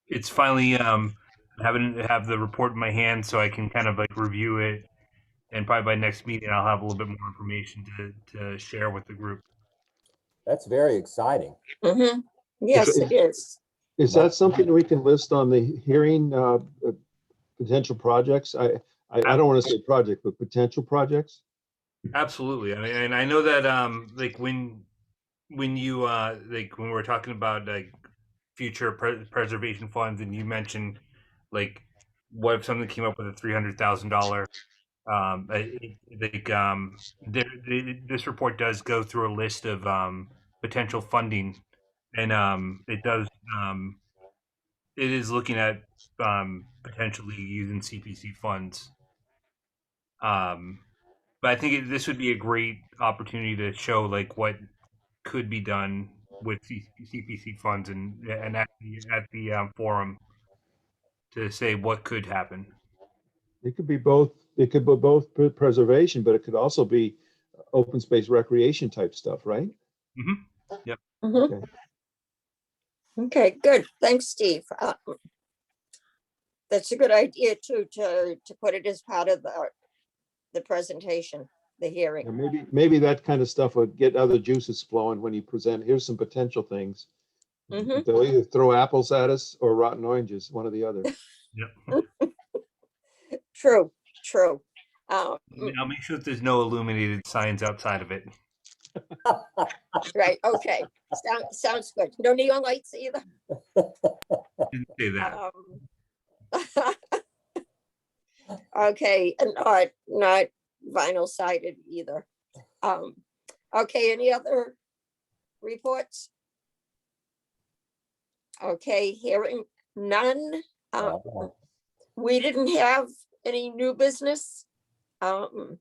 it's finally have the report in my hand so I can kind of like review it, and probably by next meeting I'll have a little bit more information to share with the group. That's very exciting. Mhm. Yes, it is. Is that something we can list on the hearing, potential projects? I don't want to say project, but potential projects? Absolutely. I mean, and I know that like when you like when we're talking about like future preservation funds, and you mentioned like what if something came up with a $300,000, this report does go through a list of potential funding, and it is looking at potentially using CPC funds. But I think this would be a great opportunity to show like what could be done with CPC funds, and at the forum to say what could happen. It could be both. It could be both preservation, but it could also be open space recreation type stuff, right? Mm-hmm. Yep. Mhm. Okay. Okay, good. Thanks, Steve. That's a good idea too, to put it as part of the presentation, the hearing. Yeah, maybe that kind of stuff would get other juices flowing when you present, here's some potential things. Mhm. They'll either throw apples at us or rotten oranges, one or the other. Yep. True, true. I'll make sure that there's no illuminated signs outside of it. Right, okay. Sounds good. No neon lights either? Didn't say that. Okay, and not vinyl sided either. Okay, any other reports? Okay, hearing none. We didn't have any new business. I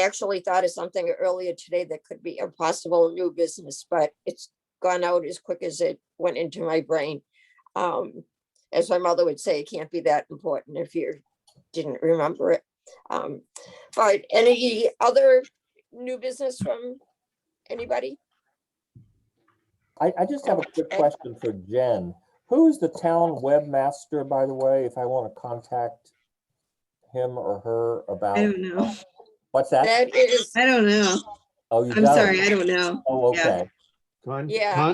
actually thought of something earlier today that could be a possible new business, but it's gone out as quick as it went into my brain. As my mother would say, it can't be that important if you didn't remember it. But any other new business from anybody? I just have a quick question for Jen. Who's the town webmaster, by the way, if I want to contact him or her about? I don't know. What's that? That is, I don't know. Oh, you I'm don't? sorry, I don't know. Oh, Yeah. okay. Yeah,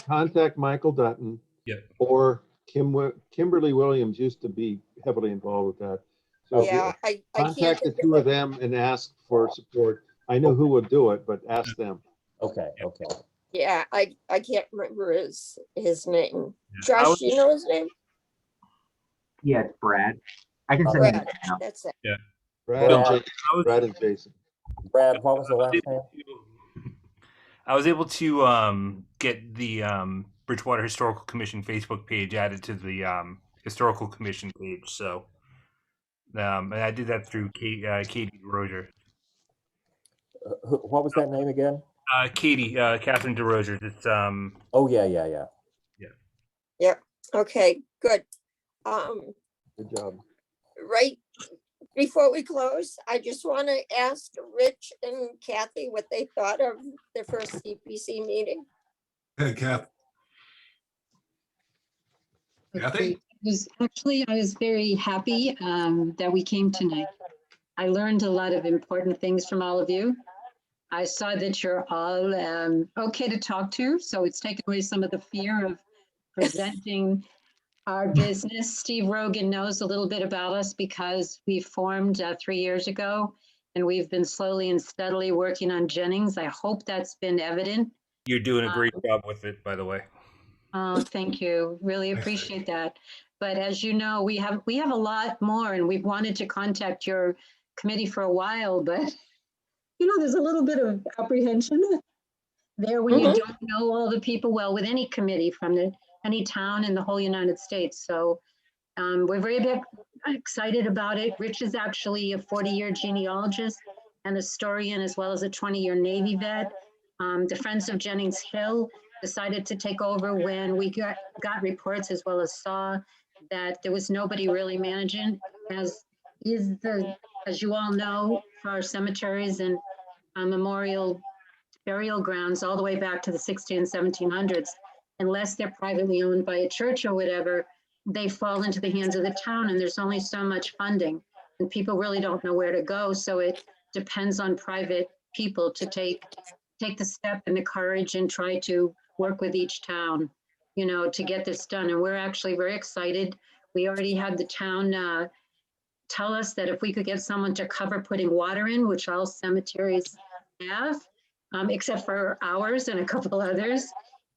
Contact Michael Dutton. Yeah. Or Kimberly Williams used to be heavily involved with that. So if you yeah, I can't. contact the think two of of them and ask for support. I know who would do it, but ask them. Okay, okay. Yeah, I can't remember his name. Yeah. Josh, you know his name? Yeah, it's Brad. I can send you Brad, an email. that's it. Brad and Jason. Brad, what was the last name? I was able to get the Bridgewater Historical Commission Facebook page added to the Historical Commission page. So, and I did that through Katie DeRozier. What was that name again? Catherine DeRozier. It's Oh, yeah. Yep, okay, good. Good job. Right before we close, I just want to ask Rich and Kathy what they thought of the first CPC meeting. Hey, Kath. Kathy? I was very happy that we came tonight. I learned a lot of important things from all of you. I saw that you're all okay to talk to, so it's taken away some of the fear of presenting our business. Steve Rogan knows a little bit about us because we formed 3 years ago, and we've been slowly and steadily working on Jennings. I hope that's been evident. You're doing a great job with it, by the way. Oh, thank you. Really appreciate that. But as you know, we have a lot more, and we've wanted to contact your committee for a while, but there's a little bit of apprehension there when you don't know all the people well with any committee from any town in the whole United States. So we're very excited about it. Rich is actually a 40-year genealogist and historian, as well as a 20-year Navy vet. The Friends of Jennings Hill decided to take over when we got reports as well as saw that there was nobody really managing, as you all know, for our cemeteries and memorial burial grounds all the way back to the 16 and 1700s, unless they're privately owned by a church or whatever, they fall into the hands of the town, and there's only so much funding, and people really don't know where to go. So it depends on private people to take the step and the courage and try to work with each town, you know, to get this done. And we're actually very excited. We already had the town tell us that if we could get someone to cover putting water in, which all cemeteries have, except for ours and a couple others,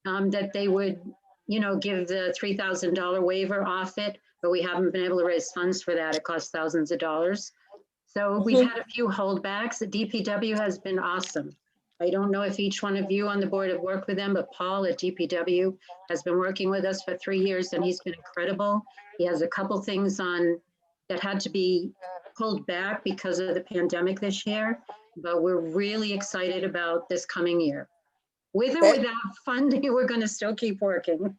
that they would, you know, give the $3,000 waiver off it, but we haven't been able to raise funds for that. It costs thousands of dollars. So we've had a few holdbacks. The DPW has been awesome. I don't know if each one of you on the board have worked with them, but Paul at DPW has been working with us for 3 years, and he's been incredible. He has a couple things on that had to be pulled back because of the pandemic this year, but we're really excited about this coming year. With or without funding, we're going to still keep working.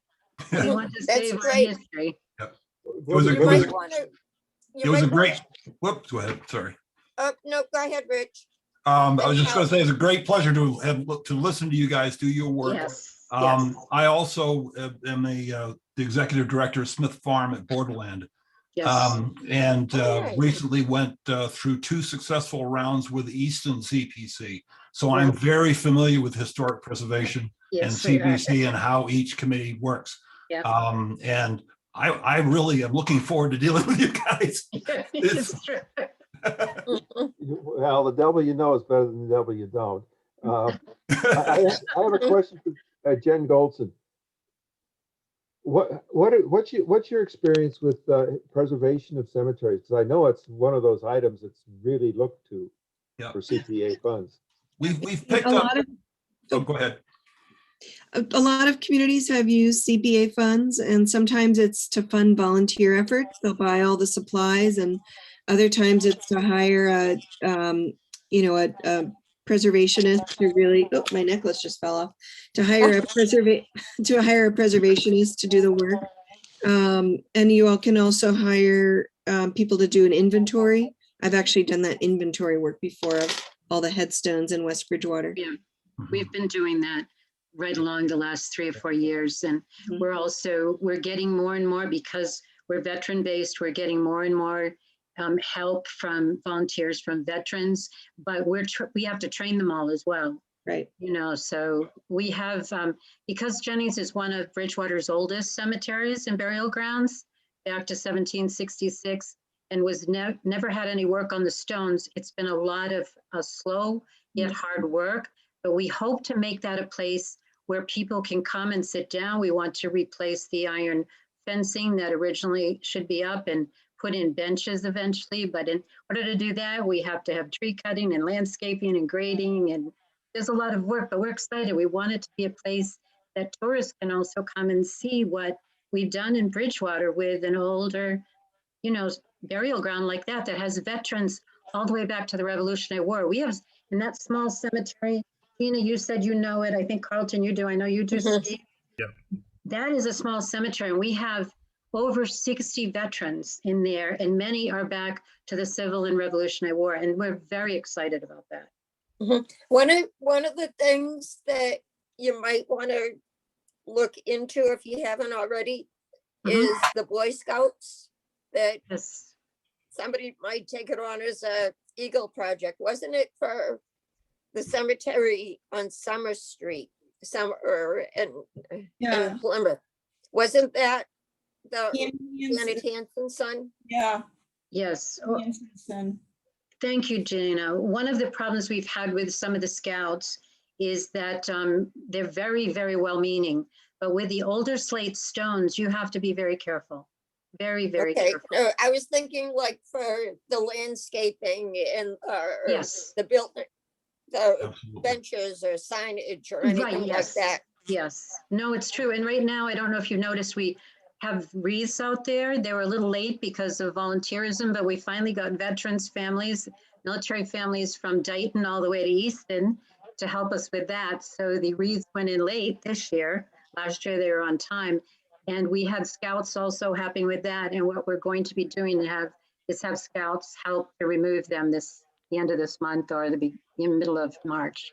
We want to That's save our great. history. It was a, You it was might a, want to. it was a great, whoops, go ahead, sorry. No, go ahead, Rich. I was just gonna say, it's a great pleasure to listen to you guys do your work. Yes. I also am the executive director of Smith Farm at Borderland. Yes. And Alright. recently went through 2 successful rounds with Easton CPC. So I'm very familiar with historic preservation and Yes, we are. CPC and how each committee works. Yeah. And I really am looking forward to dealing with you guys. It's true. Well, the devil you know is better than the devil you don't. I have a question for Jen Goldson. What's your experience with preservation of cemeteries? Because I know it's one of those items that's really looked to for CPA funds. We've picked up. Oh, go ahead. A lot of communities have used CPA funds, and sometimes it's to fund volunteer efforts. They'll buy all the supplies, and other times it's to hire a preservationist to really, oh, my necklace just fell off, to hire a preservationist to do the work. And you all can also hire people to do an inventory. I've actually done that inventory work before of all the headstones in West Bridgewater. Yeah, we've been doing that right along the last 3 or 4 years. And we're getting more and more, because we're veteran based, we're getting more and more help from volunteers, from veterans, but we have to train them all as well. Right. You know, so we have, because Jennings is one of Bridgewater's oldest cemeteries and burial grounds, back to 1766, and was never had any work on the stones. It's been a lot of slow yet hard work, but we hope to make that a place where people can come and sit down. We want to replace the iron fencing that originally should be up and put in benches eventually. But in order to do that, we have to have tree cutting and landscaping and grading, and there's a lot of work, but we're excited. We want it to be a place that tourists can also come and see what we've done in Bridgewater with an older, you know, burial ground like that has veterans all the way back to the Revolutionary War. We have in that small cemetery, Tina, you said you know it. I think Carlton, you do. I know you do. Steve. Yeah. That is a small cemetery, and we have over 60 veterans in there, and many are back to the Civil and Revolutionary War, and we're very excited about that. One of the things that you might want to look into, if you haven't already, is the Boy Scouts. That somebody might take it on as a Eagle project. Wasn't it for the cemetery on Summer Street, in Plymouth? Wasn't that the Janet Hanson's son? Yeah. Yes. Hanson's son. Thank you, Gina. One of the problems we've had with some of the scouts is that they're very, very well-meaning, but with the older slate stones, you have to be very careful. Very, very careful. No, I was thinking like for the landscaping and the building, the benches or signage or anything like that. Yes. No, it's true. And right now, I don't know if you noticed, we have wreaths out there. They were a little late because of volunteerism, but we finally got veterans families, military families from Dayton all the way to Easton. to help us with that. So the wreaths went in late this year. Last year they were on time. And we had scouts also helping with that. And what we're going to be doing is have scouts help to remove them the end of this month or in middle of March.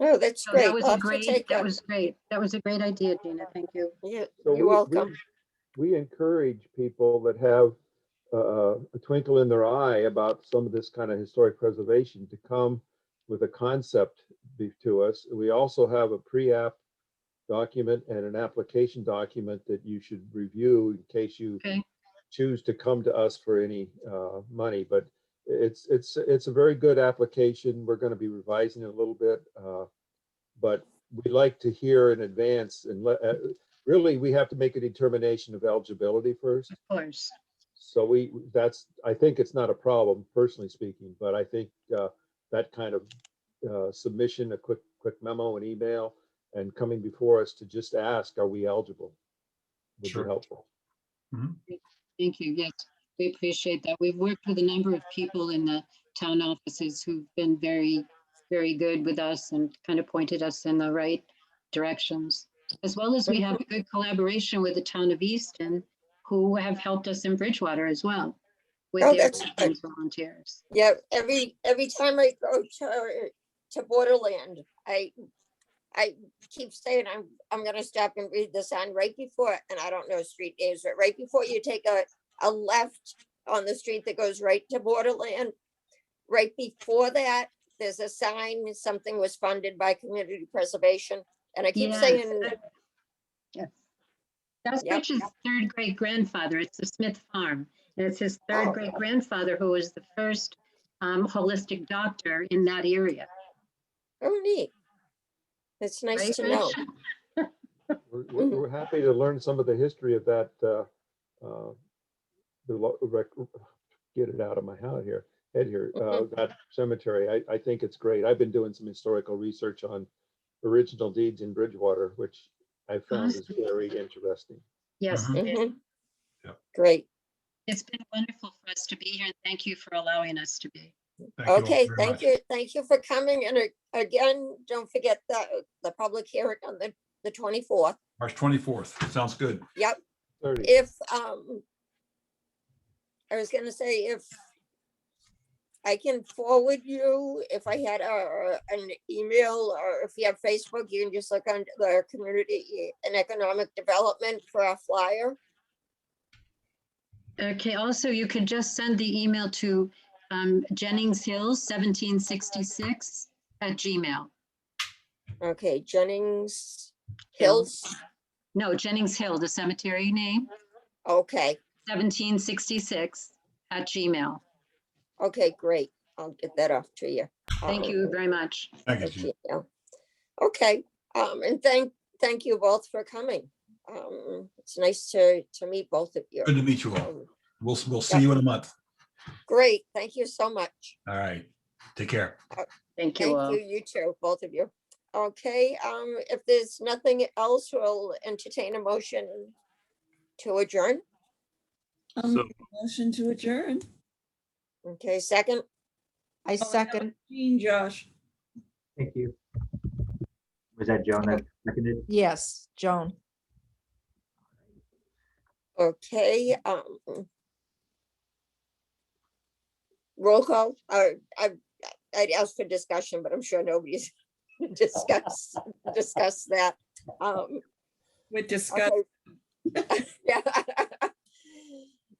Oh, that's So great. that was I'll a have to great, take that was great. That was a great idea, Gina. Thank you. So You're welcome. We encourage people that have a twinkle in their eye about some of this kind of historic preservation to come with a concept to us. We also have a pre-app document and an application document that you should review in case you choose to come to us for any money. But it's a very good application. We're going to be revising it a little bit, but we'd like to hear in advance and really we have to make a determination of eligibility first. Of course. So I think it's not a problem, personally speaking, but I think that kind of submission, a quick memo, an email, and coming before us to just ask, are we eligible, would be helpful. Thank you. Yes, we appreciate that. We've worked with a number of people in the town offices who've been very, very good with us and kind of pointed us in the right directions, as well as we have a good collaboration with the town of Easton, who have helped us in Bridgewater as well with Oh, their that's veterans volunteers. Yeah, every time I go to Borderland, I keep saying I'm gonna stop and read the sign right before, and I don't know street names, but right before you take a left on the street that goes right to Borderland, right before that, there's a sign, something was funded by community preservation. And I keep saying, yes. That's Yep. Rich's third great grandfather. It's the Smith Farm. And it's his third great grandfather who was the first holistic doctor in that area. Oh, neat. It's nice Right, to know. Rich? We're happy to learn some of the history of that. Get it out of my head here. That cemetery. I think it's great. I've been doing some historical research on original deeds in Bridgewater, which I found is very interesting. Yes. Mhm. Great. It's been wonderful for us to be here. Thank you for allowing us to be. Okay, thank you. Thank you for coming. And again, don't forget the public hearing on the 24th. March 24th. Sounds good. Yep. 30. If, I was gonna say, if I can forward you, if I had an email, or if you have Facebook, you can just look on the community and economic development for a flyer. Okay, also you could just send the email to Jennings Hills 1766 @gmail. Okay, Jennings Hills. No, Jennings Hill, the cemetery name. Okay. 1766 @gmail. Okay, great. I'll get that off to you. Thank you very much. Thank you. Okay, and thank you both for coming. It's nice to meet both of you. Good to meet you all. We'll see you in a month. Great, thank you so much. All right. Take care. Thank you all. Thank you, you too, both of you. Okay, if there's nothing else, we'll entertain a motion to adjourn. Motion to adjourn. Okay, second. I second. Jean, Josh. Thank you. Was that Joan that seconded? Yes, Joan. Okay, roll call. I'd ask for discussion, but I'm sure nobody's discuss that. With discuss. Okay. Yeah.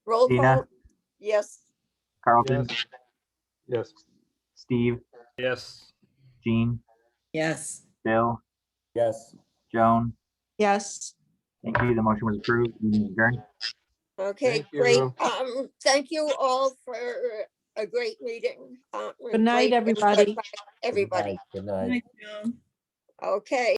Roll Gina? call. Yes. Carlton? Yes. Steve? Yes. Jean? Yes. Bill? Yes. Joan? Yes. Thank you. The motion was approved. Meeting adjourned. Okay, Thank great. you. Thank you all for a great meeting. Good night, Great input everybody. by Everybody. Good night. Night, Joan. Okay.